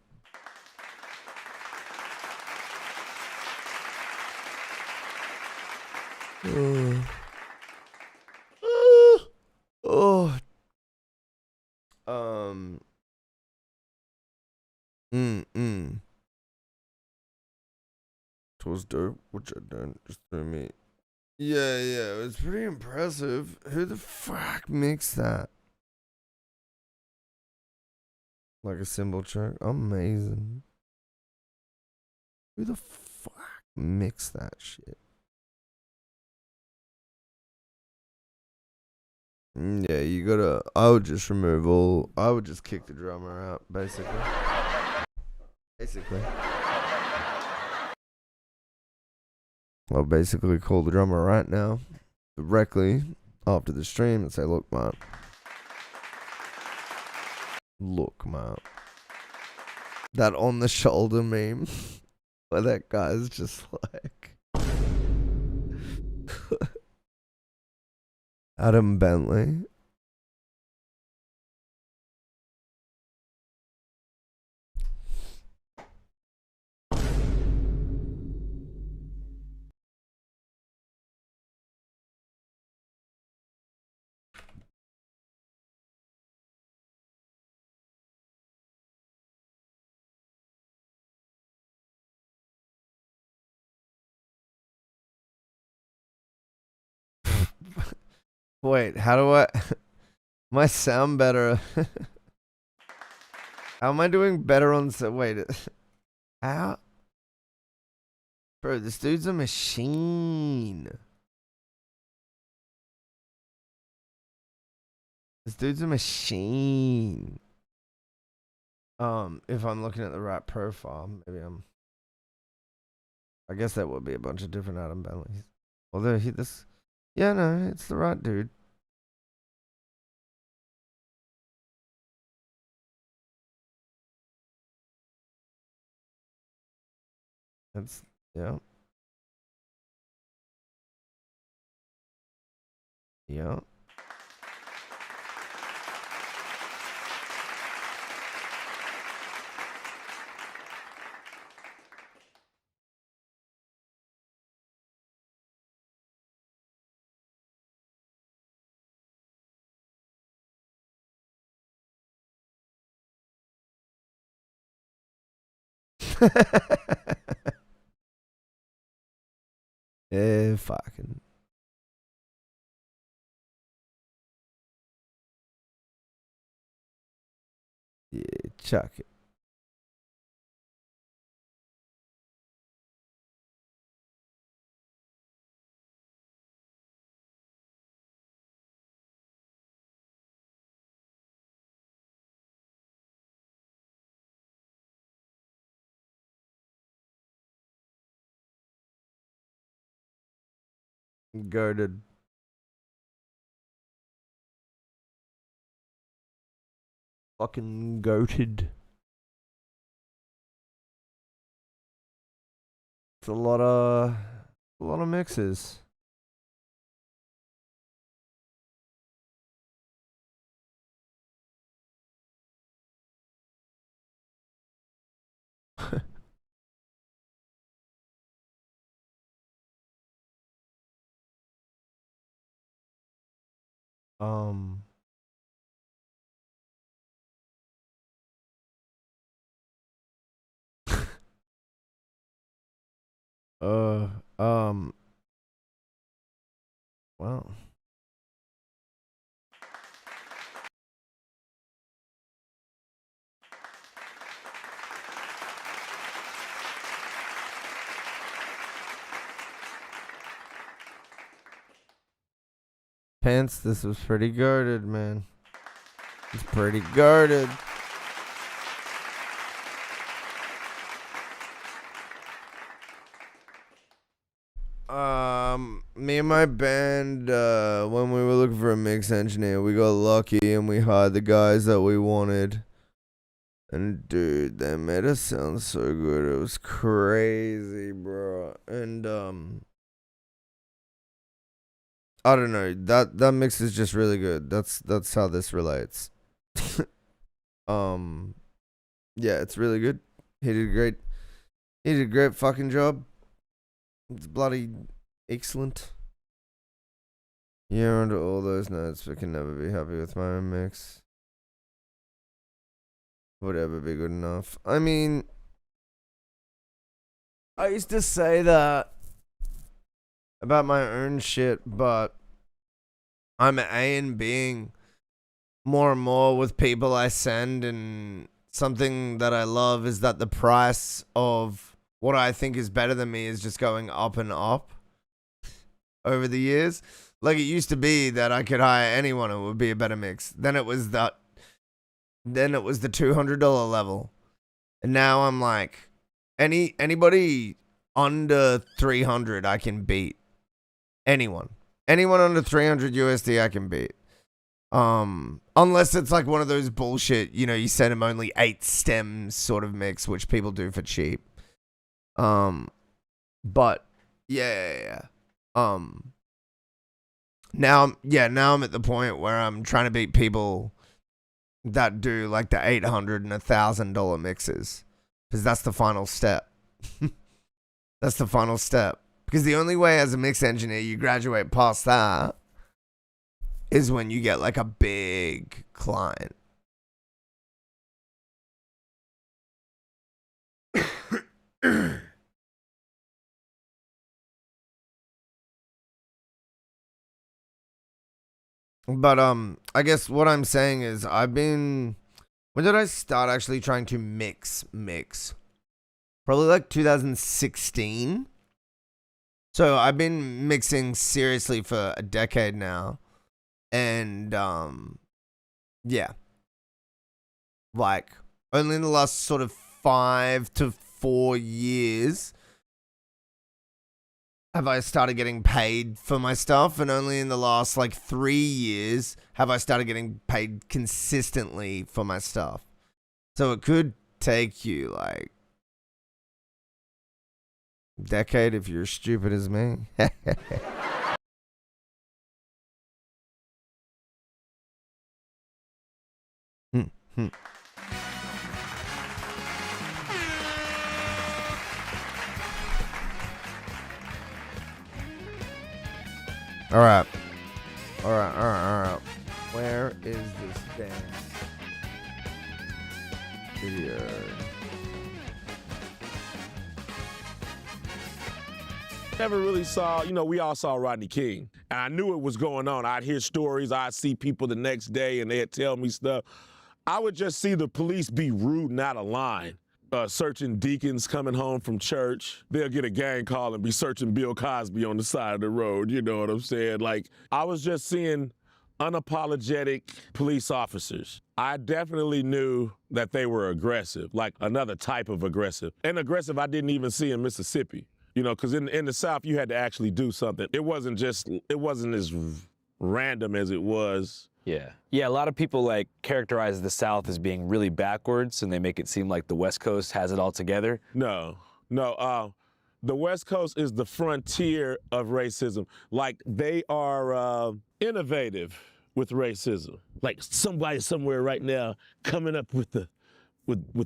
Oh. It was dope, which I don't just threw me. Yeah, it was pretty impressive. Who the fuck mixed that? Like a cymbal track? Amazing. Who the fuck mixed that shit? Yeah, you gotta. I would just I would just kick the drummer out, basically. I'll basically call the drummer right now, directly after the stream, and say, look, man. That on the shoulder meme, where that guy's just like. Adam Bentley. Wait, how do I... My sound better. How am I doing better on... Wait. How? Bro, this dude's a machine. This dude's a machine. If I'm looking at the right profile, maybe I guess that would be a bunch of different Adam Bentleys. Although yeah, no, it's the right dude. That's, yeah. Yeah. Fucking. Yeah, chuck it. Girded. Fucking goated. It's a lot of mixes. um uh um well, Pants, this was pretty guarded, man. It's pretty guarded. Me and my band, when we were looking for a mix engineer, we got lucky and we hired the guys that we wanted. And dude, they made us sound so good. It was crazy, bro. And I don't know. That mix is just really good. That's how this relates. Yeah, it's really good. He did a great fucking job. It's bloody excellent. Yeah, under all those notes, I can never be happy with my own mix. Would ever be good enough. I mean, I used to say that about my own shit, but I'm A and Bing more and more with people I send, and something that I love is that the price of what I think is better than me is just going up and up over the years. Like, it used to be that I could hire anyone, it would be a better mix. Then it was the $200 level. And now I'm like, anybody under 300 I can beat. Anyone under 300 USD I can beat. Unless it's like one of those bullshit, you send them only 8 stems sort of mix, which people do for cheap. But yeah. Now I'm at the point where I'm trying to beat people that do like the $800 and $1,000 mixes, because that's the final step. That's the final step. Because the only way as a mix engineer you graduate past that is when you get like a big client. But I guess what I'm saying is when did I start actually trying to mix? Probably like 2016. So I've been mixing seriously for a decade now. And Yeah. Like, only in the last sort of 5 to 4 years have I started getting paid for my stuff, and only in the last, like, 3 years have I started getting paid consistently for my stuff. So it could take you, like, a decade if you're as stupid as me. All right. Where is this damn video? Never really saw, we all saw Rodney King. And I knew it was going on. I'd hear stories, I'd see people the next day and they'd tell me stuff. I would just see the police be rude and out of line. Searching deacons coming home from church. They'll get a gang call and be searching Bill Cosby on the side of the road, you know what I'm saying? Like, I was just seeing unapologetic police officers. I definitely knew that they were aggressive, like another type of aggressive. And aggressive I didn't even see in Mississippi, because in the South you had to actually do something. It wasn't as random as it was. Yeah, a lot of people like characterize the South as being really backwards, and they make it seem like the West Coast has it all together. No. The West Coast is the frontier of racism. Like, they are innovative with racism. Like, somebody somewhere right now coming up with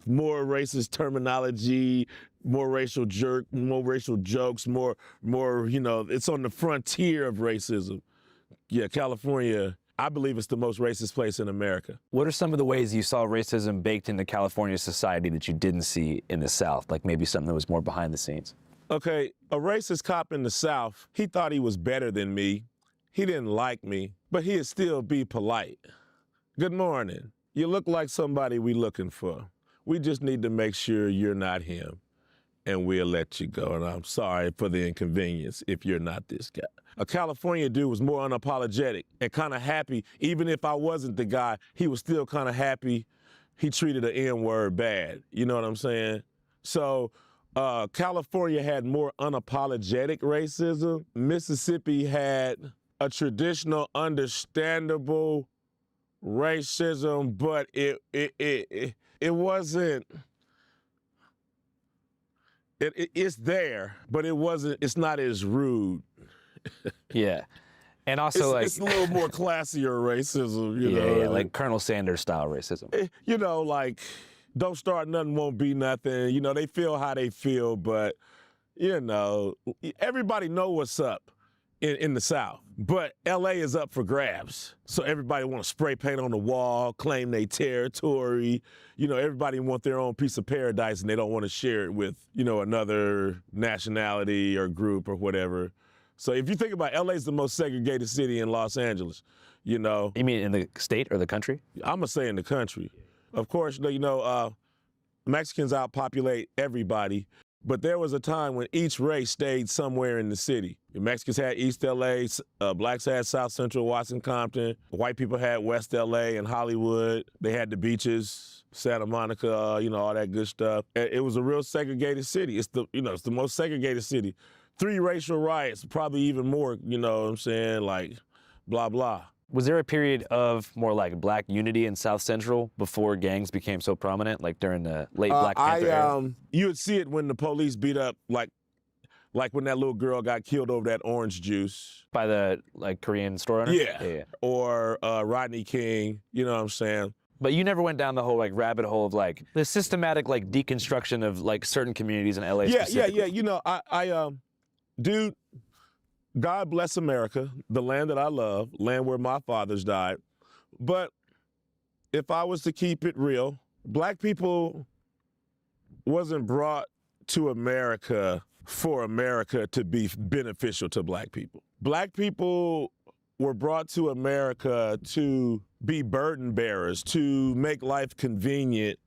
more racist terminology, more racial jokes, more, it's on the frontier of racism. Yeah, California, I believe it's the most racist place in America. What are some of the ways you saw racism baked into California society that you didn't see in the South? Like maybe something that was more behind the scenes? Okay, a racist cop in the South, he thought he was better than me. He didn't like me, but he'd still be polite. Good morning. You look like somebody we looking for. We just need to make sure you're not him, and we'll let you go. And I'm sorry for the inconvenience if you're not this guy. A California dude was more unapologetic and kind of happy. Even if I wasn't the guy, he was still kind of happy. He treated the N-word bad. You know what I'm saying? So California had more unapologetic racism. Mississippi had a traditional, understandable racism, but it wasn't. It's there, but it's not as rude. Yeah. And also, it's a little more classier racism, you know. Yeah, like Colonel Sanders style racism. Like, don't start nothing, won't be nothing. They feel how they feel, but, everybody know what's up in the South. But L.A. is up for grabs. So everybody want to spray paint on the wall, claim their territory. Everybody want their own piece of paradise, and they don't want to share it with, another nationality or group or whatever. So if you think about it, L.A. is the most segregated city in Los Angeles, You mean in the state or the country? I'm going to say in the country. Of course, Mexicans outpopulate everybody, but there was a time when each race stayed somewhere in the city. The Mexicans had East L.A., blacks had South Central, Washington, Compton. White people had West L.A. and Hollywood. They had the beaches, Santa Monica, all that good stuff. It was a real segregated city. It's the most segregated city. 3 racial riots, probably even more, like blah, blah. Was there a period of more like black unity in South Central before gangs became so prominent, like during the late Black Panther era? You would see it when the police beat up, like when that little girl got killed over that orange juice. By the Korean store owner? Yeah. Or Rodney King, you know what I'm saying? But you never went down the whole rabbit hole of the systematic deconstruction of certain communities in LA specifically. Yeah. Dude, God bless America, the land that I love, land where my fathers died. But if I was to keep it real, black people wasn't brought to America for America to be beneficial to black people. Black people were brought to America to be burden bearers, to make life convenient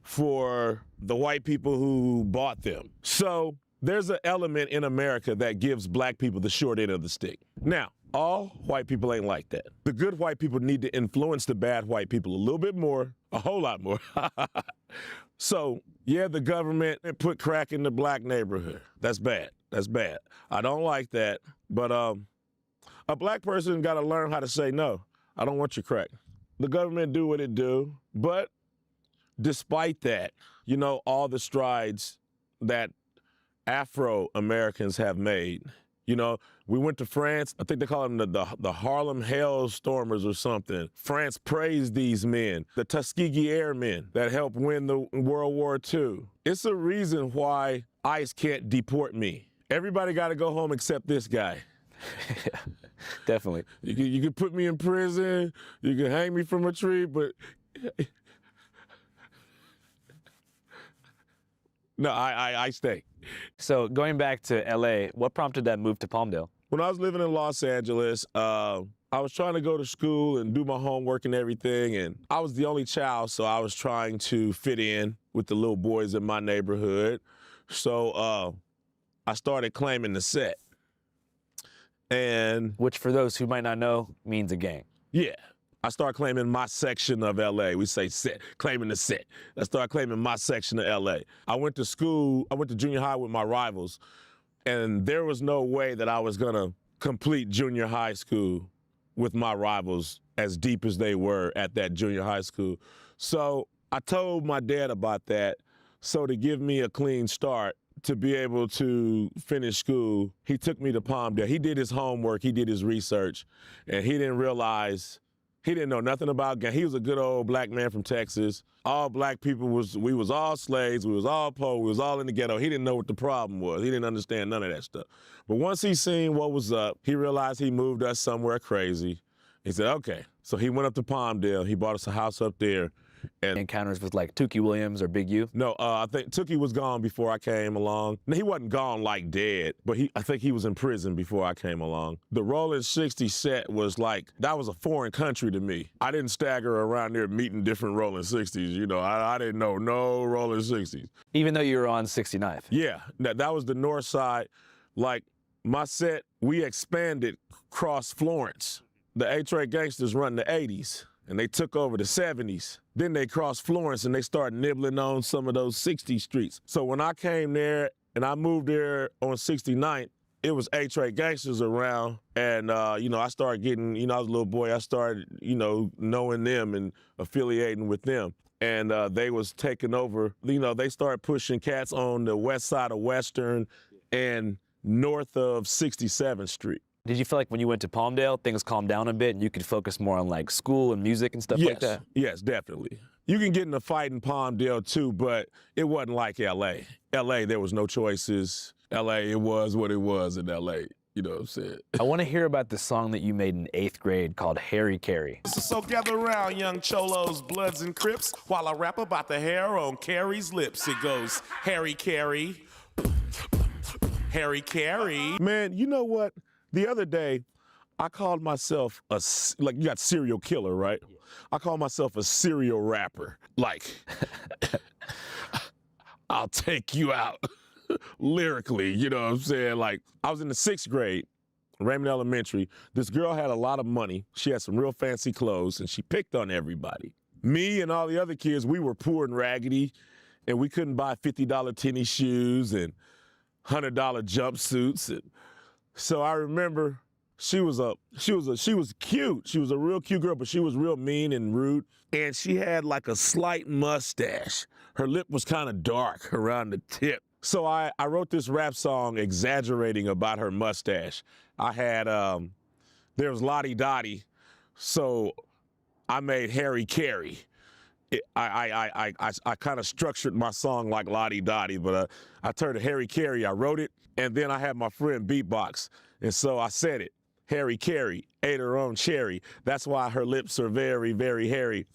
for the white people who bought them. So there's an element in America that gives black people the short end of the stick. Now, all white people ain't like that. The good white people need to influence the bad white people a little bit more, a whole lot more. So, yeah, the government put crack in the black neighborhood. That's bad. That's bad. I don't like that. But a black person got to learn how to say, no, I don't want your crack. The government do what it do. But despite that, you know, all the strides that Afro-Americans have made. You know, we went to France. I think they call them the Harlem Hailstormers or something. France praised these men, the Tuskegee Airmen that helped win the World War II. It's a reason why ICE can't deport me. Everybody got to go home except this guy. Yeah, definitely. You can put me in prison. You can hang me from a tree, but no, I stay. So going back to LA, what prompted that move to Palmdale? When I was living in Los Angeles, I was trying to go to school and do my homework and everything, and I was the only child, so I was trying to fit in with the little boys in my neighborhood. So I started claiming the set. And which, for those who might not know, means a gang. Yeah. I started claiming my section of LA. We say set, claiming the set. I started claiming my section of LA. I went to school, I went to junior high with my rivals, and there was no way that I was gonna complete junior high school with my rivals as deep as they were at that junior high school. So I told my dad about that. So to give me a clean start, to be able to finish school, he took me to Palmdale. He did his homework, he did his research, and he didn't realize, he didn't know nothing about gang. He was a good old black man from Texas. All black people we was all slaves, we was all poor, we was all in the ghetto. He didn't know what the problem was. He didn't understand none of that stuff. But once he seen what was up, he realized he moved us somewhere crazy. He said, okay. So he went up to Palmdale, he bought us a house up there. And encounters with like Tookie Williams or Big U? No, I think Tookie was gone before I came along. No, he wasn't gone like dead, but I think he was in prison before I came along. The Rolling 60 set was like, that was a foreign country to me. I didn't stagger around there meeting different Rolling 60s, you know, I didn't know no Rolling 60s. Even though you were on 69th? Yeah, that was the north side. Like, my set, we expanded across Florence. The A-Track Gangsters run the 80s. And they took over the 70s. Then they crossed Florence and they started nibbling on some of those 60 streets. So when I came there and I moved there on 69th, it was A-Track Gangsters around. And, you know, I started getting, you know, I was a little boy, I started, you know, knowing them and affiliating with them. And they was taking over, you know, they started pushing cats on the west side of Western and north of 67th Street. Did you feel like when you went to Palmdale, things calmed down a bit and you could focus more on like school and music and stuff like that? Yes, definitely. You can get in a fight in Palmdale too, but it wasn't like LA. LA, there was no choices. LA, it was what it was in LA. You know what I'm saying? I want to hear about the song that you made in 8th grade called Harry Carey. So gather around, young cholos, bloods, and crips, while I rap about the hair on Carrie's lips. It goes, Harry Carey, Harry Carey. Man, you know what? The other day, I called myself like, you got serial killer, right? Yeah. I call myself a serial rapper. Like, I'll take you out lyrically, you know what I'm saying? Like, I was in the 6th grade, Raymond Elementary. This girl had a lot of money. She had some real fancy clothes, and she picked on everybody. Me and all the other kids, we were poor and raggedy, and we couldn't buy $50 tennis shoes and $100 jumpsuits. And so I remember she was cute. She was a real cute girl, but she was real mean and rude. And she had like a slight mustache. Her lip was kind of dark around the tip. So I wrote this rap song exaggerating about her mustache. I had, there was Lottie Dottie, so I made Harry Carey. I kind of structured my song like Lottie Dottie, but I turned to Harry Carey. I wrote it, and then I had my friend beatbox, and so I said it. Harry Carey ate her own cherry. That's why her lips are very, very hairy.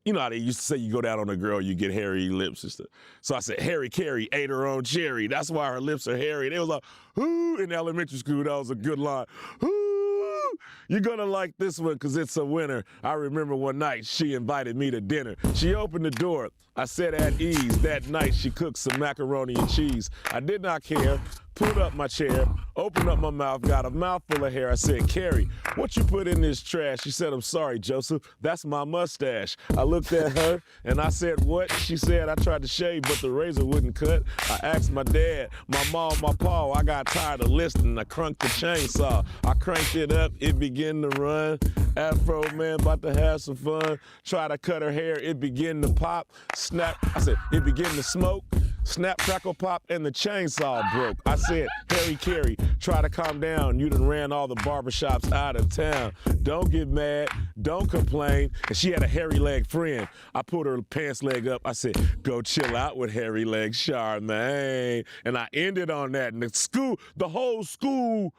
You know how they used to say you go down on a girl, you get hairy lips and stuff. So I said, Harry Carey ate her own cherry. That's why her lips are hairy. They was like, ooh, in elementary school, that was a good line. Ooh, you're gonna like this one because it's a winner. I remember one night she invited me to dinner. She opened the door. I said at ease. That night she cooked some macaroni and cheese. I did not care. Pulled up my chair, opened up my mouth, got a mouthful of hair. I said, Carrie, what you put in this trash? She said, I'm sorry, Joseph, that's my mustache. I looked at her and I said, what? She said, I tried to shave, but the razor wouldn't cut. I asked my dad, my mom, my pa. I got tired of listening. I crunked the chainsaw. I cranked it up, it began to run. Afro man about to have some fun. Try to cut her hair, it began to pop. Snap, I said, it began to smoke. Snap, crackle, pop, and the chainsaw broke. I said, Harry Carey, try to calm down. You done ran all the barbershops out of town. Don't get mad, don't complain. And she had a hairy leg friend. I pulled her pants leg up. I said, go chill out with hairy leg Charmaine. And I ended on that. And the whole school,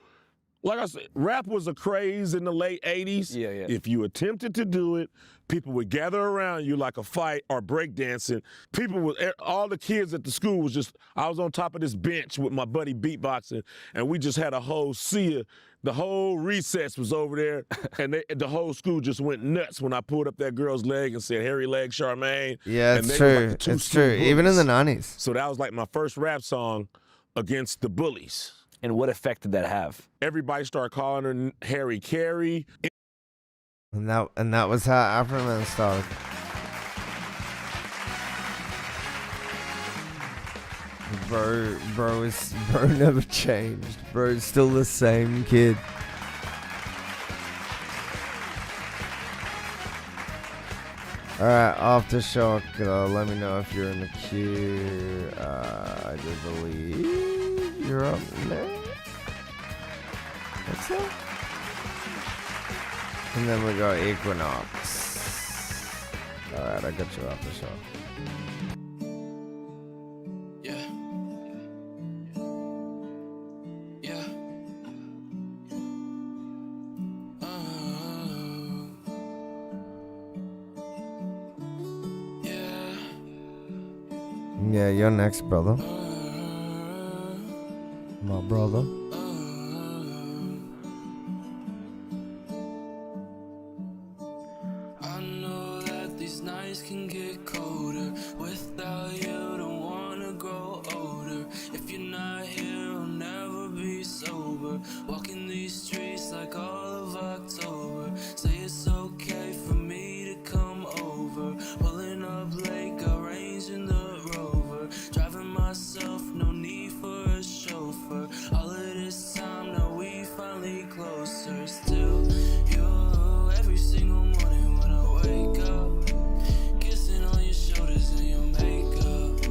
like I said, rap was a craze in the late 80s. Yeah. If you attempted to do it, people would gather around you like a fight or breakdancing. All the kids at the school was just, I was on top of this bench with my buddy beatboxing, and we just had a whole sea. The whole recess was over there, and the whole school just went nuts when I pulled up that girl's leg and said, hairy leg Charmaine. Yeah, and it's they true. were like the It's true. bullies. Even in the 90s. So that was like my first rap song against the bullies. And what effect did that have? Everybody started calling her Harry Carey. And that was how Afro Man started. Bro never changed. Bro's still the same kid. Alright, Aftershock, let me know if you're in the queue. I do believe you're up next. What's that? And then we got Equinox. Alright, I got you off the show. Yeah. Yeah, you're next, brother. My brother. I know that these nights can get colder. Without you, don't wanna grow older. If you're not here, I'll never be sober. Walking these streets like all of October. Say it's okay for me to come over. Pulling up late, got range in the Rover. Driving myself, no need for a chauffeur. All of this time, now we finally closer. Still, you every single morning when I wake up, kissing on your shoulders and your makeup.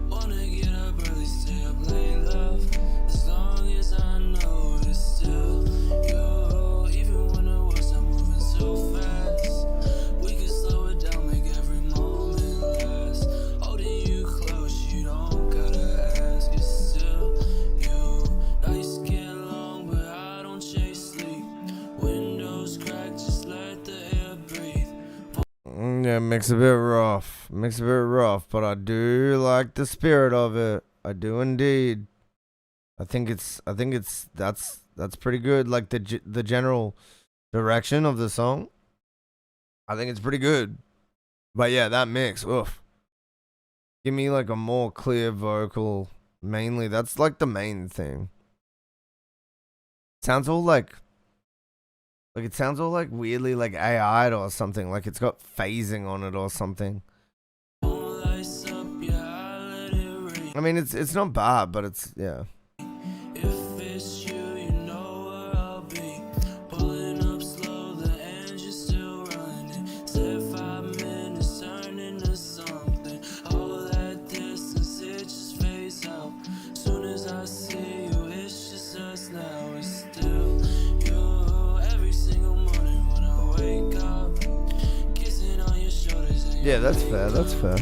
Wanna get up early, stay up late, love. As long as I know it's still you. Even when the world's not moving so fast, we can slow it down, make every moment last. Holding you close, you don't gotta ask. It's still you. Nights get long, but I don't chase sleep. Windows crack, just let the air breathe. Yeah, makes a bit rough. Makes a bit rough, but I do like the spirit of it. I do indeed. I think that's pretty good. Like the general direction of the song, I think it's pretty good. But yeah, that mix, oof. Give me like a more clear vocal. Mainly, that's like the main thing. Sounds all like it sounds all like weirdly like AI'd or something. Like it's got phasing on it or something. I mean, it's not bad, but it's yeah. If it's you, you know where I'll be. Pulling up slow, the engine's still running. Said 5 minutes, turn into something. All that distance, it just fades out. Soon as I see you, it's just us now. It's still you. Every single morning when I wake up, kissing on your shoulders. And Yeah, that's fair. That's fair.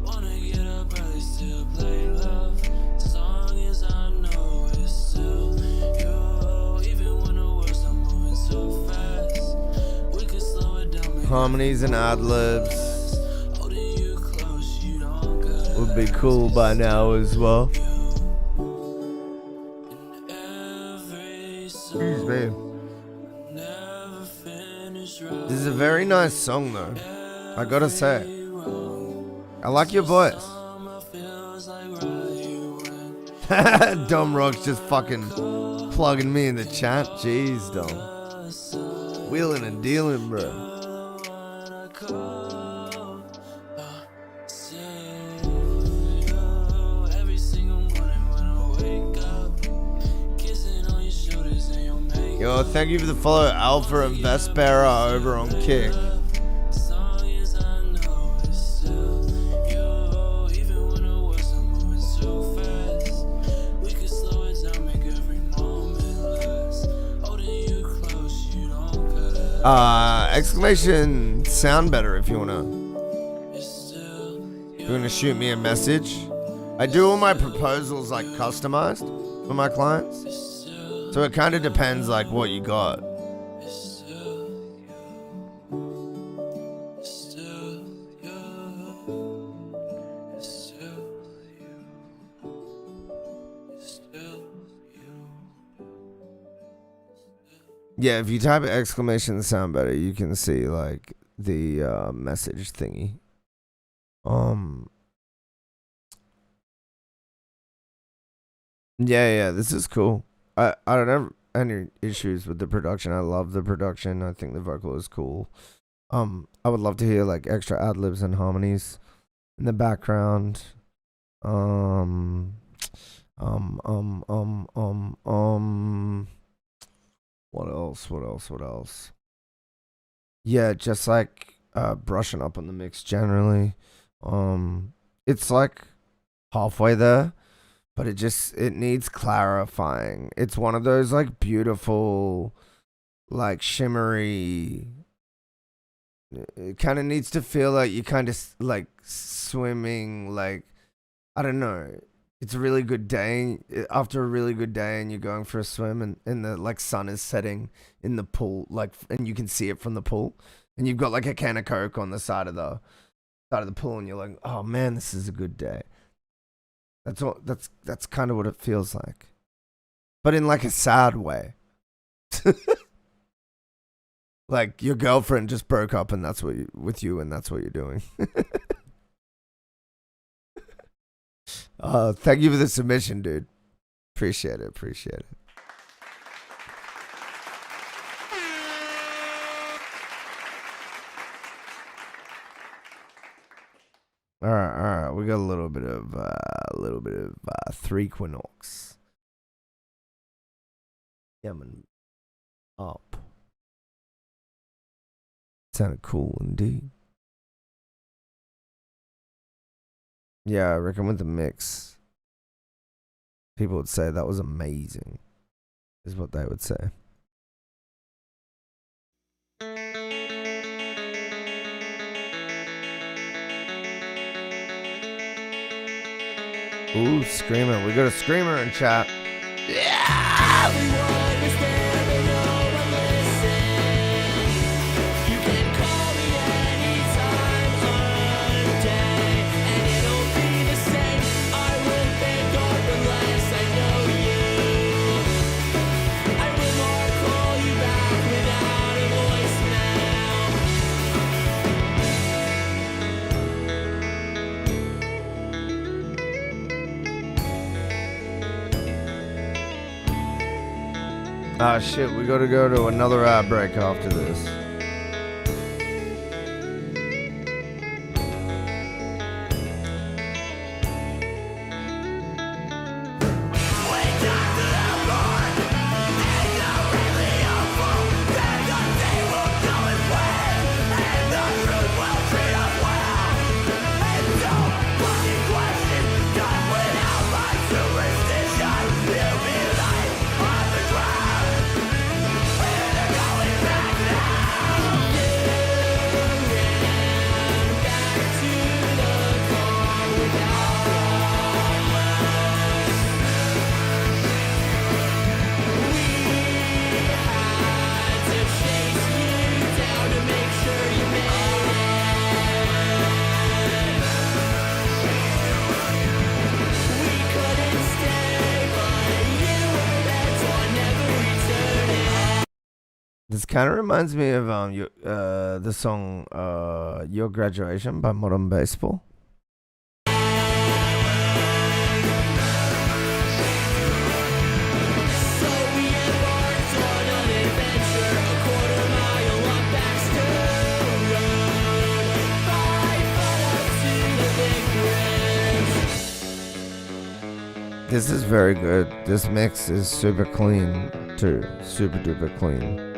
wanna get up early, still play love. As long as I know it's still you. Even when the world's not moving so fast, we can slow it down. Make Harmonies and ad libs holding you close, you don't gotta would be cool by now as well. Excuse me. never finish right. This is a very nice song though. I gotta say. I like your voice. Dom Rock's just fucking plugging me in the chat. Jeez, Dom. Wheeling and dealing, bro. Yo, thank you for the follow, Alpha and Vespera over on Kick. Exclamation sound better if you wanna shoot me a message. I do all my proposals like customized for my clients, so it kind of depends like what you got. Yeah, if you type exclamation sound better, you can see like the message thingy. Yeah, this is cool. I don't have any issues with the production. I love the production. I think the vocal is cool. I would love to hear like extra ad libs and harmonies in the background. What else? Yeah, just like brushing up on the mix generally. It's like halfway there, but it needs clarifying. It's one of those like beautiful, like shimmery. It kind of needs to feel like you kind of like swimming, like, I don't know. It's a really good day, after a really good day, and you're going for a swim, and the like sun is setting in the pool, like, and you can see it from the pool, and you've got like a can of Coke on the side of the pool, and you're like, oh man, this is a good day. That's kind of what it feels like, but in like a sad way. Like your girlfriend just broke up, and that's what with you, and that's what you're doing. Thank you for the submission, dude. Appreciate it. All right. We got a little bit of three Quinox. Yeah, man. Up. Sounded cool indeed. Yeah, I reckon with the mix, people would say that was amazing, is what they would say. Ooh, Screamer. We got a Screamer in chat. Yeah! Ah, shit, we gotta go to another ad break after this. This kind of reminds me of the song "Your Graduation" by Modern Baseball. This is very good. This mix is super clean too. Super duper clean.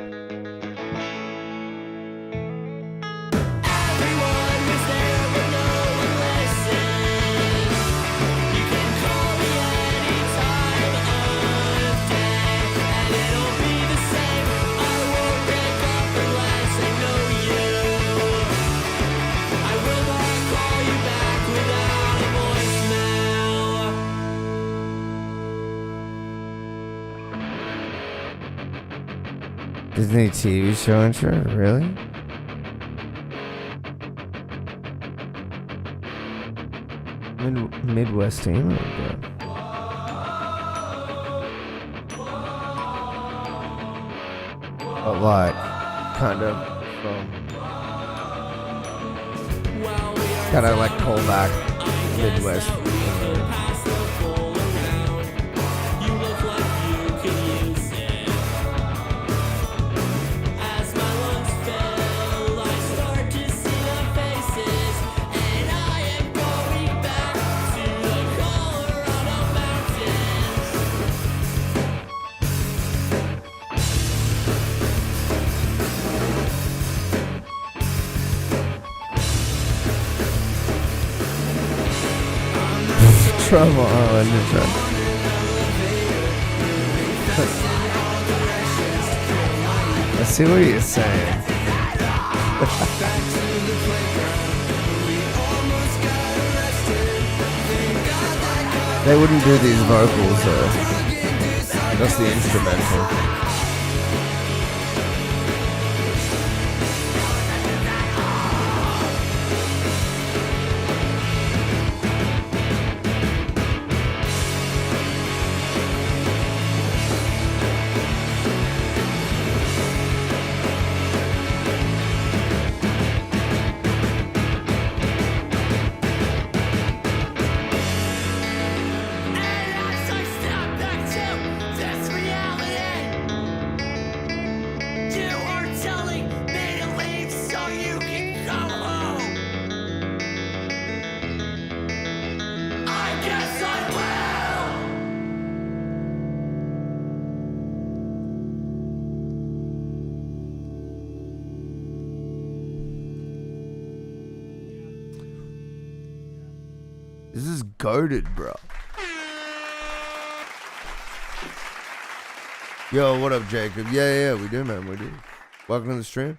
Disney TV show intro? Really? Midwest Tiiiime? But like, kind of like pull back Midwest. Trouble. Oh, I knew that. I see what you're saying. They wouldn't do these vocals, just the instrumental. This is goated, bro. Yo, what up, Jacob? Yeah, we do, man. We do. Welcome to the stream.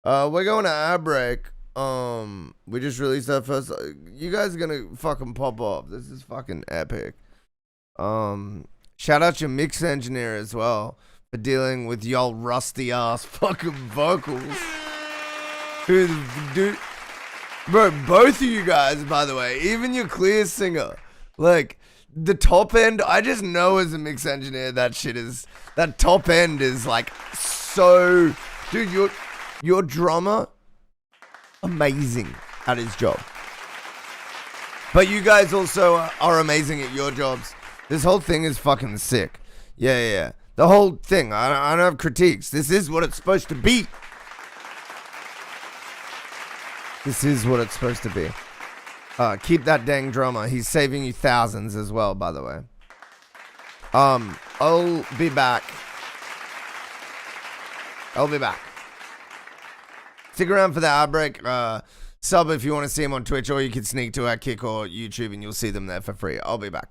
We're going to ad break. We just released our first. You guys are gonna fucking pop off. This is fucking epic. Shout out your mix engineer as well for dealing with y'all rusty ass fucking vocals. Dude. Bro, both of you guys, by the way, even your clear singer, like, the top end, I just know as a mix engineer that top end is like so, dude, your drummer, amazing at his job. But you guys also are amazing at your jobs. This whole thing is fucking sick. Yeah. The whole thing, I don't have critiques. This is what it's supposed to be. This is what it's supposed to be. Keep that dang drummer. He's saving you thousands as well, by the way. I'll be back. Stick around for the ad break. Sub if you want to see him on Twitch, or you can sneak to our Kick or YouTube and you'll see them there for free. I'll be back.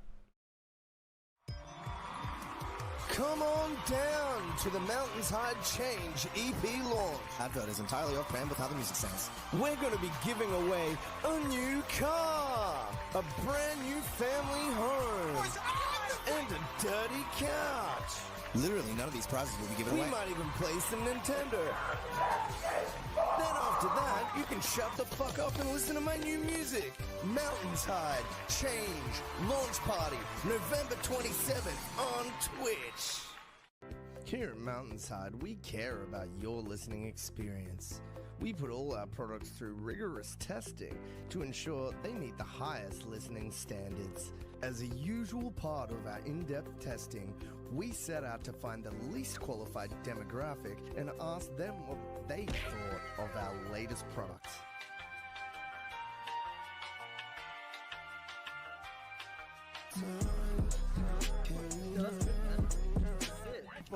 Come on down to the MountainsHide Change EP launch. Advert is entirely off brand with how the music sounds. We're going to be giving away a new car, a brand new family home, and a dirty couch. Literally, none of these prizes will be given away. We might even play some Nintendo. Then after that, you can shut the fuck up and listen to my new music. MountainsHide Change Launch Party, November 27th on Twitch. Here at MountainsHide, we care about your listening experience. We put all our products through rigorous testing to ensure they meet the highest listening standards. As a usual part of our in-depth testing, we set out to find the least qualified demographic and ask them what they thought of our latest products.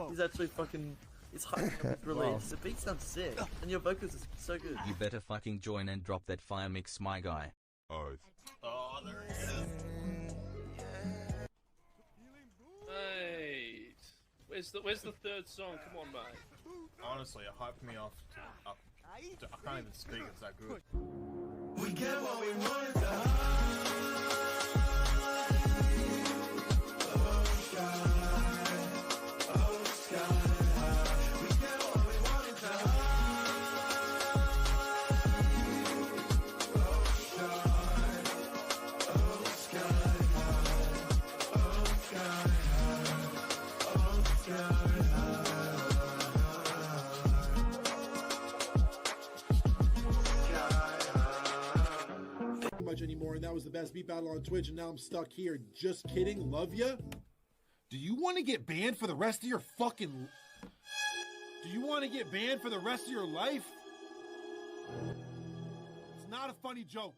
He's actually fucking. He's hyping up his release. The beat sounds sick, and your vocals is so good. You better fucking join and drop that fire mix, my guy. Oh, there he is. Hey, where's the third song? Come on, mate. Honestly, it hyped me off. I can't even speak. It's that good. We get what we wanted to much anymore, and that was the best beat battle on Twitch, and now I'm stuck here. Just kidding. Love ya. Do you want to get banned for the rest of your fucking... Do you want to get banned for the rest of your life? It's not a funny joke.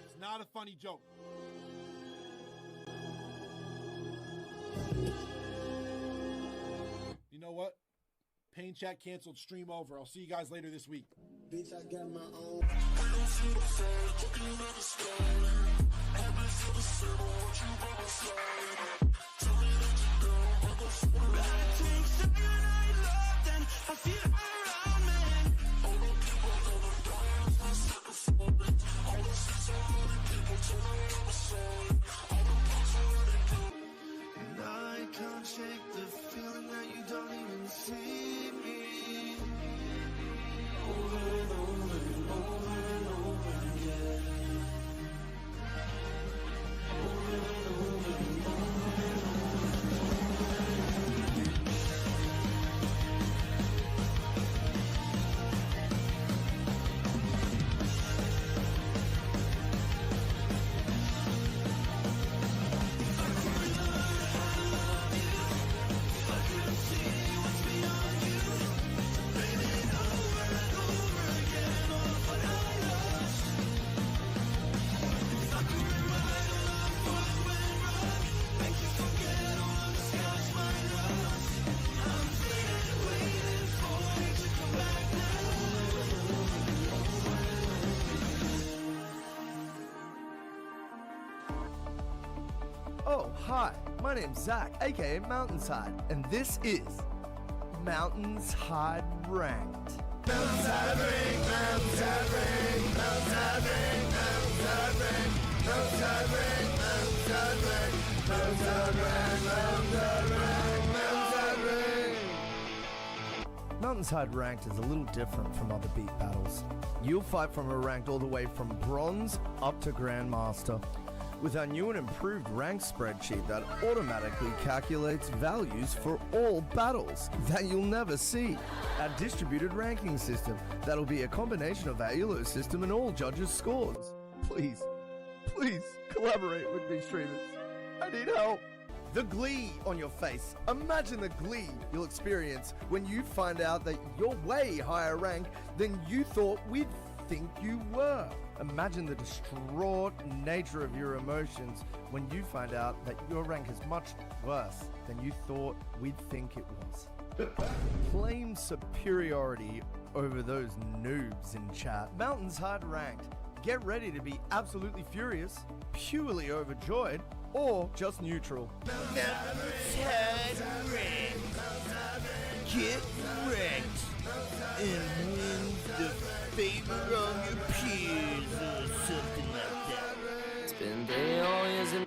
It's not a funny joke. You know what? Pain chat canceled, stream over. I'll see you guys later this week. Bitch, I got my own. I can't shake the feeling that you don't even see me. Over and over and over and over again. Over and over and over and Oh, hi, my name's Zach, aka MountainsHide, and this is MountainsHide Ranked. MountainsHide Ranked, MountainsHide Ranked, MountainsHide Ranked, MountainsHide Ranked, MountainsHide Ranked, MountainsHide Ranked, MountainsHide Ranked, MountainsHide Ranked, MountainsHide Ranked. MountainsHide Ranked is a little different from other beat battles. You'll fight from a ranked all the way from bronze up to Grandmaster, with our new and improved rank spreadsheet that automatically calculates values for all battles that you'll never see. Our distributed ranking system that'll be a combination of our ELO system and all judges' scores. Please collaborate with me, streamers. I need help. The glee on your face. Imagine the glee you'll experience when you find out that you're way higher rank than you thought we'd think you were. Imagine the distraught nature of your emotions when you find out that your rank is much worse than you thought we'd think it was. Claim superiority over those noobs in chat. MountainsHide Ranked. Get ready to be absolutely furious, purely overjoyed, or just neutral. MountainsHide Ranked. Get wrecked and win the favor of your peers or something like that. It's been day all years and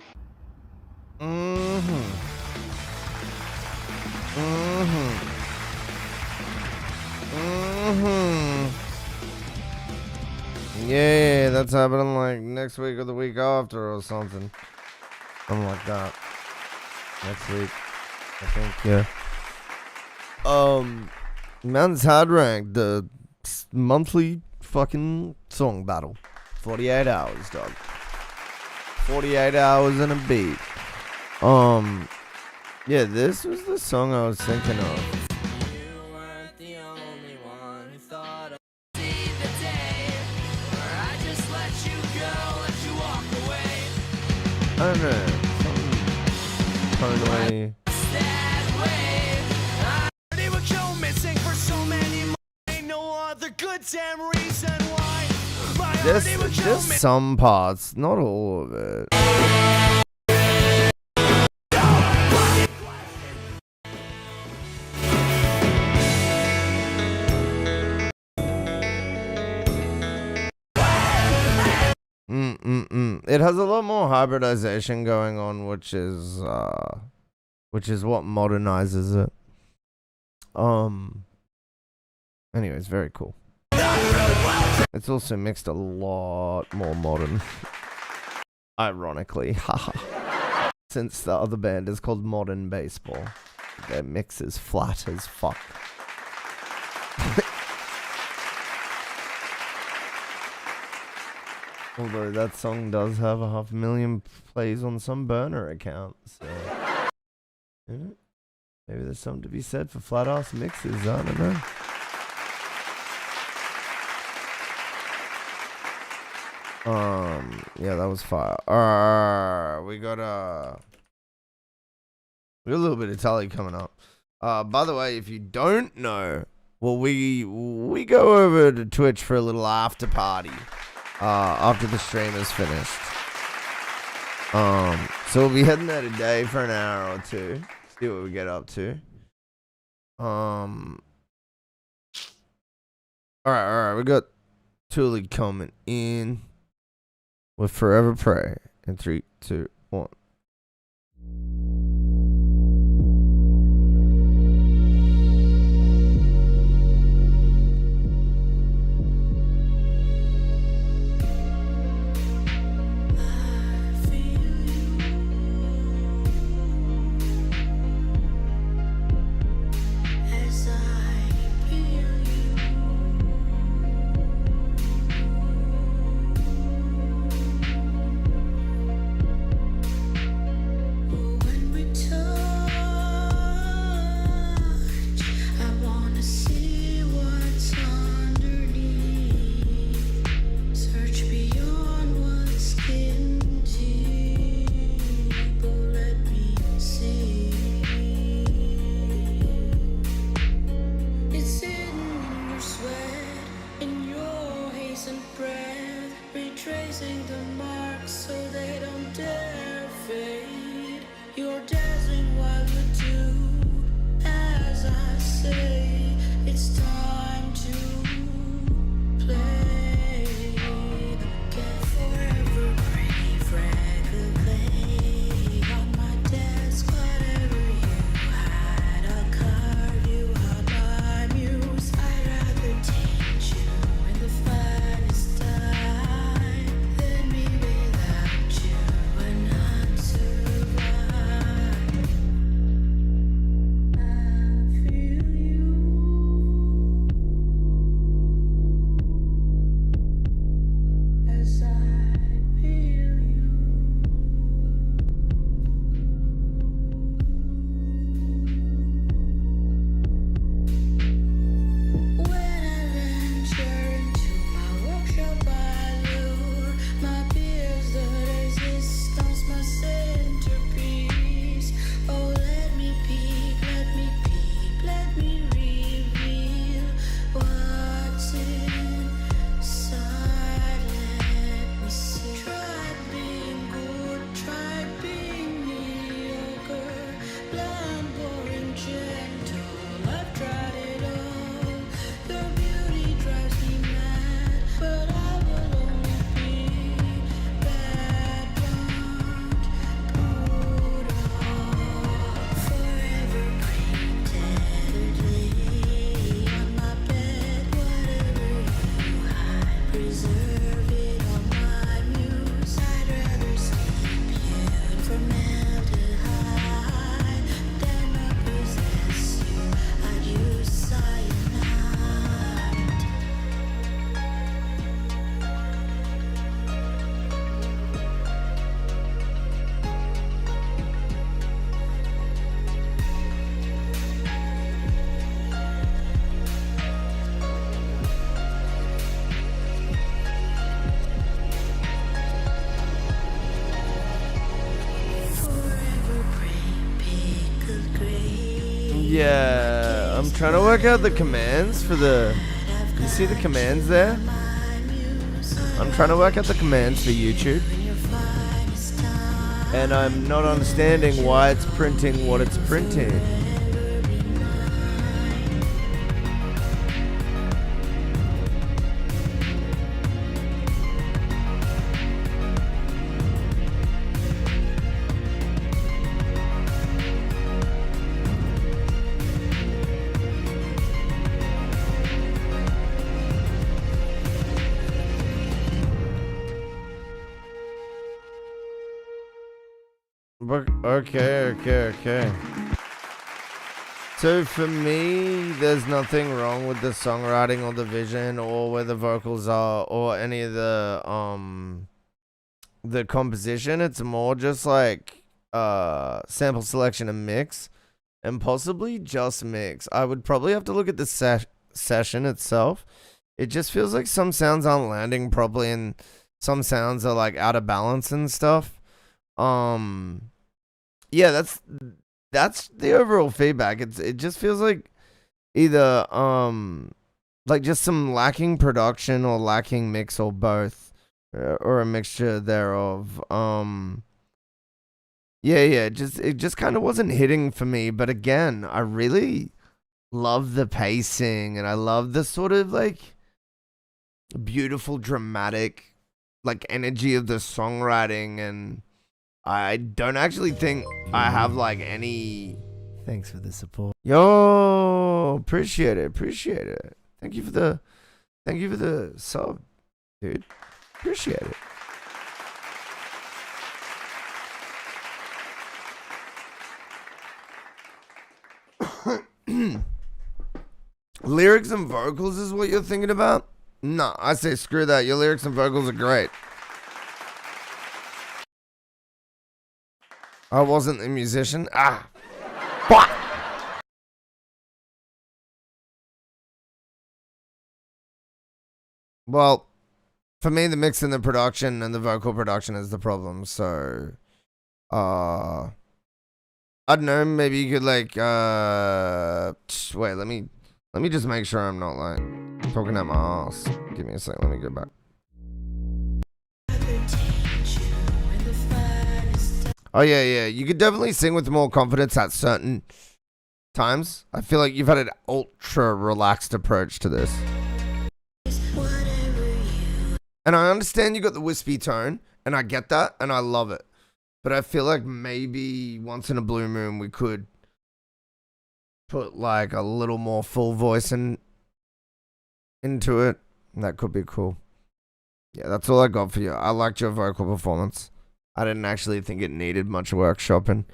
Yeah, that's happening like next week or the week after or something. Something like that. Next week, I think, yeah. MountainsHide Ranked, the monthly fucking song battle. 48 hours, dog. 48 hours and a beat. Yeah, this was the song I was thinking of. I don't know. tonally. Just some parts, not all of it. It has a lot more hybridization going on, which is what modernizes it. Anyways, very cool. It's also mixed a lot more modern. Ironically, haha. Since the other band is called Modern Baseball, their mix is flat as fuck. Although that song does have 500,000 plays on some burner accounts, so maybe there's something to be said for flat ass mixes. I don't know. Yeah, that was fire. We got a little bit of Tully coming up. By the way, if you don't know, well, we go over to Twitch for a little after party. After the stream is finished. So we'll be heading there today for an hour or two. See what we get up to. Alright, we got Tully coming in with Forever Pray in 3, 2, 1. Yeah, I'm trying to work out the commands for the... You see the commands there? I'm trying to work out the commands for YouTube. And I'm not understanding why it's printing what it's printing. Okay. So for me, there's nothing wrong with the songwriting or the vision or where the vocals are or any of the composition. It's more just like sample selection and mix, and possibly just mix. I would probably have to look at the session itself. It just feels like some sounds aren't landing properly and some sounds are like out of balance and stuff. Yeah, that's the overall feedback. It just feels like either like just some lacking production or lacking mix or both, or a mixture thereof. It just kind of wasn't hitting for me. But again, I really love the pacing and I love the sort of like beautiful dramatic like energy of the songwriting, and I don't actually think I have like any... Thanks for the support. Yo, appreciate it. Thank you for the sub, dude. Appreciate it. Lyrics and vocals is what you're thinking about? No, I say screw that. Your lyrics and vocals are great. I wasn't the musician. What? Well, for me, the mix and the production and the vocal production is the problem. So, I don't know. Maybe you could like, wait. Let me just make sure I'm not like talking out my ass. Give me a sec. Let me go back. Oh, yeah. You could definitely sing with more confidence at certain times. I feel like you've had an ultra relaxed approach to this. And I understand you got the wispy tone, and I get that, and I love it. But I feel like maybe once in a blue moon we could put like a little more full voice into it. That could be cool. Yeah, that's all I got for you. I liked your vocal performance. I didn't actually think it needed much workshopping.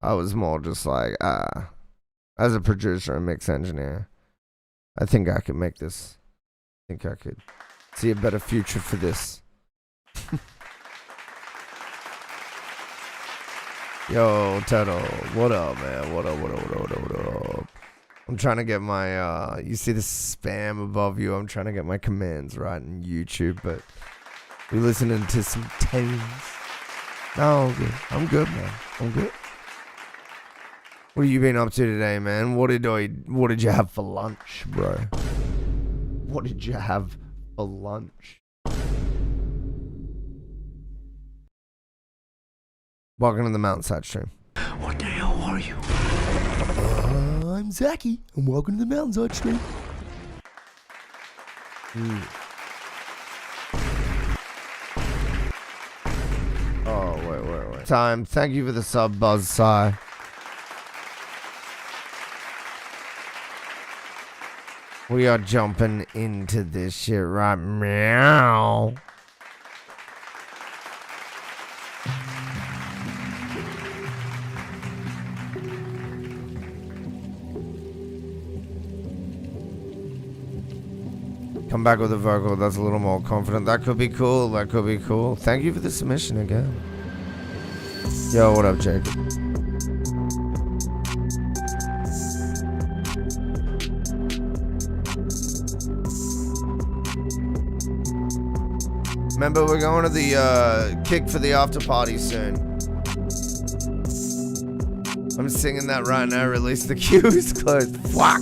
I was more just like, as a producer and mix engineer, I think I could make this. I think I could see a better future for this. Yo, Turtle, what up, man? What up? I'm trying to get my, you see the spam above you? I'm trying to get my commands right in YouTube, but we're listening to some tunes. No, I'm good, man. I'm good. What have you been up to today, man? What did you have for lunch, bro? What did you have for lunch? Welcome to the MountainsHide stream. What the hell are you? I'm Zachy, and welcome to the MountainsHide stream. Oh, wait. Time. Thank you for the sub, Buzzsai. We are jumping into this shit right now. Come back with a vocal that's a little more confident. That could be cool. Thank you for the submission again. Yo, what up, Jake? Remember, we're going to the kick for the after party soon. I'm singing that right now. Release the queue is closed. Fuck.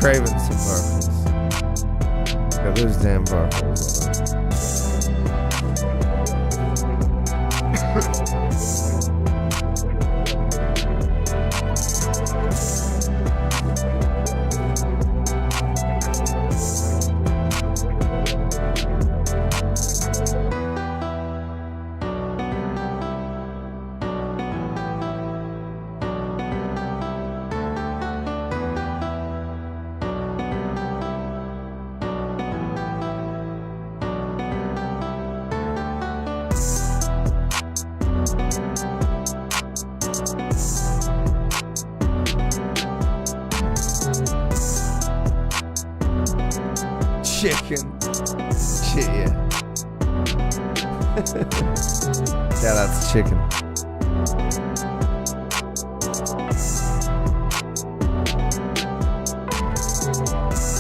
Craving some burgers. Got those damn burgers on chicken. Shit, yeah. Yeah, that's chicken.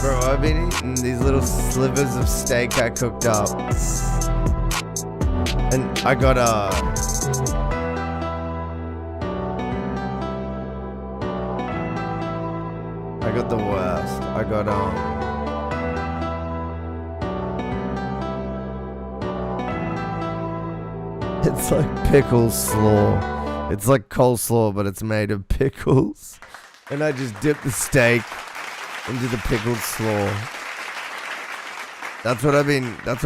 Bro, I've been eating these little slivers of steak I cooked up. And I got the worst. I got it's like pickle slaw. It's like coleslaw, but it's made of pickles. And I just dipped the steak into the pickled slaw. That's what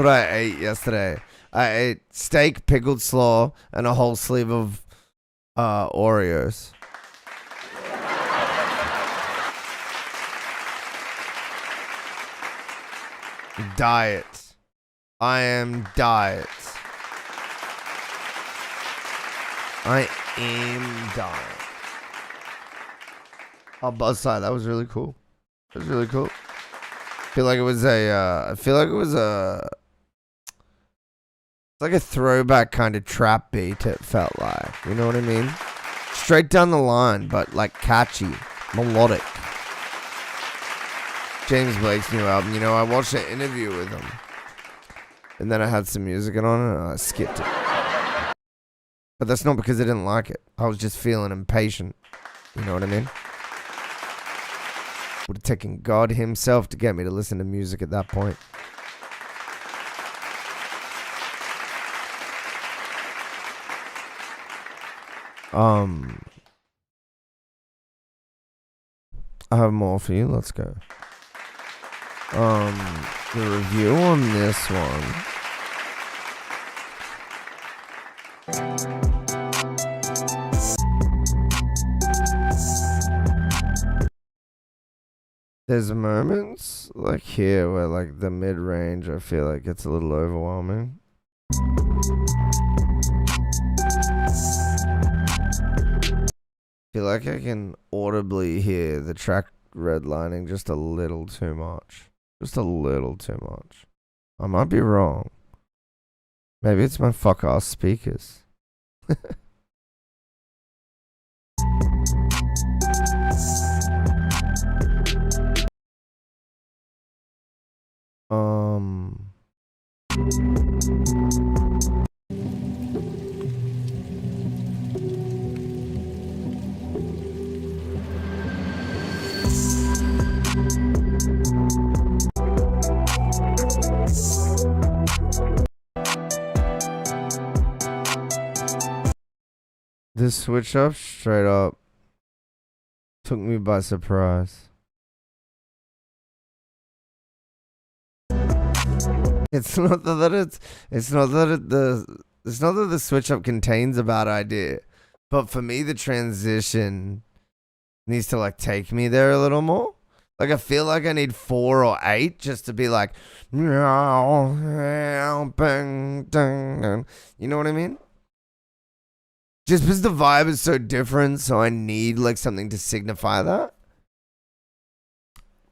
I ate yesterday. I ate steak, pickled slaw, and a whole sleeve of Oreos. Diet. I am diet. I am diet. Oh, BuzzSide, that was really cool. It was really cool. I feel like it was it's like a throwback kind of trap beat, it felt like. You know what I mean? Straight down the line, but like catchy, melodic. James Blake's new album, you know, I watched an interview with him. And then I had some music on it and I skipped it. But that's not because I didn't like it. I was just feeling impatient. You know what I mean? Would have taken God himself to get me to listen to music at that point. I have more for you. Let's go. The review on this one. There's moments like here where like the mid-range I feel like gets a little overwhelming. I feel like I can audibly hear the track redlining just a little too much. Just a little too much. I might be wrong. Maybe it's my fuck-ass speakers. This switch up straight up took me by surprise. It's not that the switch up contains a bad idea, but for me the transition needs to like take me there a little more. Like I feel like I need 4 or 8 just to be like, you know what I mean? Just because the vibe is so different, so I need like something to signify that.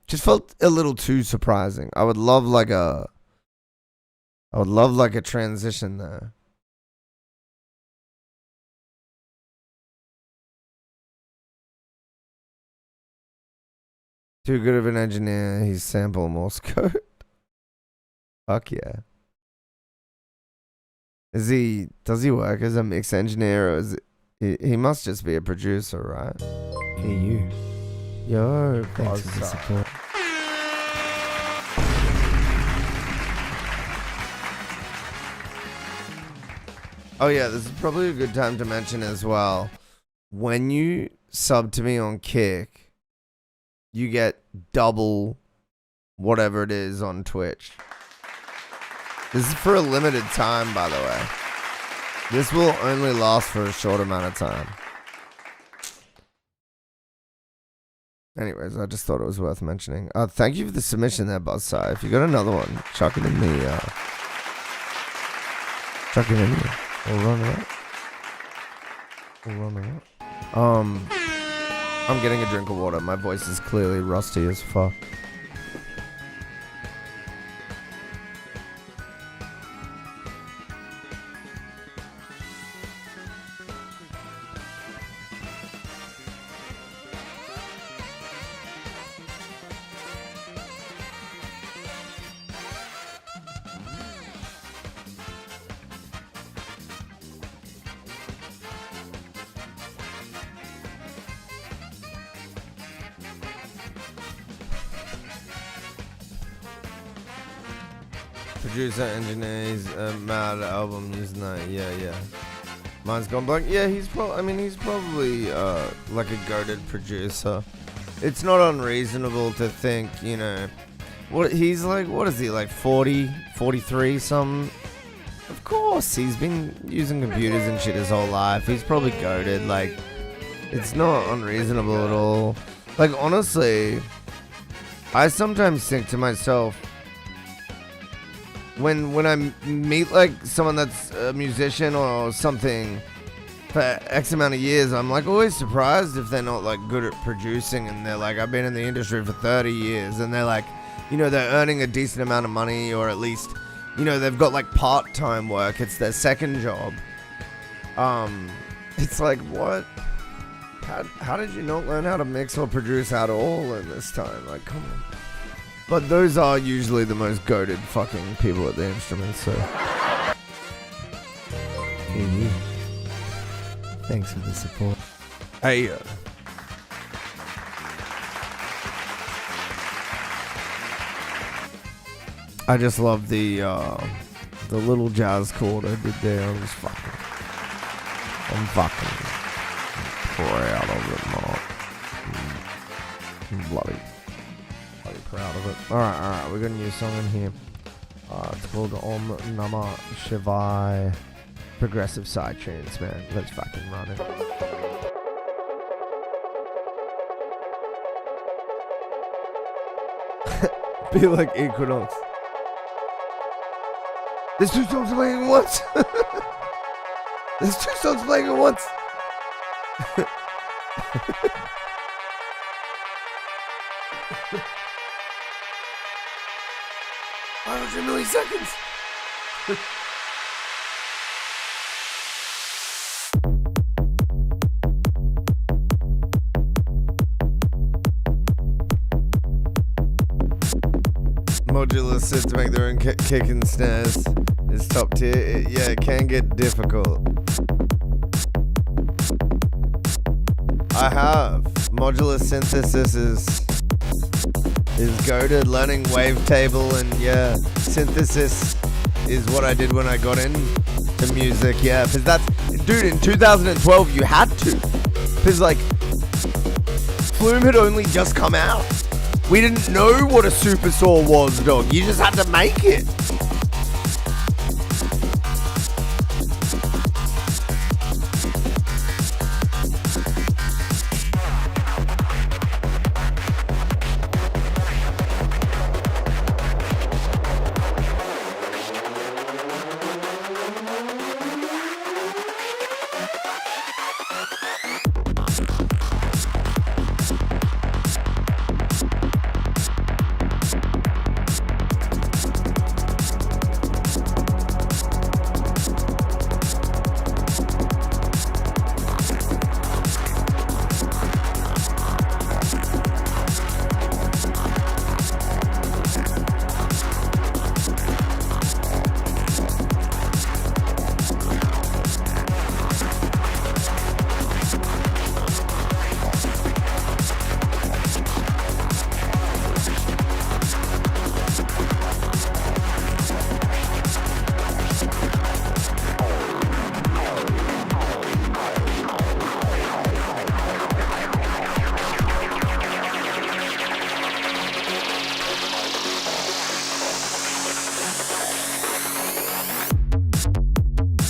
Just felt a little too surprising. I would love like a transition there. Too good of an engineer, he's sample Morse code. Fuck yeah. Does he work as a mix engineer, or is he must just be a producer, right? Hey you. Yo, thanks for the support. Oh yeah, this is probably a good time to mention as well. When you sub to me on Kick, you get double whatever it is on Twitch. This is for a limited time, by the way. This will only last for a short amount of time. Anyways, I just thought it was worth mentioning. Thank you for the submission there, Buzzside. If you got another one, chuck it in the... chuck it in here. We'll run it up. I'm getting a drink of water. My voice is clearly rusty as fuck. Producer, engineers, mad album using that. Yeah. Mine's gone blank. Yeah, he's probably like a goated producer. It's not unreasonable to think, you know, what he's like. What is he like? 40, 43, something. Of course, he's been using computers and shit his whole life. He's probably goated. Like, it's not unreasonable at all. Like, honestly, I sometimes think to myself, when I meet like someone that's a musician or something for X amount of years, I'm like always surprised if they're not like good at producing, and they're like, I've been in the industry for 30 years, and they're like, you know, they're earning a decent amount of money, or at least, you know, they've got like part-time work. It's their second job. It's like, what? How did you not learn how to mix or produce at all in this time? Like, come on. But those are usually the most goated fucking people at the instruments, so. Hey, you. Thanks for the support. Hey, I just love the little jazz chord I did there. I'm fucking proud of it, Mark. Bloody proud of it. Alright, we got a new song in here. It's called Om Namah Shivaya. Progressive side tunes, man. Let's fucking run it. Be like Equinox. There's 2 songs playing at once. There's 2 songs playing at once. 500 milliseconds. Modular set to make their own kick and snares is top tier. It can get difficult. I have. Modular synthesis is goated. Learning wavetable and synthesis is what I did when I got into music. Yeah, because that's, dude, in 2012 you had to. Because like, Flume had only just come out. We didn't know what a super saw was, dog. You just had to make it.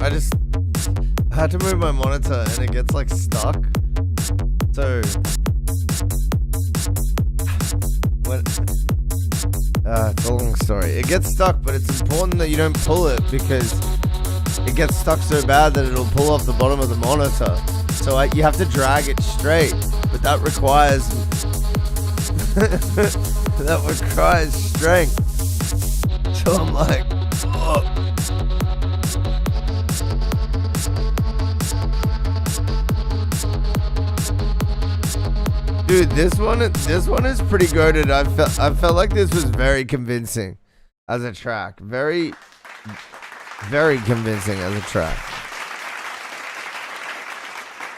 I had to move my monitor and it gets like stuck. So it's a long story. It gets stuck, but it's important that you don't pull it because it gets stuck so bad that it'll pull off the bottom of the monitor. So you have to drag it straight, but that requires strength. So I'm like, oh. Dude, this one is pretty goated. I felt like this was very convincing as a track. Very, very convincing as a track.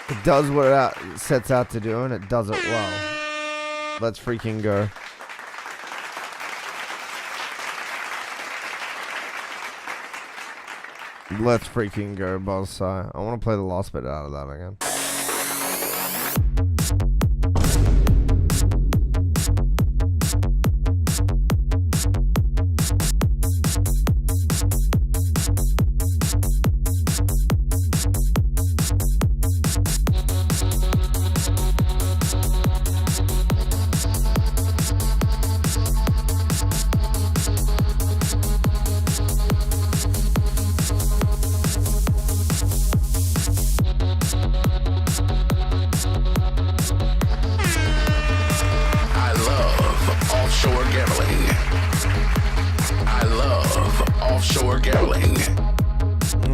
It does what it sets out to do, and it does it well. Let's freaking go. Let's freaking go, Buzzseye. I want to play the last bit out of that again.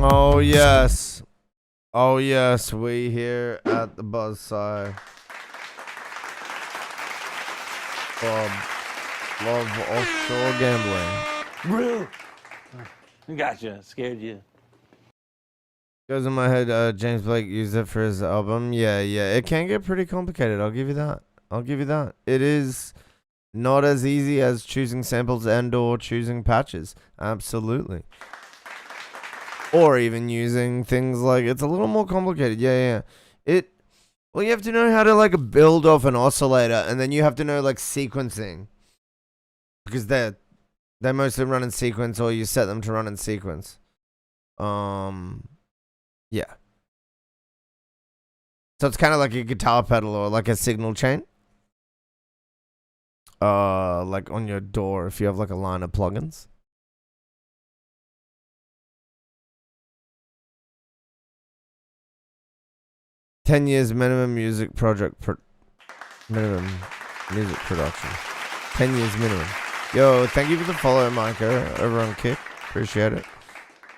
Oh yes. Oh yes, we here at the Buzzseye. Love offshore gambling. Gotcha. Scared you. Goes in my head, James Blake used it for his album. Yeah. It can get pretty complicated, I'll give you that. It is not as easy as choosing samples and or choosing patches. Absolutely. Or even using things like, it's a little more complicated. Yeah. Well, you have to know how to like build off an oscillator, and then you have to know like sequencing. Because they mostly run in sequence, or you set them to run in sequence. Yeah. So it's kind of like a guitar pedal or like a signal chain. Like on your door if you have like a line of plugins. $10 years minimum music minimum music production. 10 years minimum. Yo, thank you for the follow, Micah, over on Kick. Appreciate it.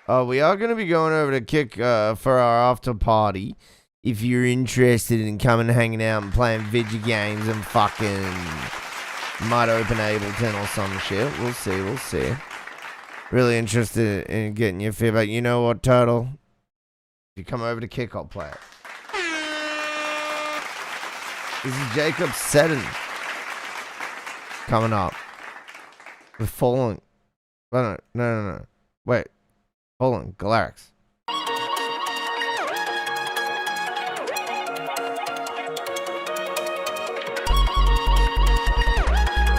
We are going to be going over to Kick for our after party. If you're interested in coming and hanging out and playing video games and fucking might open Ableton or some shit. We'll see. Really interested in getting your feedback. You know what, Turtle? If you come over to Kick, I'll play it. This is Jacob Seddon coming up with Falling. No. Wait. Hold on. Galarix.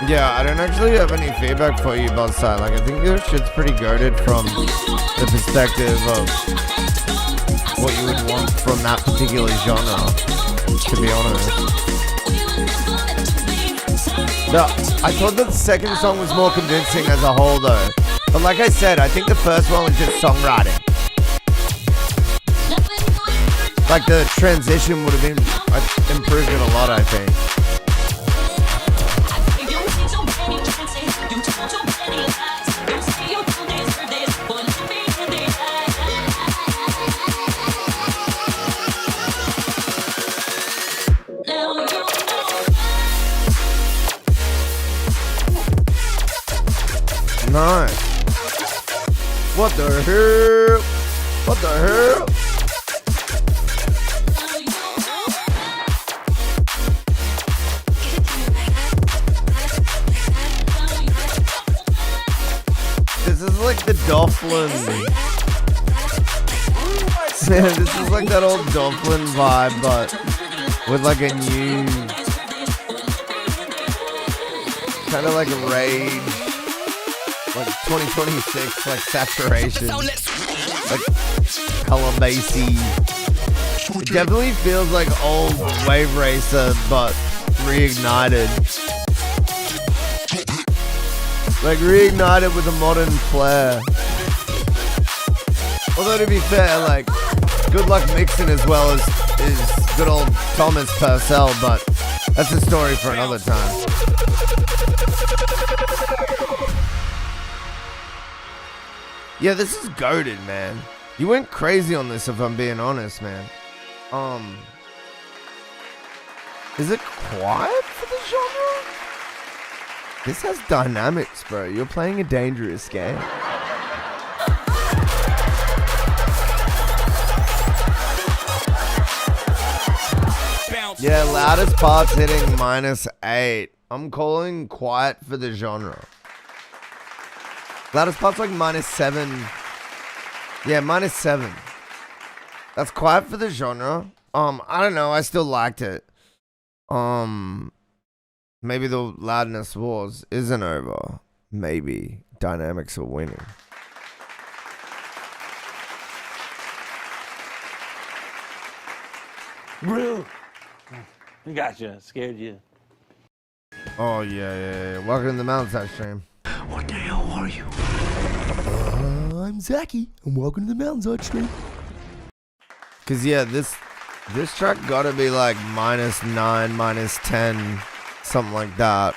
Yeah, I don't actually have any feedback for you, Buzzside. Like, I think this shit's pretty goated from the perspective of what you would want from that particular genre, to be honest. No, I thought that the second song was more convincing as a whole, though. But like I said, I think the first one was just songwriting. Like, the transition would have been improved it a lot, I think. Nice. What the hell? What the hell? This is like the Dolphin. This is like that old Dolphin vibe, but with like a new kind of like a rage. Like 2026, like saturation. like color bassy. It definitely feels like old Wave Racer, but reignited. Like reignited with a modern flair. Although to be fair, like, good luck mixing as well as is good old Thomas Purcell, but that's a story for another time. Yeah, this is goated, man. You went crazy on this, if I'm being honest, man. Is it quiet for the genre? This has dynamics, bro. You're playing a dangerous game. Yeah, loudest parts hitting -8. I'm calling quiet for the genre. Loudest parts like -7. Yeah, -7. That's quiet for the genre. I don't know. I still liked it. Maybe the loudness wars isn't over. Maybe dynamics are winning. Bro, we got you. Scared you. Oh yeah. Welcome to the MountainsHide stream. What the hell are you? I'm Zachy, and welcome to the MountainsHide stream. Cause yeah, this track gotta be like -9, -10, something like that.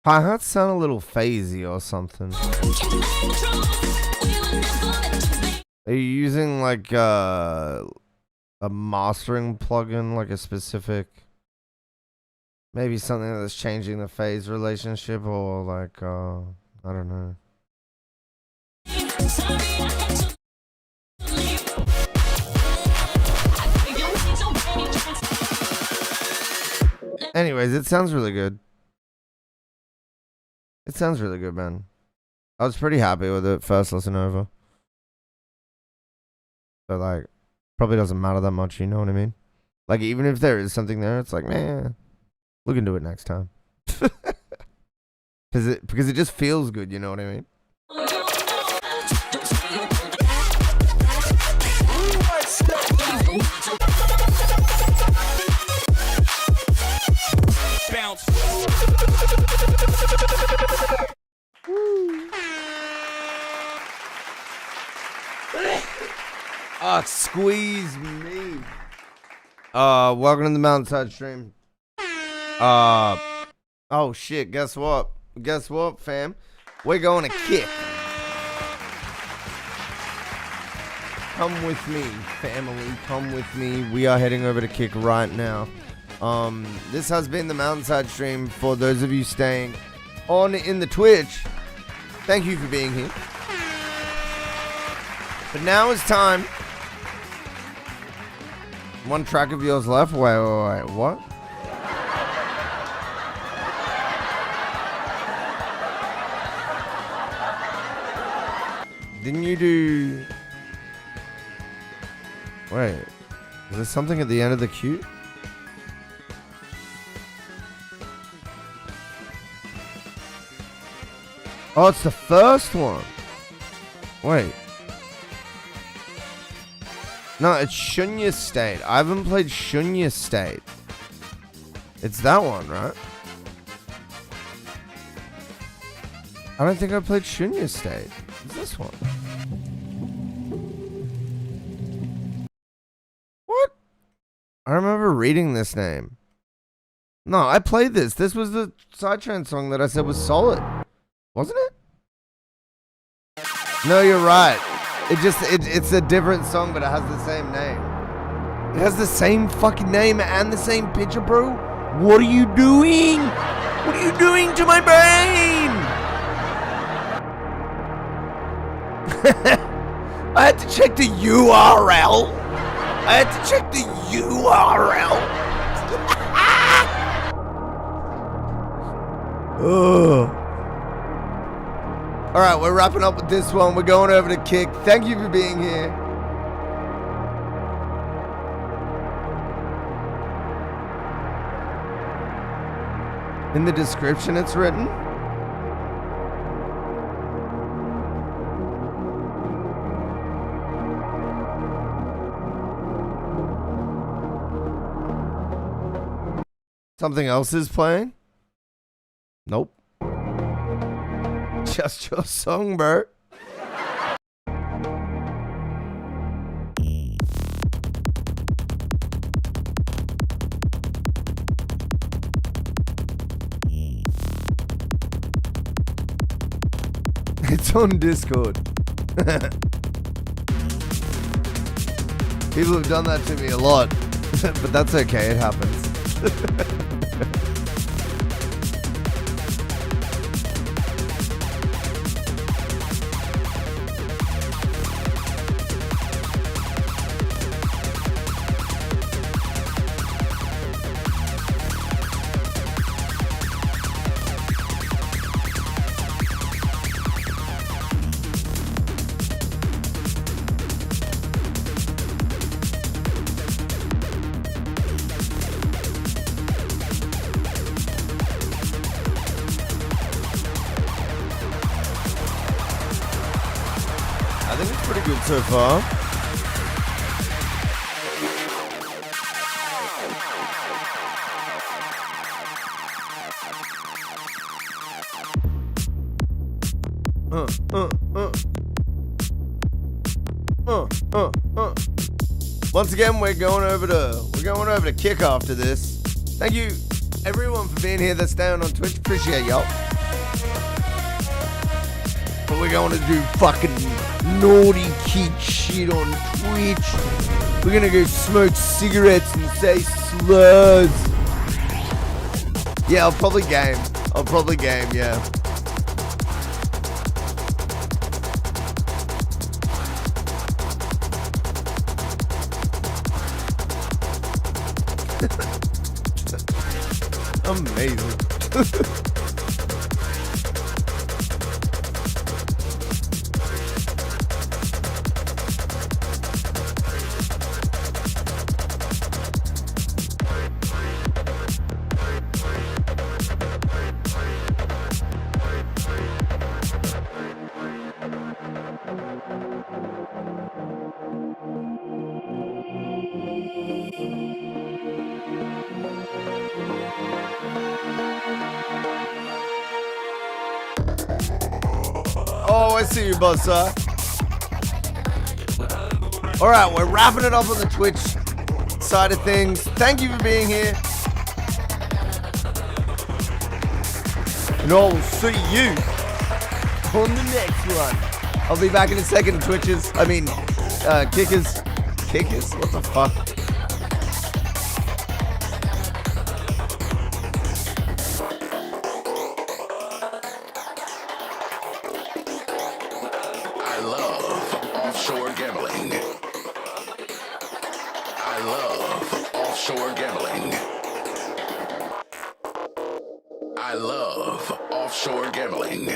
Hi-hats sound a little phasey or something. Are you using like a mastering plugin, like a specific, maybe something that's changing the phase relationship, or like I don't know. Anyways, it sounds really good. It sounds really good, man. I was pretty happy with it first listen over. So, like, probably doesn't matter that much, you know what I mean? Like, even if there is something there, it's like, man, look into it next time. Because it just feels good, you know what I mean? Bounce. Squeeze me. Welcome to the MountainsHide stream. Oh shit, guess what? Guess what, fam? We're going to kick. Come with me, family. Come with me. We are heading over to kick right now. This has been the MountainsHide stream. For those of you staying on in the Twitch, thank you for being here. But now it's time. One track of yours left. Wait, what? Didn't you do... Wait, is there something at the end of the queue? Oh, it's the first one. Wait. No, it's Shunya State. I haven't played Shunya State. It's that one, right? I don't think I played Shunya State. It's this one. What? I remember reading this name. No, I played this. This was the Sidetrain song that I said was solid. Wasn't it? No, you're right. It's a different song, but it has the same name. It has the same fucking name and the same picture, bro. What are you doing? What are you doing to my brain? I had to check the URL. I had to check the URL. Ugh. All right, we're wrapping up with this one. We're going over to Kick. Thank you for being here. In the description, it's written. Something else is playing? Nope. Just your song, bro. It's on Discord. People have done that to me a lot, but that's okay, it happens. I think it's pretty good so far. Once again, we're going over to Kick after this. Thank you everyone for being here that's down on Twitch. Appreciate y'all. But we're going to do fucking naughty kid shit on Twitch. We're gonna go smoke cigarettes and say slurs. Yeah, I'll probably game, yeah. Amazing. Oh, I see you, Buzzsaw. All right, we're wrapping it up on the Twitch side of things. Thank you for being here. And I'll see you on the next one. I'll be back in a second, Twitches. I mean, Kickers. Kickers? What the fuck? I love offshore gambling.